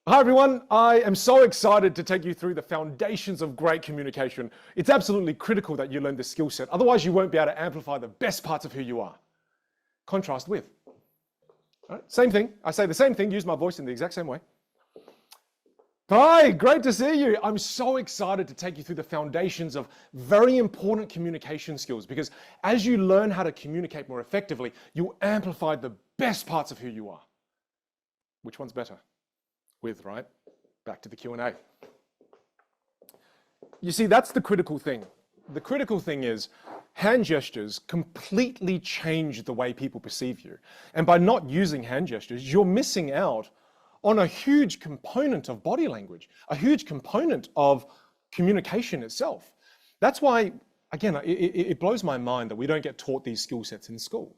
B: Hi everyone, I am so excited to take you through the foundations of great communication. It's absolutely critical that you learn this skill set, otherwise you won't be able to amplify the best parts of who you are. Contrast with. All right, same thing, I say the same thing, use my voice in the exact same way. Hi, great to see you. I'm so excited to take you through the foundations of very important communication skills, because as you learn how to communicate more effectively, you amplify the best parts of who you are. Which one's better? With, right? Back to the Q&A. You see, that's the critical thing. The critical thing is hand gestures completely change the way people perceive you. And by not using hand gestures, you're missing out on a huge component of body language, a huge component of communication itself. That's why, again, it blows my mind that we don't get taught these skill sets in school.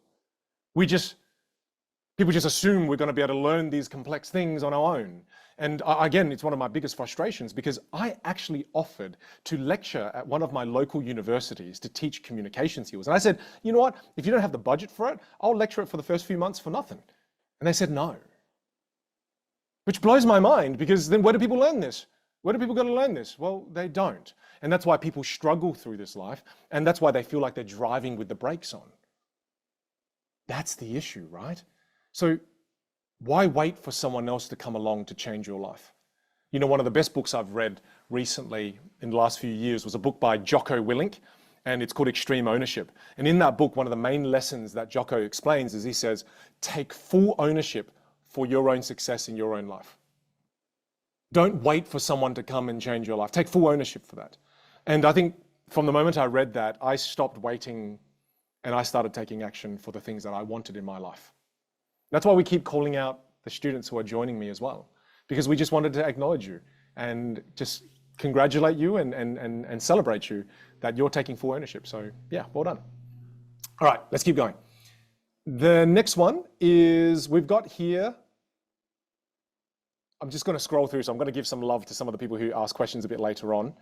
B: People just assume we're going to be able to learn these complex things on our own. And again, it's one of my biggest frustrations, because I actually offered to lecture at one of my local universities to teach communication skills. And I said, you know what, if you don't have the budget for it, I'll lecture it for the first few months for nothing. And they said no. Which blows my mind, because then where do people learn this? Where do people go to learn this? Well, they don't. And that's why people struggle through this life. And that's why they feel like they're driving with the brakes on. That's the issue, right? So why wait for someone else to come along to change your life? You know, one of the best books I've read recently in the last few years was a book by Jocko Willink, and it's called Extreme Ownership. And in that book, one of the main lessons that Jocko explains is he says, take full ownership for your own success in your own life. Don't wait for someone to come and change your life. Take full ownership for that. And I think from the moment I read that, I stopped waiting and I started taking action for the things that I wanted in my life. That's why we keep calling out the students who are joining me as well, because we just wanted to acknowledge you and just congratulate you and celebrate you that you're taking full ownership. So yeah, well done. All right, let's keep going. The next one is, we've got here, I'm just going to scroll through, so I'm going to give some love to some of the people who ask questions a bit later on.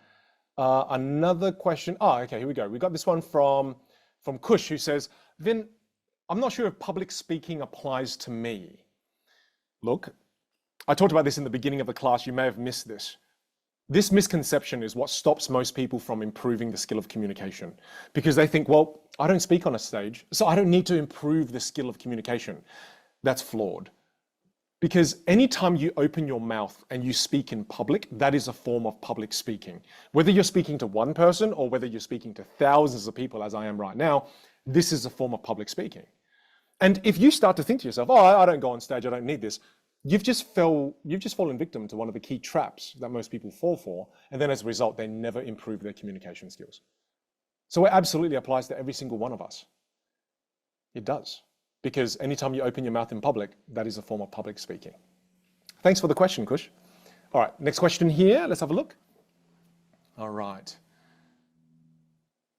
B: Another question, okay, here we go. We got this one from Kush, who says, Vin, I'm not sure if public speaking applies to me. Look, I talked about this in the beginning of the class. You may have missed this. This misconception is what stops most people from improving the skill of communication, because they think, well, I don't speak on a stage, so I don't need to improve the skill of communication. That's flawed. Because anytime you open your mouth and you speak in public, that is a form of public speaking. Whether you're speaking to one person or whether you're speaking to thousands of people, as I am right now, this is a form of public speaking. And if you start to think to yourself, I don't go on stage, I don't need this, you've just fallen victim to one of the key traps that most people fall for, and then as a result, they never improve their communication skills. So it absolutely applies to every single one of us. It does. Because anytime you open your mouth in public, that is a form of public speaking. Thanks for the question, Kush. All right, next question here. Let's have a look. All right.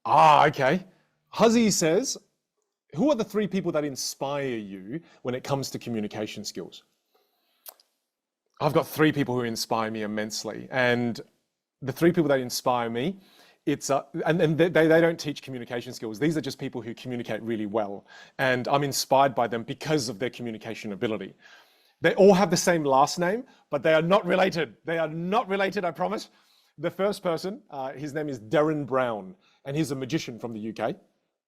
B: Okay. Huzzy says, who are the 3 people that inspire you when it comes to communication skills? I've got 3 people who inspire me immensely. And the 3 people that inspire me, and they don't teach communication skills. These are just people who communicate really well. And I'm inspired by them because of their communication ability. They all have the same last name, but they are not related. They are not related, I promise. The first person, his name is Darren Brown, and he's a magician from the UK.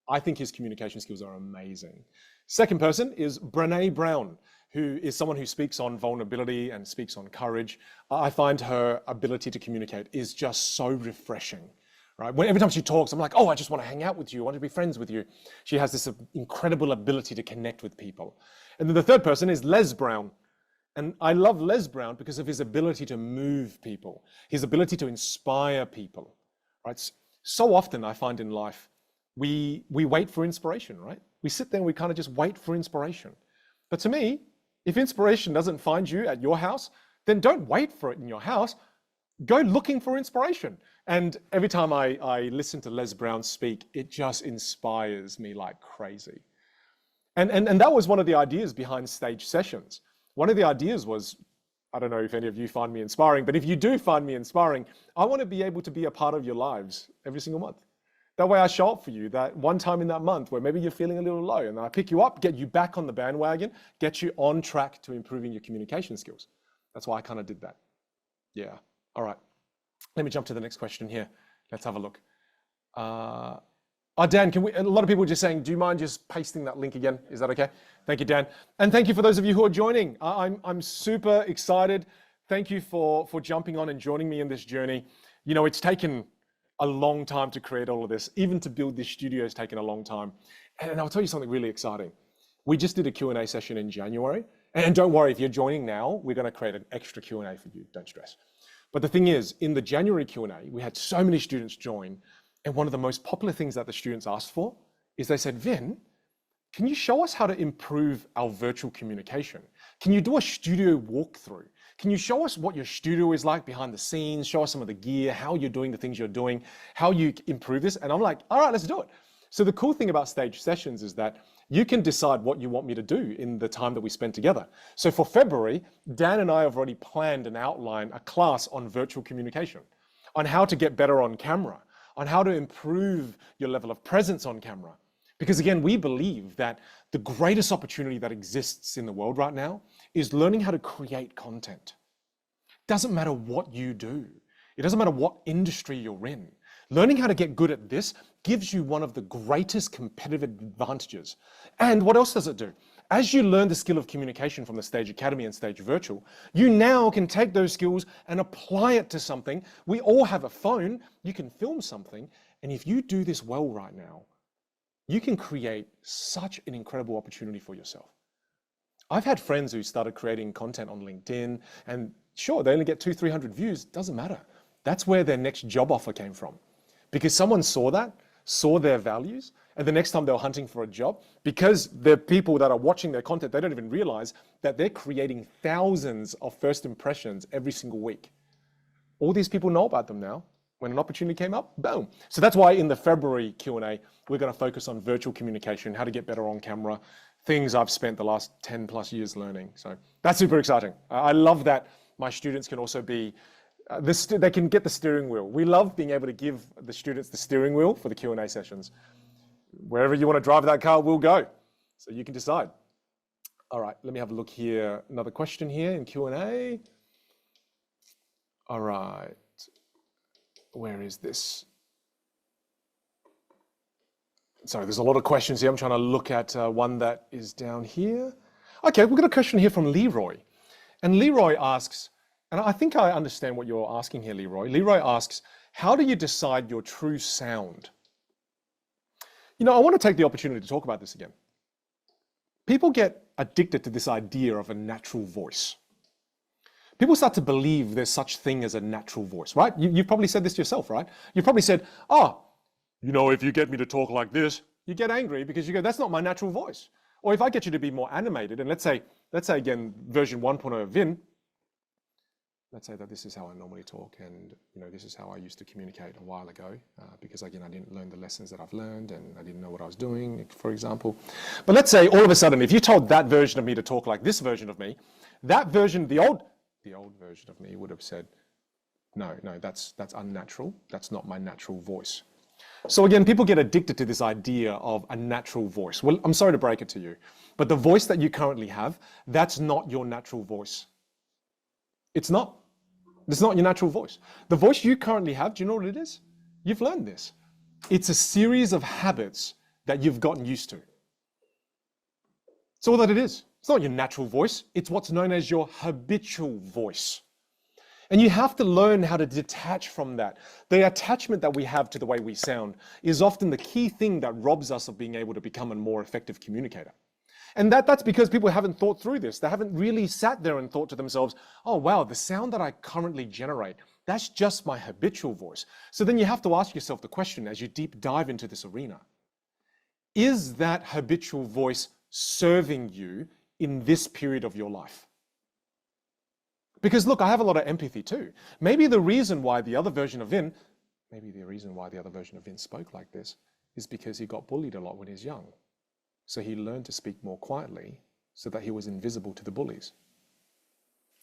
B: I think his communication skills are amazing. Second person is Brené Brown, who is someone who speaks on vulnerability and speaks on courage. I find her ability to communicate is just so refreshing. Right? Every time she talks, I'm like, I just want to hang out with you. I want to be friends with you. She has this incredible ability to connect with people. And then the third person is Les Brown. And I love Les Brown because of his ability to move people, his ability to inspire people. Right? So often I find in life, we wait for inspiration, right? We sit there and we kind of just wait for inspiration. But to me, if inspiration doesn't find you at your house, then don't wait for it in your house. Go looking for inspiration. And every time I listen to Les Brown speak, it just inspires me like crazy. And that was one of the ideas behind stage sessions. One of the ideas was, I don't know if any of you find me inspiring, but if you do find me inspiring, I want to be able to be a part of your lives every single month. That way I show up for you that one time in that month where maybe you're feeling a little low, and then I pick you up, get you back on the bandwagon, get you on track to improving your communication skills. That's why I kind of did that. Yeah. All right. Let me jump to the next question here. Let's have a look. Dan, a lot of people are just saying, do you mind just pasting that link again? Is that okay? Thank you, Dan. And thank you for those of you who are joining. I'm super excited. Thank you for jumping on and joining me in this journey. You know, it's taken a long time to create all of this. Even to build this studio has taken a long time. And I'll tell you something really exciting. We just did a Q&A session in January. And don't worry, if you're joining now, we're going to create an extra Q&A for you. Don't stress. But the thing is, in the January Q&A, we had so many students join. And one of the most popular things that the students asked for is they said, Vin, can you show us how to improve our virtual communication? Can you do a studio walkthrough? Can you show us what your studio is like behind the scenes? Show us some of the gear, how you're doing the things you're doing, how you improve this. And I'm like, all right, let's do it. So the cool thing about stage sessions is that you can decide what you want me to do in the time that we spend together. So for February, Dan and I have already planned and outlined a class on virtual communication, on how to get better on camera, on how to improve your level of presence on camera. Because again, we believe that the greatest opportunity that exists in the world right now is learning how to create content. Doesn't matter what you do. It doesn't matter what industry you're in. Learning how to get good at this gives you one of the greatest competitive advantages. And what else does it do? As you learn the skill of communication from the Stage Academy and Stage Virtual, you now can take those skills and apply it to something. We all have a phone. You can film something. And if you do this well right now, you can create such an incredible opportunity for yourself. I've had friends who started creating content on LinkedIn, and sure, they only get 200-300 views. Doesn't matter. That's where their next job offer came from. Because someone saw that, saw their values, and the next time they were hunting for a job, because the people that are watching their content, they don't even realize that they're creating thousands of first impressions every single week. All these people know about them now. When an opportunity came up, boom. So that's why in the February Q&A, we're going to focus on virtual communication, how to get better on camera, things I've spent the last 10 plus years learning. So that's super exciting. I love that my students can also be, they can get the steering wheel. We love being able to give the students the steering wheel for the Q&A sessions. Wherever you want to drive that car, we'll go. So you can decide. All right, let me have a look here. Another question here in Q&A. All right. Where is this? Sorry, there's a lot of questions here. I'm trying to look at one that is down here. Okay, we've got a question here from Leroy. And Leroy asks, and I think I understand what you're asking here, Leroy. Leroy asks, how do you decide your true sound? You know, I want to take the opportunity to talk about this again. People get addicted to this idea of a natural voice. People start to believe there's such thing as a natural voice, right? You've probably said this yourself, right? You've probably said, oh, you know, if you get me to talk like this, you get angry because you go, that's not my natural voice. Or if I get you to be more animated, and let's say again, version 1.0 of Vin, let's say that this is how I normally talk, and you know, this is how I used to communicate a while ago, because again, I didn't learn the lessons that I've learned, and I didn't know what I was doing, for example. But let's say all of a sudden, if you told that version of me to talk like this version of me, that version, the old version of me would have said, no, that's unnatural. That's not my natural voice. So again, people get addicted to this idea of a natural voice. Well, I'm sorry to break it to you, but the voice that you currently have, that's not your natural voice. It's not. It's not your natural voice. The voice you currently have, do you know what it is? You've learned this. It's a series of habits that you've gotten used to. That's all that it is. It's not your natural voice. It's what's known as your habitual voice. And you have to learn how to detach from that. The attachment that we have to the way we sound is often the key thing that robs us of being able to become a more effective communicator. And that's because people haven't thought through this. They haven't really sat there and thought to themselves, oh, wow, the sound that I currently generate, that's just my habitual voice. So then you have to ask yourself the question as you deep dive into this arena. is that habitual voice serving you in this period of your life? Because look, I have a lot of empathy too. Maybe the reason why the other version of Vinh spoke like this is because he got bullied a lot when he was young. So he learned to speak more quietly so that he was invisible to the bullies.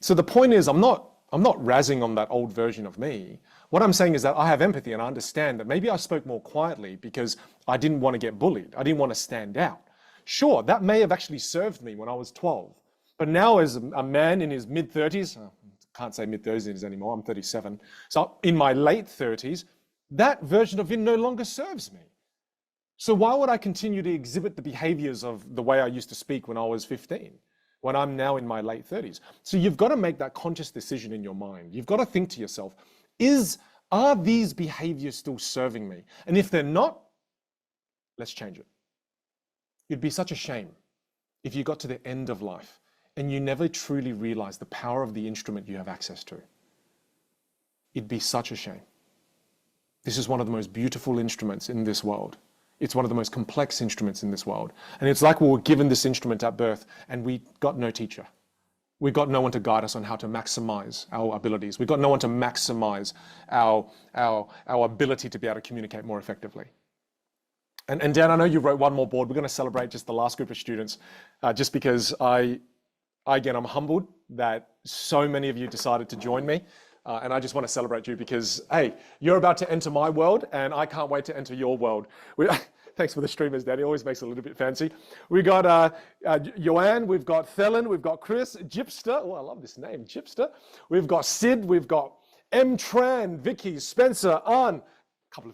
B: So the point is, I'm not razzing on that old version of me. What I'm saying is that I have empathy and I understand that maybe I spoke more quietly because I didn't want to get bullied. I didn't want to stand out. Sure, that may have actually served me when I was 12. But now as a man in his mid-30s, can't say mid-30s anymore, I'm 37. So in my late 30s, that version of Vinh no longer serves me. So why would I continue to exhibit the behaviors of the way I used to speak when I was 15, when I'm now in my late 30s? So you've got to make that conscious decision in your mind. You've got to think to yourself, are these behaviors still serving me? And if they're not, let's change it. It'd be such a shame if you got to the end of life and you never truly realized the power of the instrument you have access to. It'd be such a shame. This is one of the most beautiful instruments in this world. It's one of the most complex instruments in this world. And it's like we were given this instrument at birth and we got no teacher. We got no one to guide us on how to maximize our abilities. We got no one to maximize our ability to be able to communicate more effectively. And Dan, I know you wrote one more board. We're going to celebrate just the last group of students, just because I'm humbled that so many of you decided to join me. And I just want to celebrate you because, hey, you're about to enter my world and I can't wait to enter your world. Thanks for the streamers, Daddy. Always makes it a little bit fancy. We got Joanne, we've got Thelen, we've got Chris, Gypster. Oh, I love this name, Gypster. We've got Sid, we've got M. Tran, Vicky, Spencer, An. Got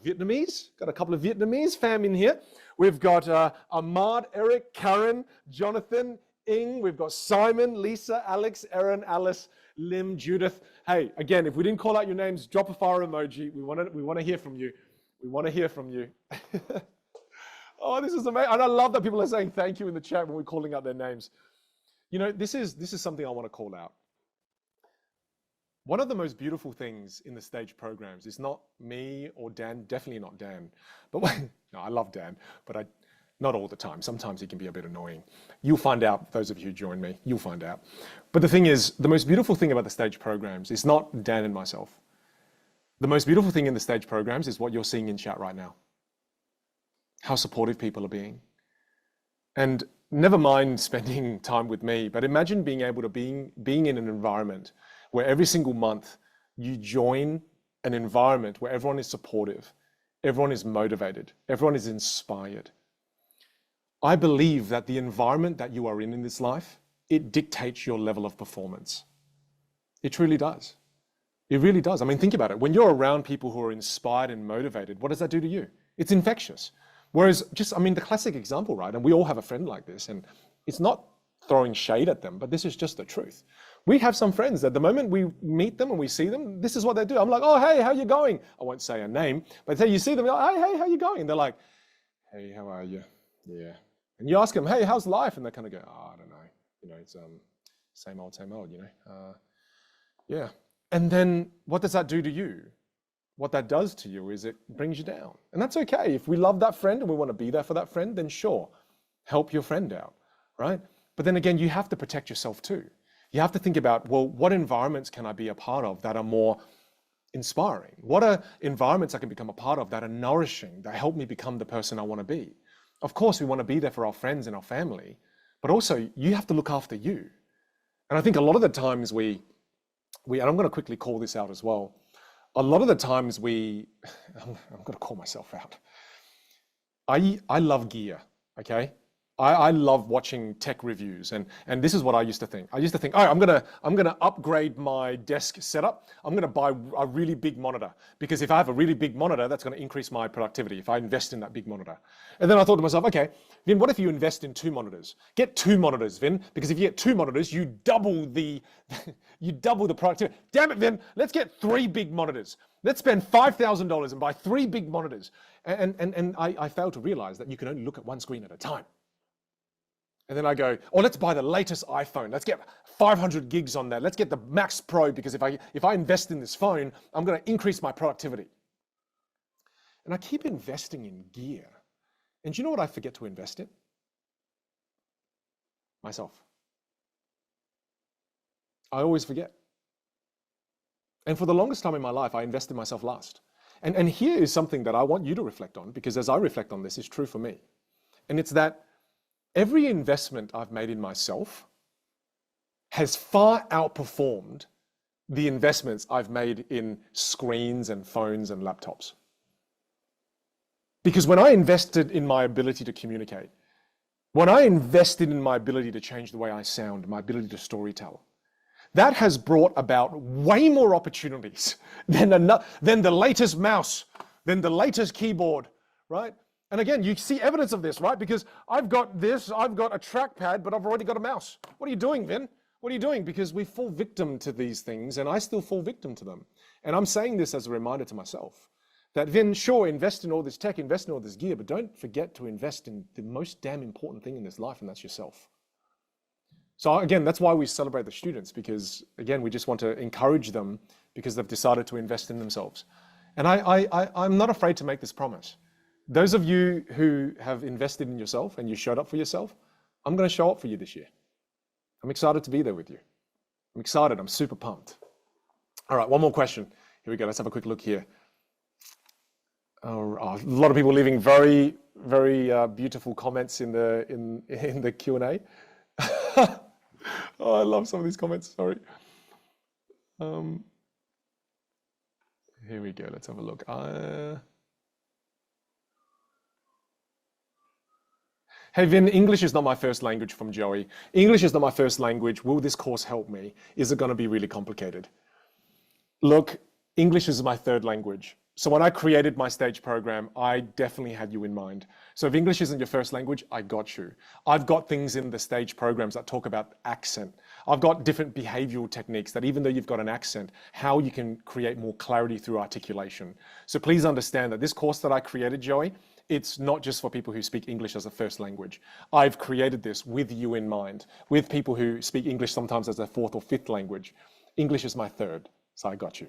B: a couple of Vietnamese fam in here. We've got Ahmad, Eric, Karen, Jonathan, Ing. We've got Simon, Lisa, Alex, Erin, Alice, Lim, Judith. Hey, again, if we didn't call out your names, drop a fire emoji. We want to hear from you. We want to hear from you. Oh, this is amazing. And I love that people are saying thank you in the chat when we're calling out their names. You know, this is something I want to call out. One of the most beautiful things in the stage programs is not me or Dan, definitely not Dan. But no, I love Dan, but not all the time. Sometimes he can be a bit annoying. You'll find out, those of you who join me, you'll find out. But the thing is, the most beautiful thing about the stage programs is not Dan and myself. The most beautiful thing in the stage programs is what you're seeing in chat right now. How supportive people are being. And never mind spending time with me, but imagine being able to being in an environment where every single month you join an environment where everyone is supportive, everyone is motivated, everyone is inspired. I believe that the environment that you are in this life, it dictates your level of performance. It truly does. It really does. I mean, think about it. When you're around people who are inspired and motivated, what does that do to you? It's infectious. Whereas the classic example, right? And we all have a friend like this, and it's not throwing shade at them, but this is just the truth. We have some friends that the moment we meet them and we see them, this is what they do. I'm like, oh, hey, how you going? I won't say a name, but you see them, you're like, hey, how you going? They're like, hey, how are you? Yeah. And you ask them, hey, how's life? And they kind of go, oh, I don't know. You know, it's same old, you know. Yeah. And then what does that do to you? What that does to you is it brings you down. And that's okay. If we love that friend and we want to be there for that friend, then sure, help your friend out, right? But then again, you have to protect yourself too. You have to think about, well, what environments can I be a part of that are more inspiring? What are environments I can become a part of that are nourishing, that help me become the person I want to be? Of course, we want to be there for our friends and our family, but also you have to look after you. And I think a lot of the times and I'm going to quickly call this out as well. A lot of the times I'm going to call myself out. I love gear, okay? I love watching tech reviews, and this is what I used to think. I used to think, oh, I'm gonna upgrade my desk setup. I'm gonna buy a really big monitor, because if I have a really big monitor, that's gonna increase my productivity if I invest in that big monitor. And then I thought to myself, okay, Vin, what if you invest in 2 monitors? Get 2 monitors, Vin, because if you get 2 monitors, you double the productivity. Damn it, Vin, let's get 3 big monitors. Let's spend $5,000 and buy 3 big monitors. And I failed to realize that you can only look at one screen at a time. And then I go, oh, let's buy the latest iPhone. Let's get 500 gigs on that. Let's get the Max Pro, because if I invest in this phone, I'm going to increase my productivity. And I keep investing in gear. And do you know what I forget to invest in? Myself. I always forget. And for the longest time in my life, I invested myself last. And here is something that I want you to reflect on, because as I reflect on this, it's true for me. And it's that every investment I've made in myself has far outperformed the investments I've made in screens and phones and laptops. Because when I invested in my ability to communicate, when I invested in my ability to change the way I sound, my ability to storytell, that has brought about way more opportunities than the latest mouse, than the latest keyboard, right? And again, you see evidence of this, right? Because I've got this, I've got a trackpad, but I've already got a mouse. What are you doing, Vin? What are you doing? Because we fall victim to these things, and I still fall victim to them. And I'm saying this as a reminder to myself that, Vin, sure, invest in all this tech, invest in all this gear, but don't forget to invest in the most damn important thing in this life, and that's yourself. So again, that's why we celebrate the students, because again, we just want to encourage them because they've decided to invest in themselves. And I'm not afraid to make this promise. Those of you who have invested in yourself and you showed up for yourself, I'm going to show up for you this year. I'm excited to be there with you. I'm excited. I'm super pumped. All right, one more question. Here we go. Let's have a quick look here. Oh, a lot of people leaving very, very beautiful comments in the Q&A. Oh, I love some of these comments. Sorry. Here we go. Let's have a look. Hey, Vin, English is not my first language, from Joey. English is not my first language. Will this course help me? Is it going to be really complicated? Look, English is my third language. So when I created my stage program, I definitely had you in mind. So if English isn't your first language, I got you. I've got things in the stage programs that talk about accent. I've got different behavioral techniques that even though you've got an accent, how you can create more clarity through articulation. So please understand that this course that I created, Joey, it's not just for people who speak English as a first language. I've created this with you in mind, with people who speak English sometimes as their fourth or fifth language. English is my third, so I got you.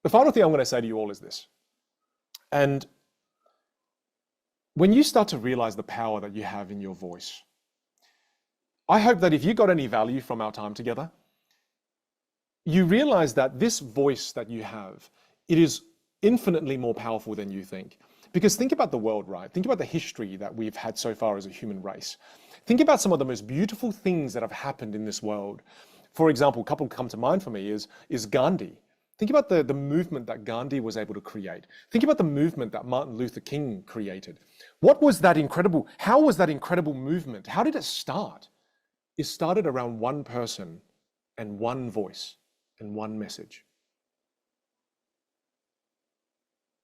B: The final thing I'm going to say to you all is this. And when you start to realize the power that you have in your voice, I hope that if you got any value from our time together, you realize that this voice that you have, it is infinitely more powerful than you think. Because think about the world, right? Think about the history that we've had so far as a human race. Think about some of the most beautiful things that have happened in this world. For example, a couple come to mind for me is Gandhi. Think about the movement that Gandhi was able to create. Think about the movement that Martin Luther King created. What was that incredible, how was that incredible movement? How did it start? It started around one person and one voice and one message.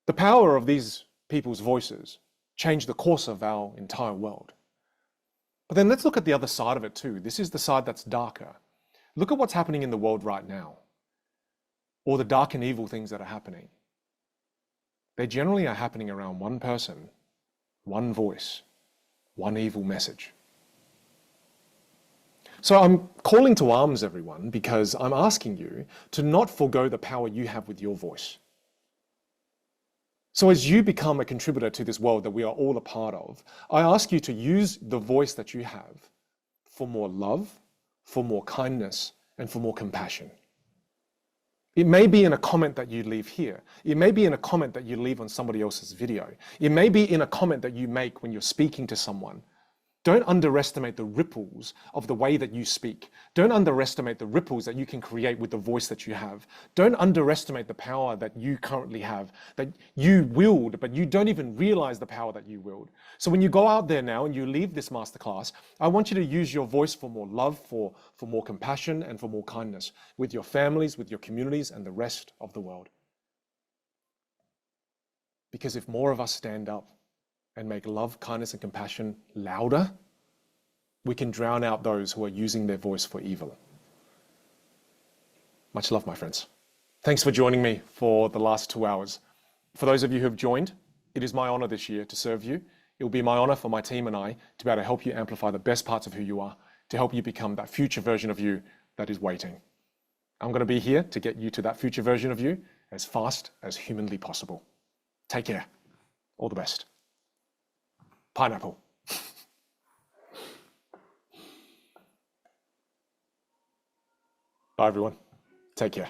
B: The power of these people's voices changed the course of our entire world. But then let's look at the other side of it too. This is the side that's darker. Look at what's happening in the world right now, or the dark and evil things that are happening. They generally are happening around one person, one voice, one evil message. So I'm calling to arms, everyone, because I'm asking you to not forgo the power you have with your voice. So as you become a contributor to this world that we are all a part of, I ask you to use the voice that you have for more love, for more kindness, and for more compassion. It may be in a comment that you leave here. It may be in a comment that you leave on somebody else's video. It may be in a comment that you make when you're speaking to someone. Don't underestimate the ripples of the way that you speak. Don't underestimate the ripples that you can create with the voice that you have. Don't underestimate the power that you currently have, that you wield, but you don't even realize the power that you wield. So when you go out there now and you leave this masterclass, I want you to use your voice for more love, for more compassion, and for more kindness with your families, with your communities, and the rest of the world. Because if more of us stand up and make love, kindness, and compassion louder, we can drown out those who are using their voice for evil. Much love, my friends. Thanks for joining me for the last 2 hours. For those of you who have joined, it is my honor this year to serve you. It will be my honor for my team and I to be able to help you amplify the best parts of who you are, to help you become that future version of you that is waiting. I'm going to be here to get you to that future version of you as fast as humanly possible. Take care. All the best. Pineapple. Bye, everyone. Take care.